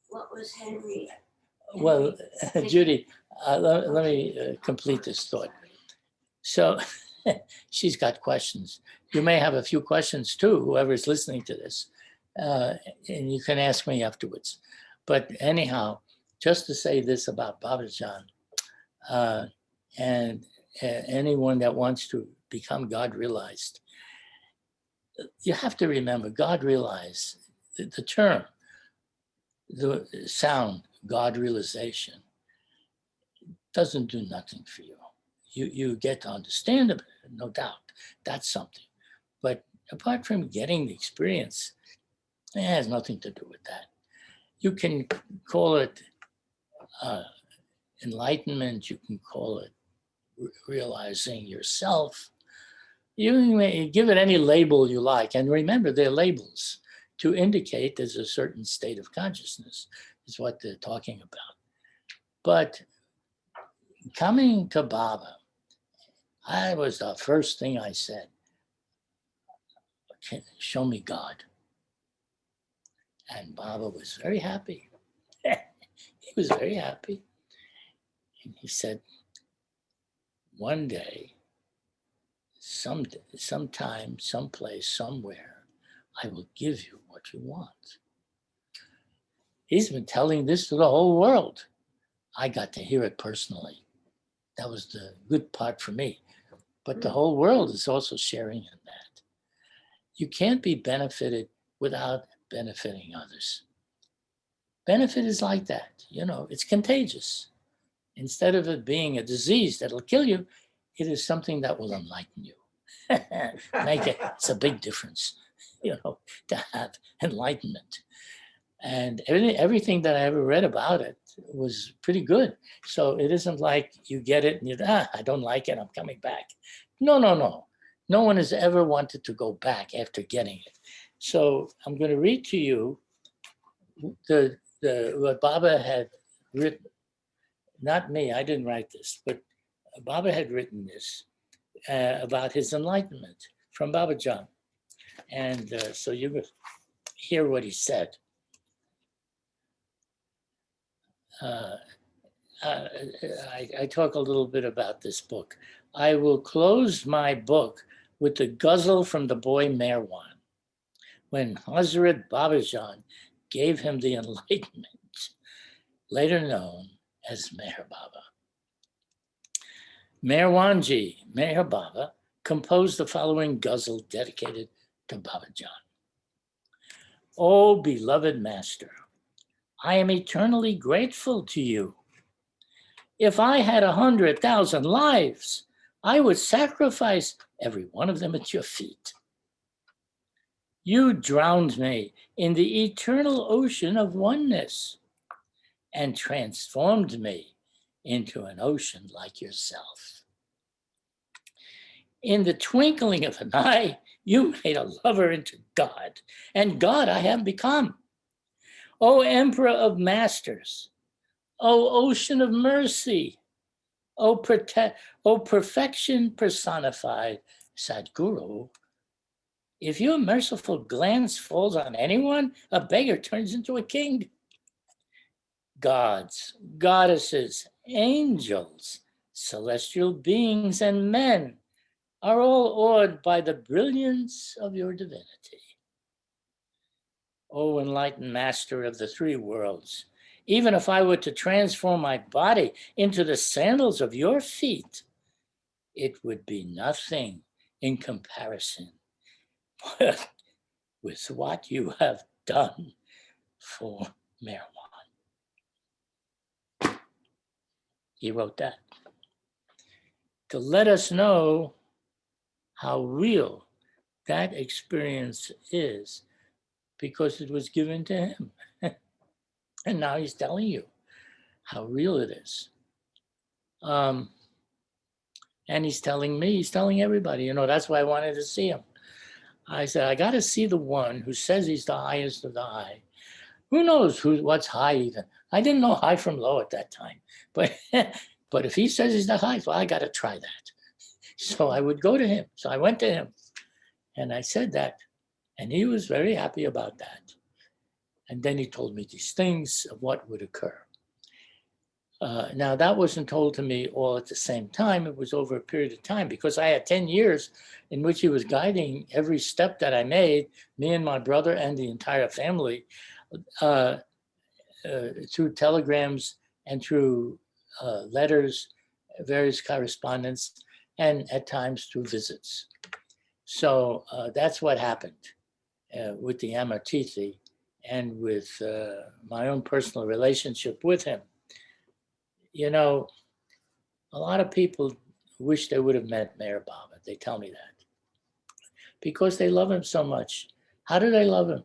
[SPEAKER 10] what was Henry?
[SPEAKER 9] Well, Judy, let me complete this thought. So she's got questions. You may have a few questions too, whoever's listening to this, and you can ask me afterwards. But anyhow, just to say this about Baba John, and anyone that wants to become God realized, you have to remember God realized, the term, the sound, God realization, doesn't do nothing for you. You get to understand it, no doubt. That's something. But apart from getting the experience, it has nothing to do with that. You can call it enlightenment. You can call it realizing yourself. You may give it any label you like. And remember, they're labels to indicate there's a certain state of consciousness is what they're talking about. But coming to Baba, I was the first thing I said, show me God. And Baba was very happy. He was very happy. And he said, one day, sometime, someplace, somewhere, I will give you what you want. He's been telling this to the whole world. I got to hear it personally. That was the good part for me. But the whole world is also sharing in that. You can't be benefited without benefiting others. Benefit is like that, it's contagious. Instead of it being a disease that'll kill you, it is something that will enlighten you. It's a big difference, to have enlightenment. And everything that I ever read about it was pretty good. So it isn't like you get it and I don't like it, I'm coming back. No. No one has ever wanted to go back after getting it. So I'm going to read to you what Baba had written. Not me, I didn't write this, but Baba had written this about his enlightenment from Baba Jan. And so you will hear what he said. I talk a little bit about this book. I will close my book with the ghazal from the boy Merwan, when Hazrat Babajan gave him the enlightenment, later known as Meher Baba. Merwanji Meher Baba composed the following ghazal dedicated to Babajan. Oh, beloved master, I am eternally grateful to you. If I had 100,000 lives, I would sacrifice every one of them at your feet. You drowned me in the eternal ocean of oneness and transformed me into an ocean like yourself. In the twinkling of an eye, you made a lover into God, and God I have become. O Emperor of Masters, O Ocean of Mercy, O perfection personified, Sadguru, if your merciful glance falls on anyone, a beggar turns into a king. Gods, goddesses, angels, celestial beings, and men are all awed by the brilliance of your divinity. O enlightened master of the three worlds, even if I were to transform my body into the sandals of your feet, it would be nothing in comparison with what you have done for Merwan. He wrote that to let us know how real that experience is, because it was given to him. And now he's telling you how real it is. And he's telling me, he's telling everybody, that's why I wanted to see him. I said, I got to see the one who says he's the highest of the high. Who knows what's high even? I didn't know high from low at that time. But if he says he's the highest, well, I got to try that. So I would go to him. So I went to him and I said that. And he was very happy about that. And then he told me these things of what would occur. Now, that wasn't told to me all at the same time. It was over a period of time, because I had 10 years in which he was guiding every step that I made, me and my brother and the entire family, through telegrams and through letters, various correspondence, and at times through visits. So that's what happened with the Amartithi and with my own personal relationship with him. A lot of people wish they would have met Meher Baba. They tell me that. Because they love him so much. How do they love him?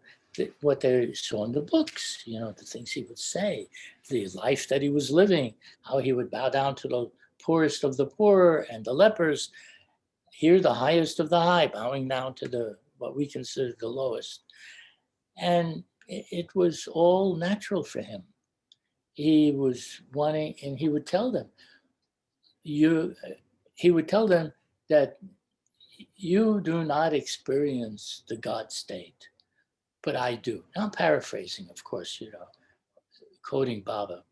[SPEAKER 9] What they saw in the books, the things he would say, the life that he was living, how he would bow down to the poorest of the poor and the lepers. Here, the highest of the high, bowing down to what we consider the lowest. And it was all natural for him. He was wanting, and he would tell them, that you do not experience the God state, but I do. I'm paraphrasing, of course, quoting Baba,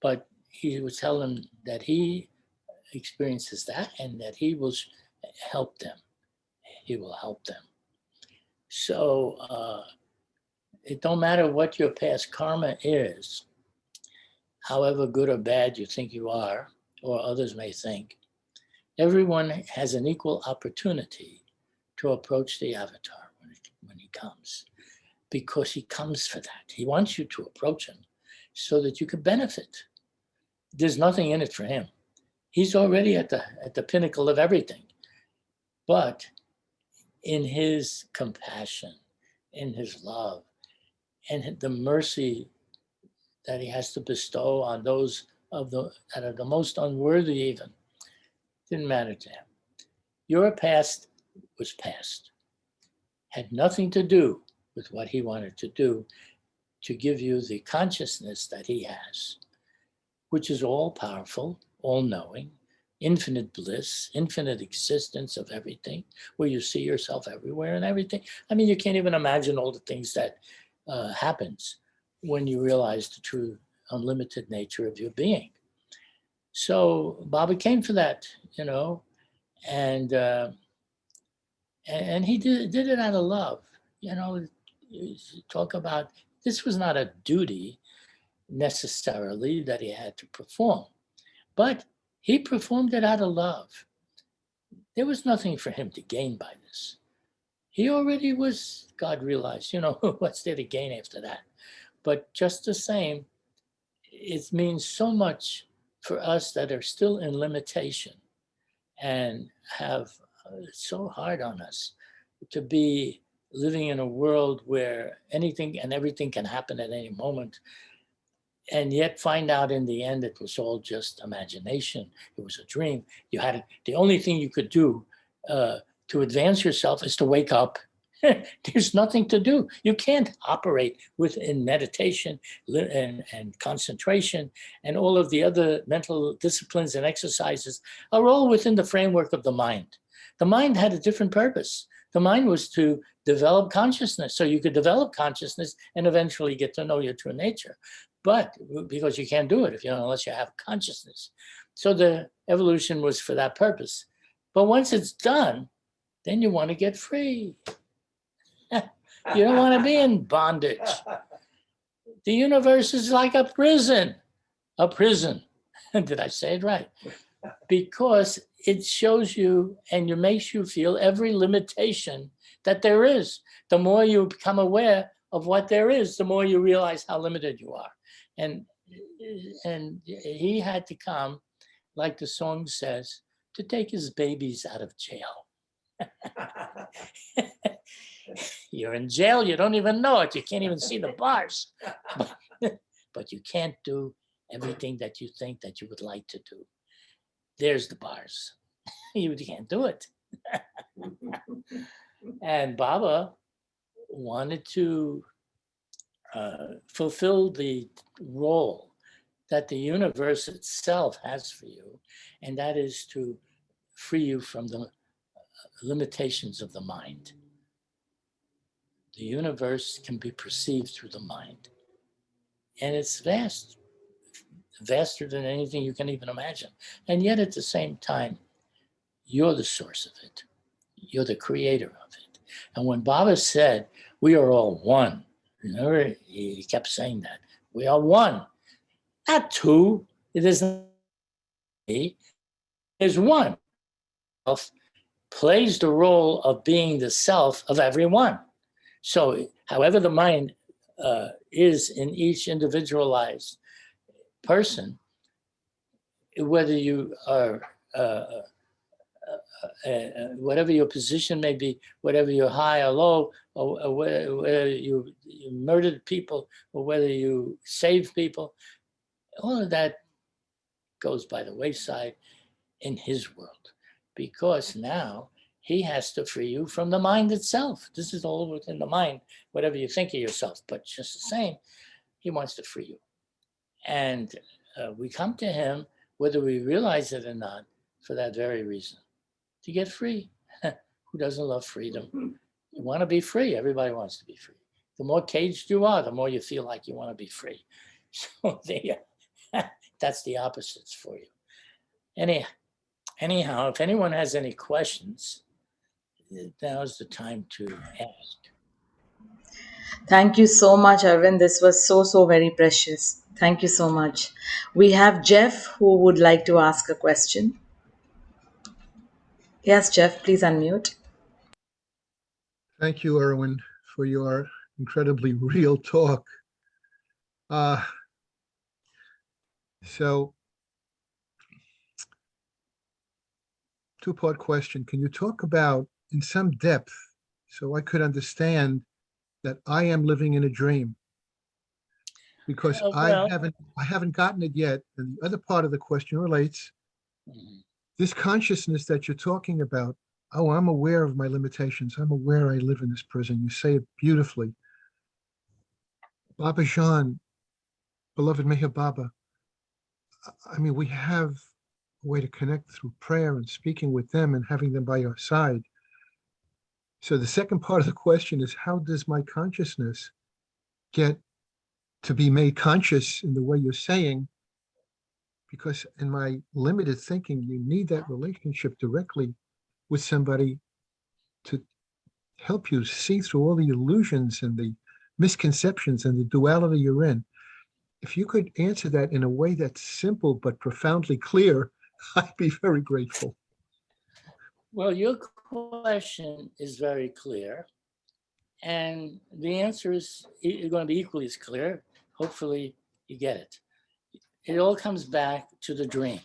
[SPEAKER 9] but he would tell them that he experiences that and that he will help them. He will help them. So it don't matter what your past karma is, however good or bad you think you are, or others may think, everyone has an equal opportunity to approach the avatar when he comes, because he comes for that. He wants you to approach him so that you can benefit. There's nothing in it for him. He's already at the pinnacle of everything. But in his compassion, in his love, and the mercy that he has to bestow on those that are the most unworthy even, didn't matter to him. Your past was past. Had nothing to do with what he wanted to do to give you the consciousness that he has, which is all powerful, all knowing, infinite bliss, infinite existence of everything, where you see yourself everywhere and everything. I mean, you can't even imagine all the things that happens when you realize the true unlimited nature of your being. So Baba came for that, and he did it out of love. You talk about, this was not a duty necessarily that he had to perform, but he performed it out of love. There was nothing for him to gain by this. He already was, God realized, what's there to gain after that? But just the same, it means so much for us that are still in limitation and have so hard on us to be living in a world where anything and everything can happen at any moment, and yet find out in the end it was all just imagination. It was a dream. The only thing you could do to advance yourself is to wake up. There's nothing to do. You can't operate within meditation and concentration, and all of the other mental disciplines and exercises are all within the framework of the mind. The mind had a different purpose. The mind was to develop consciousness, so you could develop consciousness and eventually get to know your true nature. But because you can't do it unless you have consciousness. So the evolution was for that purpose. But once it's done, then you want to get free. You don't want to be in bondage. The universe is like a prison. A prison. Did I say it right? Because it shows you and it makes you feel every limitation that there is. The more you become aware of what there is, the more you realize how limited you are. And he had to come, like the song says, to take his babies out of jail. You're in jail, you don't even know it. You can't even see the bars. But you can't do everything that you think that you would like to do. There's the bars. You can't do it. And Baba wanted to fulfill the role that the universe itself has for you, and that is to free you from the limitations of the mind. The universe can be perceived through the mind, and it's vast, vaster than anything you can even imagine. And yet at the same time, you're the source of it. You're the creator of it. And when Baba said, we are all one, remember, he kept saying that. We are one, not two. It isn't me. There's one. Self plays the role of being the self of everyone. So however the mind is in each individualized person, whether you are whatever your position may be, whatever you're high or low, or whether you murdered people or whether you saved people, all of that goes by the wayside in his world, because now he has to free you from the mind itself. This is all within the mind, whatever you think of yourself, but just the same, he wants to free you. And we come to him, whether we realize it or not, for that very reason, to get free. Who doesn't love freedom? You want to be free. Everybody wants to be free. The more caged you are, the more you feel like you want to be free. So that's the opposites for you. Anyhow, if anyone has any questions, now's the time to ask.
[SPEAKER 3] Thank you so much, Arvind. This was so, so very precious. Thank you so much. We have Jeff who would like to ask a question. Yes, Jeff, please unmute.
[SPEAKER 11] Thank you, Irwin, for your incredibly real talk. So, two-part question. Can you talk about, in some depth, so I could understand that I am living in a dream? Because I haven't gotten it yet. And the other part of the question relates, this consciousness that you're talking about, oh, I'm aware of my limitations. I'm aware I live in this prison. You say it beautifully. Baba Jan, beloved Meher Baba, I mean, we have a way to connect through prayer and speaking with them and having them by our side. So the second part of the question is, how does my consciousness get to be made conscious in the way you're saying? Because in my limited thinking, you need that relationship directly with somebody to help you see through all the illusions and the misconceptions and the duality you're in. If you could answer that in a way that's simple but profoundly clear, I'd be very grateful.
[SPEAKER 9] Well, your question is very clear, and the answer is going to be equally as clear. Hopefully you get it. It all comes back to the dream.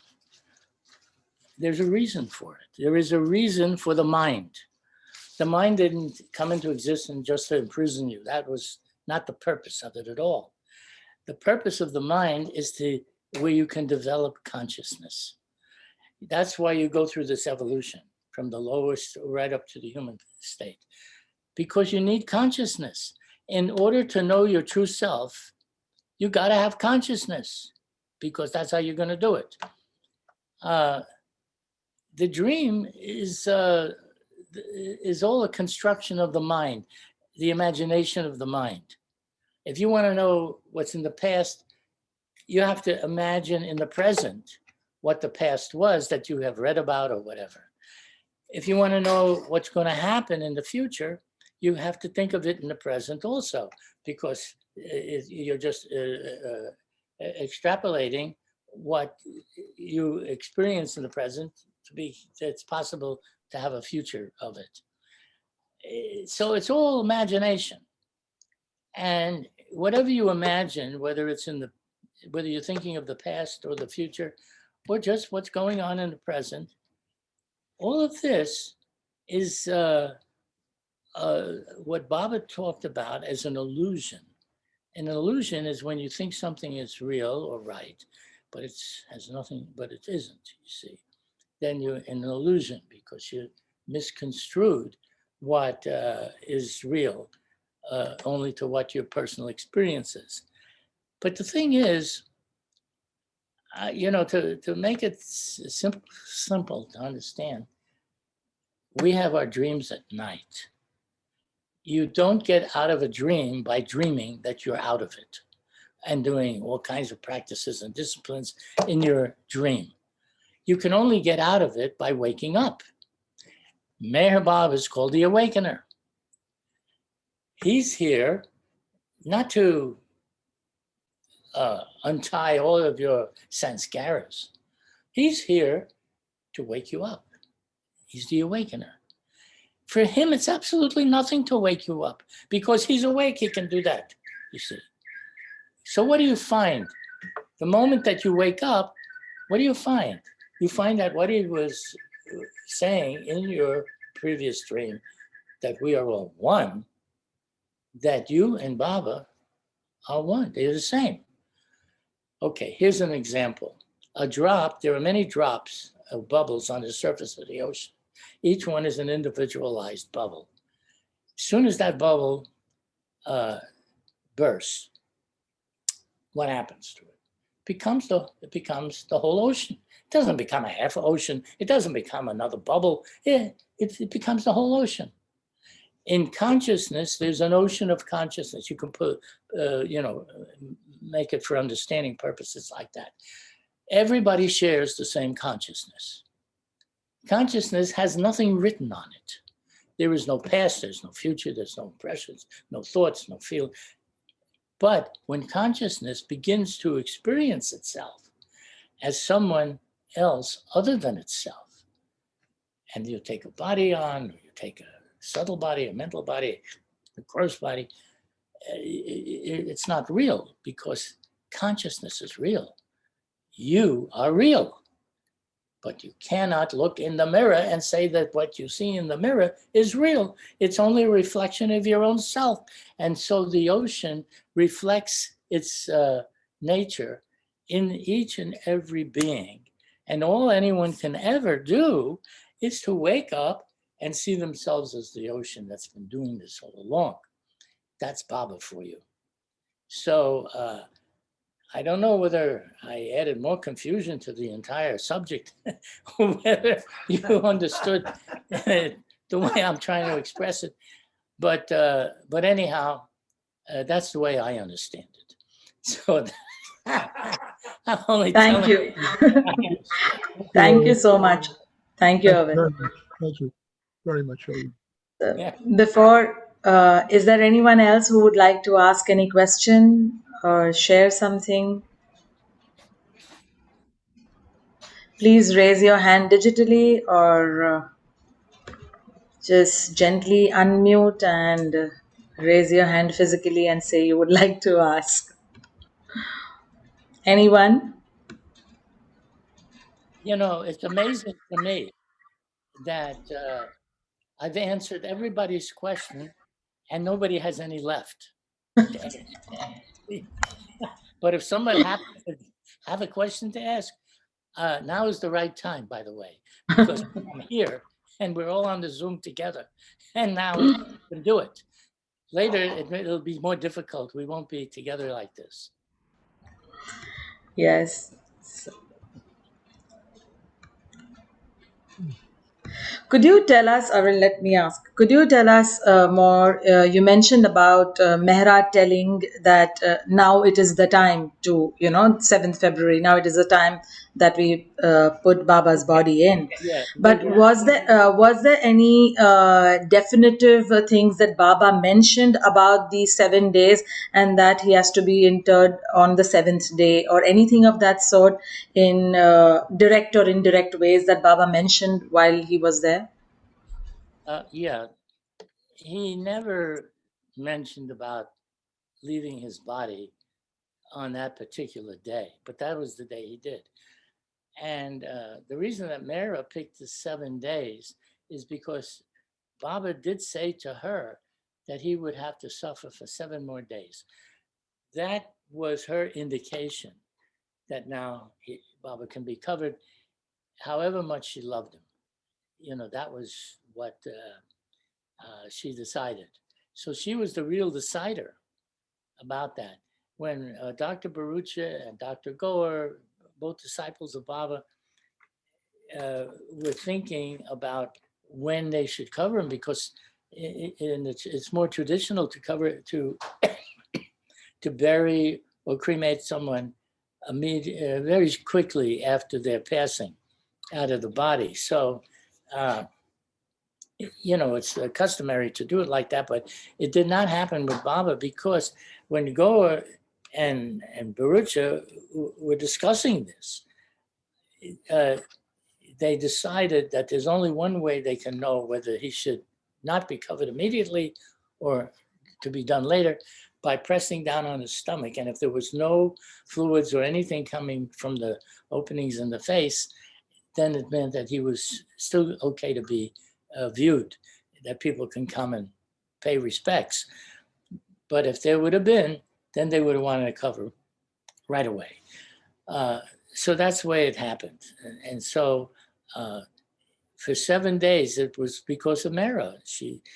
[SPEAKER 9] There's a reason for it. There is a reason for the mind. The mind didn't come into existence just to imprison you. That was not the purpose of it at all. The purpose of the mind is where you can develop consciousness. That's why you go through this evolution from the lowest right up to the human state, because you need consciousness. In order to know your true self, you got to have consciousness, because that's how you're going to do it. The dream is all a construction of the mind, the imagination of the mind. If you want to know what's in the past, you have to imagine in the present what the past was that you have read about or whatever. If you want to know what's going to happen in the future, you have to think of it in the present also, because you're just extrapolating what you experience in the present to be, it's possible to have a future of it. So it's all imagination. And whatever you imagine, whether you're thinking of the past or the future, or just what's going on in the present, all of this is what Baba talked about as an illusion. An illusion is when you think something is real or right, but it has nothing, but it isn't, you see. Then you're in an illusion because you misconstrued what is real only to what your personal experience is. But the thing is, to make it simple to understand, we have our dreams at night. You don't get out of a dream by dreaming that you're out of it and doing all kinds of practices and disciplines in your dream. You can only get out of it by waking up. Meher Baba is called the Awakener. He's here not to untie all of your sanskaras. He's here to wake you up. He's the Awakener. For him, it's absolutely nothing to wake you up, because he's awake, he can do that, you see. So what do you find? The moment that you wake up, what do you find? You find that what he was saying in your previous dream, that we are all one, that you and Baba are one, they're the same. Okay, here's an example. A drop, there are many drops of bubbles on the surface of the ocean. Each one is an individualized bubble. As soon as that bubble bursts, what happens to it? It becomes the whole ocean. It doesn't become a half ocean. It doesn't become another bubble. It becomes the whole ocean. In consciousness, there's an ocean of consciousness. You can put, make it for understanding purposes like that. Everybody shares the same consciousness. Consciousness has nothing written on it. There is no past, there's no future, there's no impressions, no thoughts, no feeling. But when consciousness begins to experience itself as someone else other than itself, and you take a body on, or you take a subtle body, a mental body, a gross body, it's not real because consciousness is real. You are real. But you cannot look in the mirror and say that what you see in the mirror is real. It's only a reflection of your own self. And so the ocean reflects its nature in each and every being. And all anyone can ever do is to wake up and see themselves as the ocean that's been doing this all along. That's Baba for you. So I don't know whether I added more confusion to the entire subject, whether you understood the way I'm trying to express it. But anyhow, that's the way I understand it. So I'm only
[SPEAKER 3] Thank
[SPEAKER 9] telling
[SPEAKER 3] you. Thank you so much. Thank you, Irwin.
[SPEAKER 11] Thank you very much, Irwin.
[SPEAKER 9] Yeah.
[SPEAKER 3] Before, is there anyone else who would like to ask any question or share something? Please raise your hand digitally or just gently unmute and raise your hand physically and say you would like to ask. Anyone?
[SPEAKER 9] You know, it's amazing to me that I've answered everybody's question and nobody has any left. But if someone happens to have a question to ask, now is the right time, by the way, because I'm here and we're all on the Zoom together. And now we can do it. Later, it'll be more difficult. We won't be together like this.
[SPEAKER 3] Yes. Could you tell us, or let me ask, could you tell us more? You mentioned about Mehra telling that now it is the time to, 7th February, now it is the time that we put Baba's body in.
[SPEAKER 9] Yeah.
[SPEAKER 3] But was there any definitive things that Baba mentioned about these 7 days and that he has to be interred on the 7th day or anything of that sort in direct or indirect ways that Baba mentioned while he was there?
[SPEAKER 9] Yeah. He never mentioned about leaving his body on that particular day, but that was the day he did. And the reason that Mehra picked the 7 days is because Baba did say to her that he would have to suffer for 7 more days. That was her indication that now Baba can be covered however much she loved him. That was what she decided. So she was the real decider about that. When Dr. Barucha and Dr. Goer, both disciples of Baba, were thinking about when they should cover him, because it's more traditional to cover to bury or cremate someone very quickly after their passing out of the body. So, it's customary to do it like that, but it did not happen with Baba, because when Goer and Barucha were discussing this, they decided that there's only one way they can know whether he should not be covered immediately or to be done later, by pressing down on his stomach. And if there was no fluids or anything coming from the openings in the face, then it meant that he was still okay to be viewed, that people can come and pay respects. But if there would have been, then they would have wanted to cover right away. So that's the way it happened. And so for 7 days, it was because of Mehra.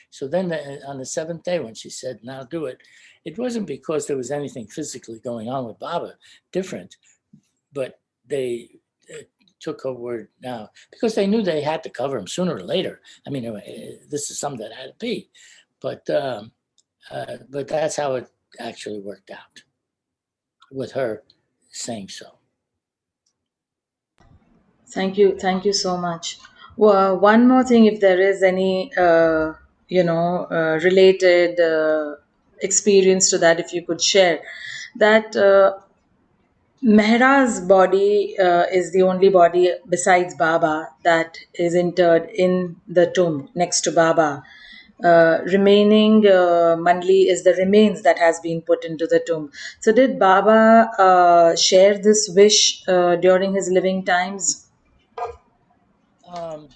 [SPEAKER 9] So then on the 7th day, when she said, now do it, it wasn't because there was anything physically going on with Baba different, but they took her word now because they knew they had to cover him sooner or later. I mean, this is something that had to be, but that's how it actually worked out with her saying so.
[SPEAKER 3] Thank you so much. Well, one more thing, if there is any related experience to that, if you could share that. Mehra's body is the only body besides Baba that is interred in the tomb next to Baba. Remaining Mandli is the remains that has been put into the tomb. So did Baba share this wish during his living times?
[SPEAKER 9] I,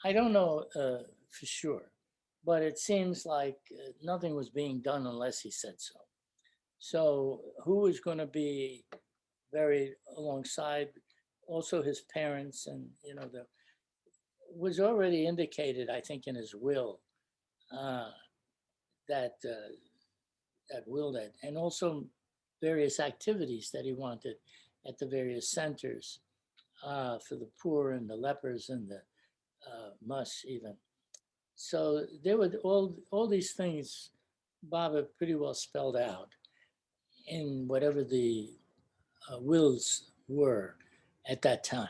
[SPEAKER 9] I don't know for sure, but it seems like nothing was being done unless he said so. So who is going to be buried alongside also his parents, and the was already indicated, I think, in his will that and also various activities that he wanted at the various centers for the poor and the lepers and the mus even. So there were all these things Baba pretty well spelled out in whatever the wills were at that time.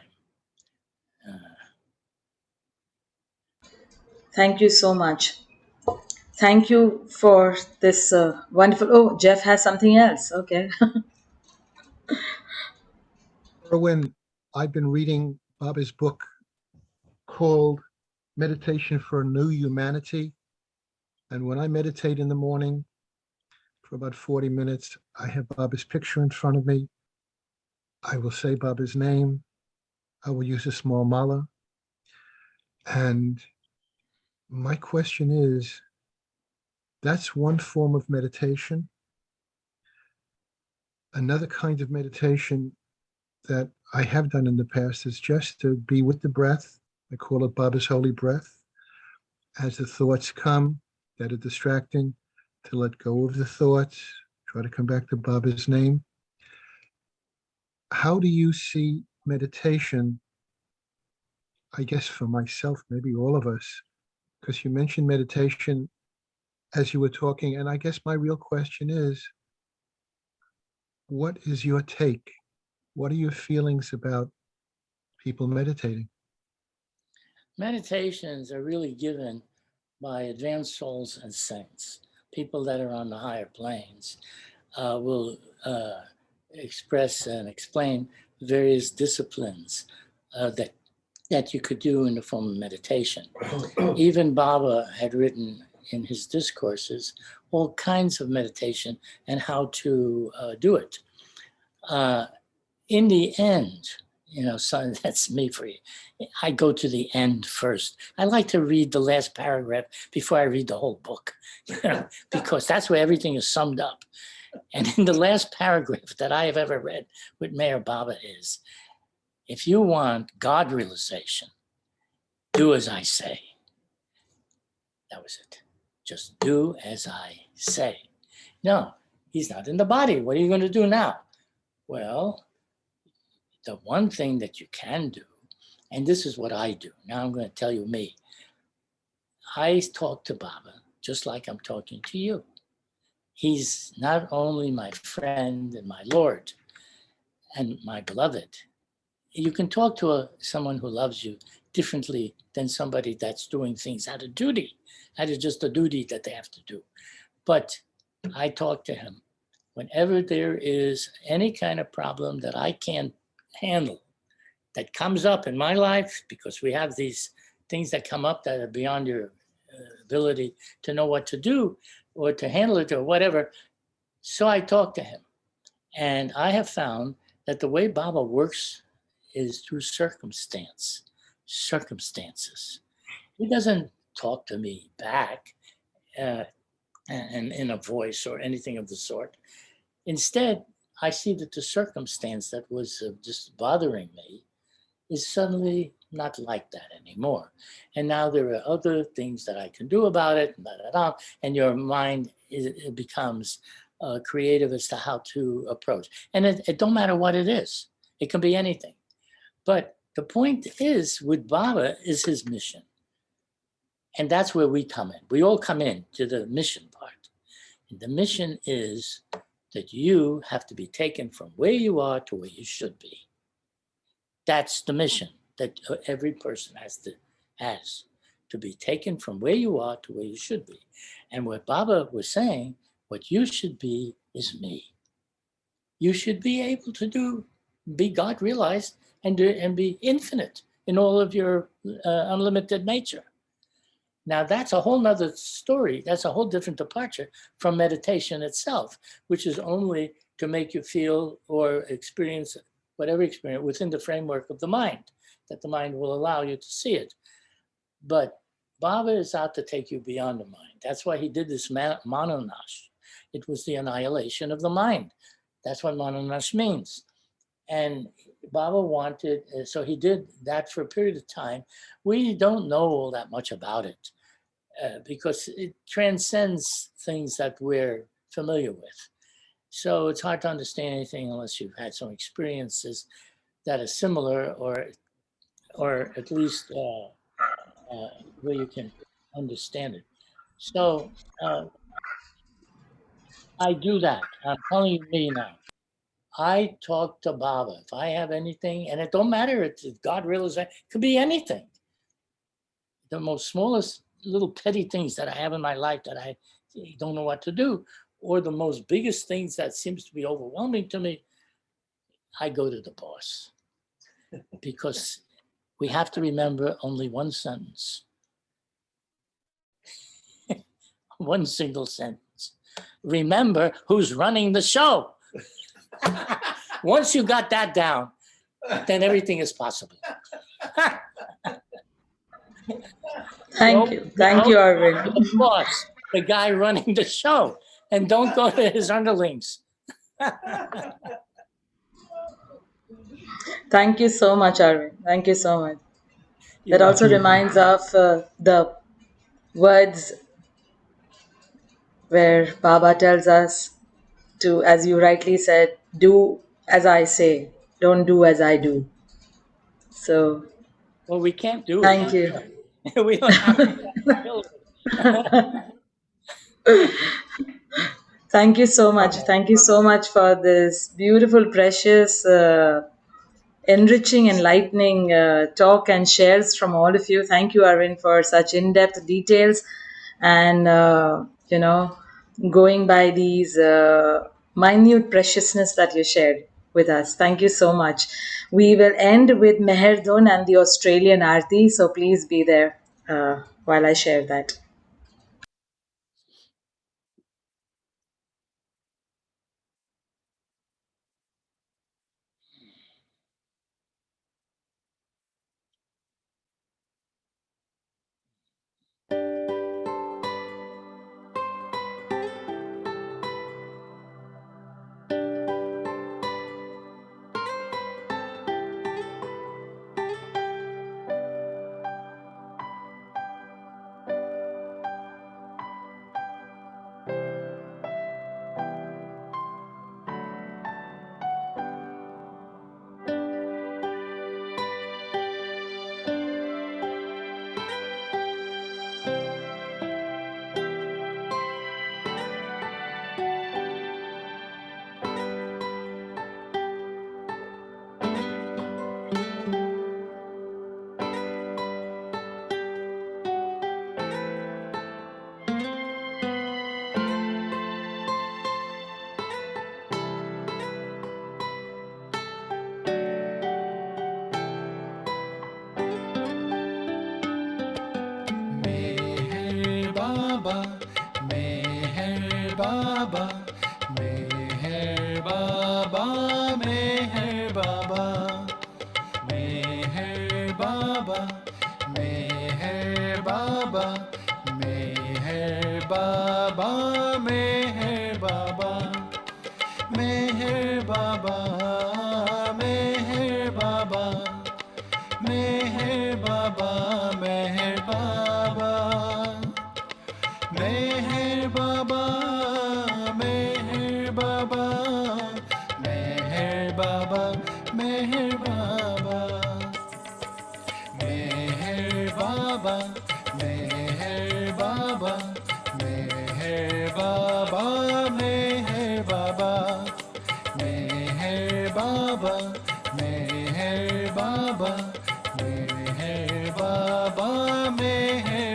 [SPEAKER 3] Thank you so much. Thank you for this wonderful. Oh, Jeff has something else. Okay.
[SPEAKER 11] Irwin, I've been reading Baba's book called Meditation for a New Humanity. And when I meditate in the morning for about 40 minutes, I have Baba's picture in front of me. I will say Baba's name. I will use a small mala. And my question is, that's one form of meditation. Another kind of meditation that I have done in the past is just to be with the breath. I call it Baba's holy breath. As the thoughts come that are distracting, to let go of the thoughts, try to come back to Baba's name. How do you see meditation, I guess for myself, maybe all of us, because you mentioned meditation as you were talking, and I guess my real question is, what is your take? What are your feelings about people meditating?
[SPEAKER 9] Meditations are really given by advanced souls and saints. People that are on the higher planes will express and explain various disciplines that you could do in the form of meditation. Even Baba had written in his discourses all kinds of meditation and how to do it. In the end, so that's me for you. I go to the end first. I like to read the last paragraph before I read the whole book, because that's where everything is summed up. And in the last paragraph that I have ever read with Mayor Baba is, if you want God realization, do as I say. That was it. Just do as I say. No, he's not in the body. What are you going to do now? Well, the one thing that you can do, and this is what I do. Now I'm going to tell you me. I talk to Baba just like I'm talking to you. He's not only my friend and my Lord and my beloved. You can talk to someone who loves you differently than somebody that's doing things out of duty, out of just a duty that they have to do. But I talk to him whenever there is any kind of problem that I can't handle that comes up in my life, because we have these things that come up that are beyond your ability to know what to do or to handle it or whatever. So I talk to him. And I have found that the way Baba works is through circumstances. He doesn't talk to me back and in a voice or anything of the sort. Instead, I see that the circumstance that was just bothering me is suddenly not like that anymore. And now there are other things that I can do about it, and your mind it becomes creative as to how to approach. And it don't matter what it is. It can be anything. But the point is, with Baba is his mission. And that's where we come in. We all come in to the mission part. And the mission is that you have to be taken from where you are to where you should be. That's the mission that every person has to be taken from where you are to where you should be. And what Baba was saying, what you should be is me. You should be able to be God realized and be infinite in all of your unlimited nature. Now that's a whole nother story. That's a whole different departure from meditation itself, which is only to make you feel or experience whatever experience within the framework of the mind, that the mind will allow you to see it. But Baba is out to take you beyond the mind. That's why he did this mononash. It was the annihilation of the mind. That's what mononash means. And Baba wanted, so he did that for a period of time. We don't know all that much about it because it transcends things that we're familiar with. So it's hard to understand anything unless you've had some experiences that are similar, or at least where you can understand it. So I do that. I'm telling you me now. I talk to Baba. If I have anything, and it don't matter, it's God realization, it could be anything. The most smallest little petty things that I have in my life that I don't know what to do, or the most biggest things that seems to be overwhelming to me, I go to the boss. Because we have to remember only one sentence. One single sentence. Remember who's running the show. Once you got that down, then everything is possible.
[SPEAKER 3] Thank you. Thank you, Irwin.
[SPEAKER 9] The boss, the guy running the show, and don't go to his underlings.
[SPEAKER 3] Thank you so much, Irwin. Thank you so much.
[SPEAKER 9] You're
[SPEAKER 3] That also reminds of the words where Baba tells us to, as you rightly said, do as I say, don't do as I do. So,
[SPEAKER 9] well, we can't do
[SPEAKER 3] thank
[SPEAKER 9] it.
[SPEAKER 3] you.
[SPEAKER 9] We don't have
[SPEAKER 3] Thank you so much. Thank you so much for this beautiful, precious, enriching, enlightening talk and shares from all of you. Thank you, Arvind, for such in-depth details and, going by these minute preciousness that you shared with us. Thank you so much. We will end with Meher Dhun and the Australian Aarti, so please be there while I share that.
[SPEAKER 12] Baba, Meher Baba, Meher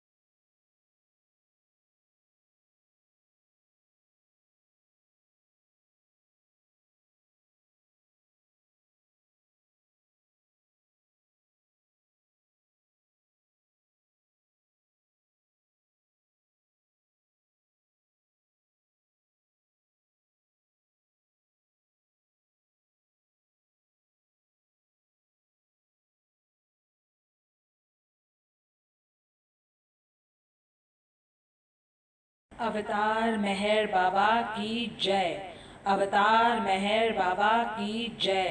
[SPEAKER 13] अवतार मेहर बाबा की जय। अवतार मेहर बाबा की जय।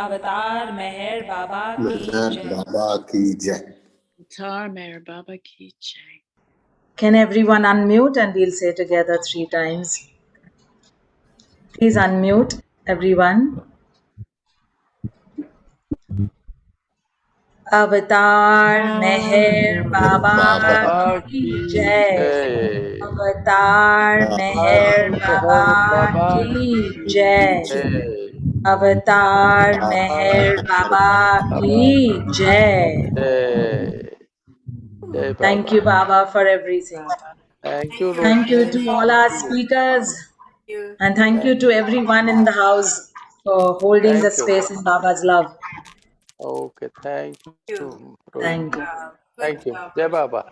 [SPEAKER 13] अवतार मेहर बाबा की जय।
[SPEAKER 14] बाबा की जय।
[SPEAKER 2] Avatar Meher Baba Ki Jai.
[SPEAKER 3] Can everyone unmute and we'll say together 3 times? Please unmute, everyone. Avatar Meher Baba Ki Jai. Avatar Meher Baba Ki Jai. Avatar Meher Baba Ki Jai. Thank you, Baba, for everything.
[SPEAKER 15] Thank you,
[SPEAKER 3] Thank you
[SPEAKER 15] Roshni.
[SPEAKER 3] to all our speakers, and thank you to everyone in the house for holding the
[SPEAKER 15] Thank you.
[SPEAKER 3] space in Baba's love.
[SPEAKER 15] Okay, thank you,
[SPEAKER 3] Thank
[SPEAKER 15] Roshni.
[SPEAKER 3] you.
[SPEAKER 15] Thank you. Jai Baba.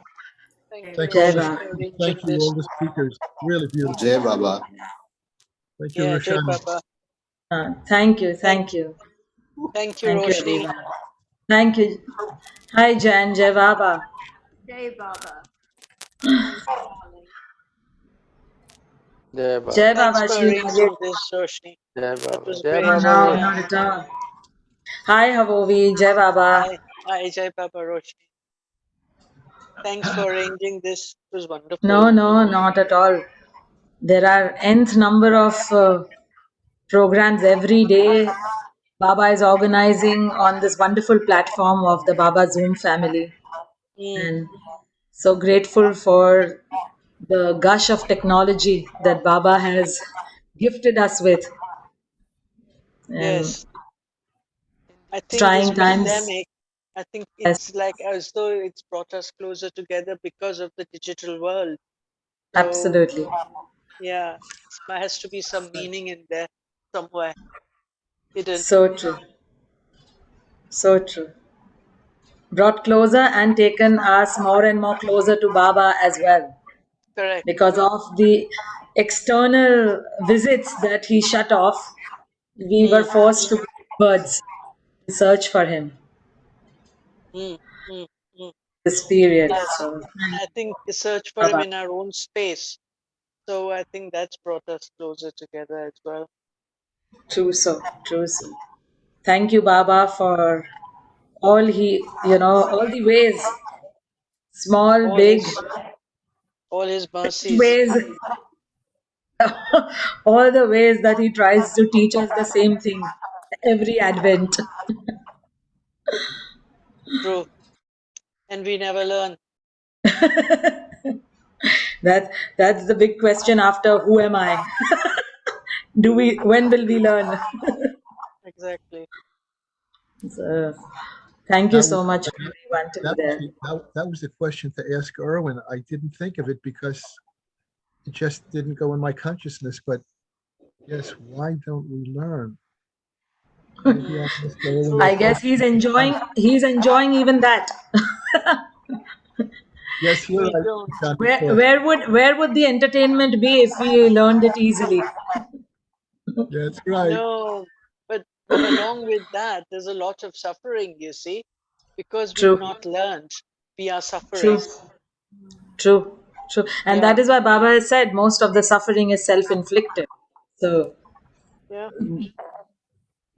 [SPEAKER 11] Thank you,
[SPEAKER 3] Jai
[SPEAKER 11] all the
[SPEAKER 3] Baba.
[SPEAKER 11] speakers. Thank you, all the speakers. Really beautiful.
[SPEAKER 14] Jai Baba.
[SPEAKER 11] Thank you, Roshani.
[SPEAKER 3] Thank you. Thank you.
[SPEAKER 16] Thank you,
[SPEAKER 3] Thank you,
[SPEAKER 16] Roshni.
[SPEAKER 3] everyone. Thank you. Hi, Jan. Jai Baba.
[SPEAKER 10] Jai Baba.
[SPEAKER 15] Jai Baba.
[SPEAKER 3] Jai
[SPEAKER 16] Thanks
[SPEAKER 3] Baba,
[SPEAKER 16] for
[SPEAKER 3] Shri Rajesh.
[SPEAKER 16] arranging this, Roshni.
[SPEAKER 15] Jai
[SPEAKER 16] That
[SPEAKER 15] Baba.
[SPEAKER 16] was
[SPEAKER 15] Jai
[SPEAKER 16] great.
[SPEAKER 3] No,
[SPEAKER 15] Baba
[SPEAKER 3] no,
[SPEAKER 15] Roshni.
[SPEAKER 3] not at all. Hi, Havovi. Jai Baba.
[SPEAKER 16] Hi, Jai Baba Roshni. Thanks for arranging this. It was wonderful.
[SPEAKER 3] No, no, not at all. There are nth number of programs every day. Baba is organizing on this wonderful platform of the Baba Zoom family. And so grateful for the gush of technology that Baba has gifted us with. And
[SPEAKER 16] Yes, I think this
[SPEAKER 3] trying times,
[SPEAKER 16] pandemic, I think
[SPEAKER 3] yes,
[SPEAKER 16] it's like as though it's brought us closer together because of the digital world. So,
[SPEAKER 3] absolutely.
[SPEAKER 16] yeah, there has to be some meaning in there somewhere hidden.
[SPEAKER 3] So true. So true. Brought closer and taken us more and more closer to Baba as well.
[SPEAKER 16] Correct.
[SPEAKER 3] Because of the external visits that he shut off, we were
[SPEAKER 16] Mm,
[SPEAKER 3] forced to go birds to search for him
[SPEAKER 16] mm, mm, mm.
[SPEAKER 3] this period.
[SPEAKER 16] Yes,
[SPEAKER 3] So,
[SPEAKER 16] I think the search for him
[SPEAKER 3] Baba.
[SPEAKER 16] in our own space. So I think that's brought us closer together as well.
[SPEAKER 3] True so, true so. Thank you, Baba, for all the ways, small,
[SPEAKER 16] All
[SPEAKER 3] big,
[SPEAKER 16] all his mercies.
[SPEAKER 3] ways, all the ways that he tries to teach us the same thing every Advent.
[SPEAKER 16] True. And we never learn.
[SPEAKER 3] That's the big question after who am I? When will we learn?
[SPEAKER 16] Exactly.
[SPEAKER 3] So, thank you
[SPEAKER 11] That was
[SPEAKER 3] so much,
[SPEAKER 11] that,
[SPEAKER 3] everyone, to be
[SPEAKER 11] that was
[SPEAKER 3] there.
[SPEAKER 11] that was the question to ask Irwin. I didn't think of it because it just didn't go in my consciousness. But yes, why don't we learn? Maybe I'll ask Irwin
[SPEAKER 16] True.
[SPEAKER 3] I
[SPEAKER 11] that
[SPEAKER 3] guess
[SPEAKER 11] question.
[SPEAKER 3] he's enjoying even that.
[SPEAKER 11] Yes, you're
[SPEAKER 16] We
[SPEAKER 11] right.
[SPEAKER 16] don't.
[SPEAKER 3] Where would the entertainment be if we learned it easily?
[SPEAKER 11] That's right.
[SPEAKER 16] No, but along with that, there's a lot of suffering, you see, because we've
[SPEAKER 3] True,
[SPEAKER 16] not learned. We are
[SPEAKER 3] true,
[SPEAKER 16] suffering.
[SPEAKER 3] true, true. And
[SPEAKER 16] Yeah,
[SPEAKER 3] that is why Baba has said most of the suffering is self-inflicted. So,
[SPEAKER 16] yeah.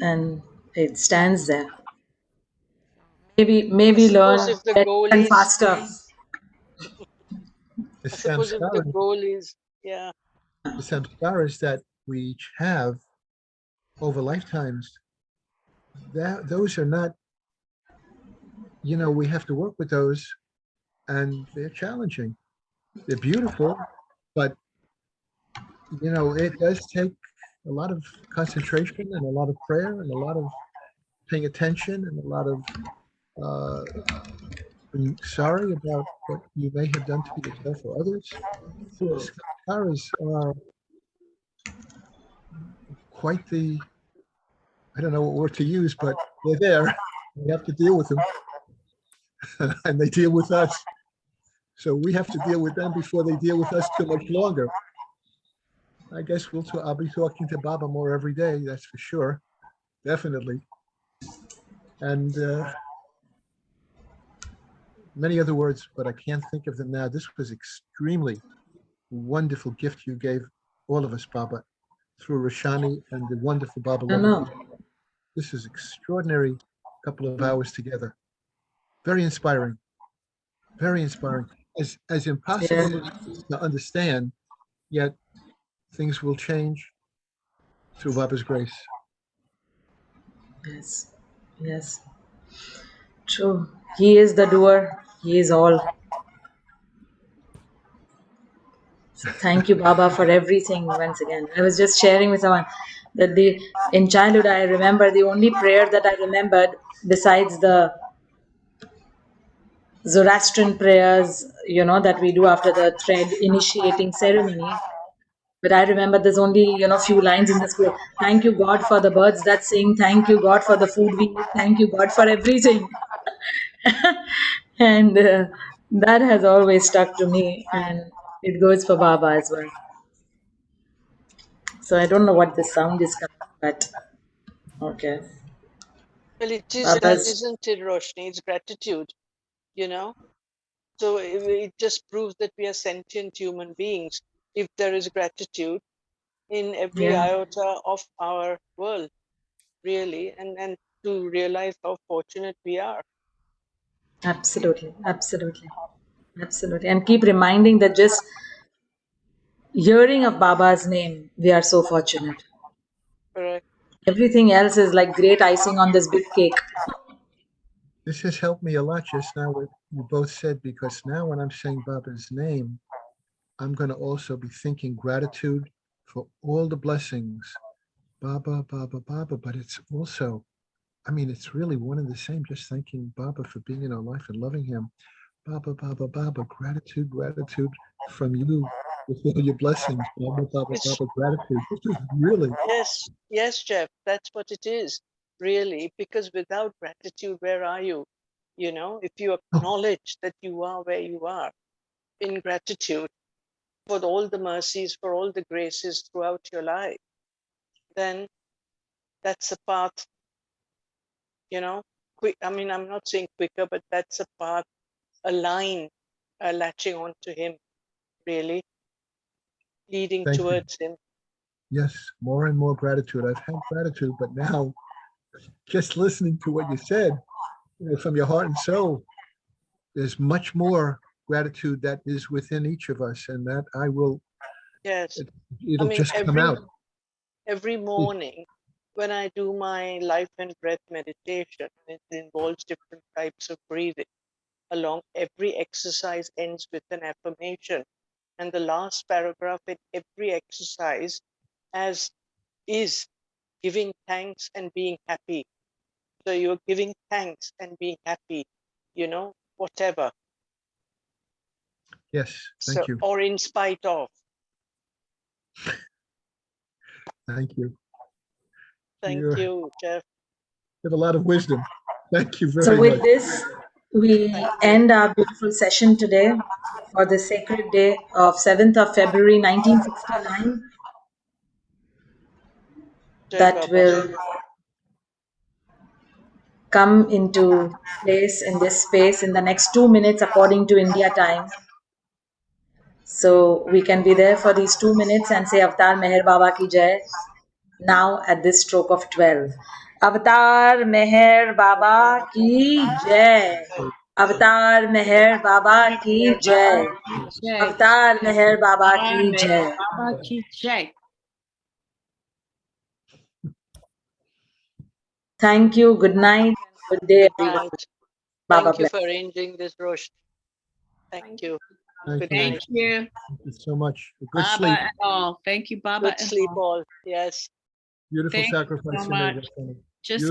[SPEAKER 3] and it stands there. Maybe
[SPEAKER 16] I suppose
[SPEAKER 3] learn
[SPEAKER 16] if the
[SPEAKER 3] better
[SPEAKER 16] goal
[SPEAKER 3] and
[SPEAKER 16] is,
[SPEAKER 3] faster.
[SPEAKER 11] The
[SPEAKER 16] I suppose if the
[SPEAKER 11] samskaras,
[SPEAKER 16] goal is, yeah,
[SPEAKER 11] the samskaras that we each have over lifetimes, those are not, we have to work with those, and they're challenging. They're beautiful, but it does take a lot of concentration and a lot of prayer and a lot of paying attention and a lot of uh, being sorry about what you may have done to yourself or others. The samskaras are quite I don't know what word to use, but they're there. We have to deal with them, and they deal with us. So we have to deal with them before they deal with us too much longer. I guess I'll be talking to Baba more every day. That's for sure, definitely. And many other words, but I can't think of them now. This was extremely wonderful gift you gave all of us, Baba, through Rashani and the wonderful Baba
[SPEAKER 3] I
[SPEAKER 11] Love.
[SPEAKER 3] know.
[SPEAKER 11] This is extraordinary couple of hours together. Very inspiring. Very inspiring. As impossible
[SPEAKER 3] Yeah.
[SPEAKER 11] as it is to understand, yet things will change through Baba's grace.
[SPEAKER 3] Yes. Yes. True. He is the doer. He is all. So thank you, Baba, for everything once again. I was just sharing with someone that in childhood I remember the only prayer that I remembered besides the Zoroastrian prayers, that we do after the thread initiating ceremony. But I remember there's only, few lines in this prayer. Thank you, God, for the birds that sing. Thank you, God, for the food we eat. Thank you, God, for everything. And that has always stuck to me. And it goes for Baba as well. So I don't know what this sound is coming, but okay.
[SPEAKER 16] Well, it is that,
[SPEAKER 3] Baba's,
[SPEAKER 16] isn't it, Roshni? It's gratitude, you know? So it just proves that we are sentient human beings if there is gratitude in every
[SPEAKER 3] yeah,
[SPEAKER 16] iota of our world, really, and to realize how fortunate we are.
[SPEAKER 3] absolutely, absolutely, absolutely. And keep reminding that just hearing of Baba's name, we are so fortunate.
[SPEAKER 16] Correct.
[SPEAKER 3] Everything else is like great icing on this big cake.
[SPEAKER 11] This has helped me a lot just now what you both said, because now when I'm saying Baba's name, I'm going to also be thinking gratitude for all the blessings. Baba, Baba, Baba, but it's also, it's really one and the same, just thanking Baba for being in our life and loving him. Baba, Baba, Baba, gratitude, gratitude from you with all your blessings. Baba, Baba,
[SPEAKER 16] It's,
[SPEAKER 11] Baba, gratitude. This is really,
[SPEAKER 16] yes, Jeff, that's what it is, really, because without gratitude, where are you? You know, if you acknowledge that you are where you are in gratitude for all the mercies, for all the graces throughout your life, then that's a path, quick. I'm not saying quicker, but that's a path, a line, latching onto him, really, leading
[SPEAKER 11] thank you.
[SPEAKER 16] towards him.
[SPEAKER 11] Yes, more and more gratitude. I've had gratitude, but now just listening to what you said from your heart and soul, there's much more gratitude that is within each of us, and that I will,
[SPEAKER 16] Yes.
[SPEAKER 11] it'll just come out.
[SPEAKER 16] Every morning when I do my life and breath meditation, it involves different types of breathing. Along every exercise ends with an affirmation, and the last paragraph in every exercise is giving thanks and being happy. So you're giving thanks and being happy, whatever.
[SPEAKER 11] Yes, thank you.
[SPEAKER 16] Or in spite of.
[SPEAKER 11] Thank you.
[SPEAKER 16] Thank you, Jeff.
[SPEAKER 11] You have a lot of wisdom. Thank you very
[SPEAKER 3] So
[SPEAKER 11] much.
[SPEAKER 3] with this, we end our beautiful session today for the sacred day of 7th of February 1969. That will come into place in this space in the next 2 minutes according to India time. So we can be there for these 2 minutes and say Avatar Meher Baba ki Jai now at this stroke of 12. Avatar Meher Baba ki Jai. Avatar Meher Baba ki Jai. Avatar Meher Baba ki Jai.
[SPEAKER 2] Baba ki Jai.
[SPEAKER 3] Thank you. Good night. Good day, everyone. Baba
[SPEAKER 16] Thank you
[SPEAKER 3] bless.
[SPEAKER 16] for arranging this, Rosh. Thank you. Good
[SPEAKER 2] Thank
[SPEAKER 16] night.
[SPEAKER 2] you.
[SPEAKER 11] Thank you so much. Good
[SPEAKER 2] Baba
[SPEAKER 11] sleep.
[SPEAKER 2] and all. Thank you, Baba
[SPEAKER 16] Good
[SPEAKER 2] and
[SPEAKER 16] sleep
[SPEAKER 2] all.
[SPEAKER 16] all. Yes.
[SPEAKER 11] Beautiful
[SPEAKER 2] Thank you
[SPEAKER 11] sacrifice
[SPEAKER 2] so
[SPEAKER 11] you made.
[SPEAKER 2] much.
[SPEAKER 11] Roxana.
[SPEAKER 2] Just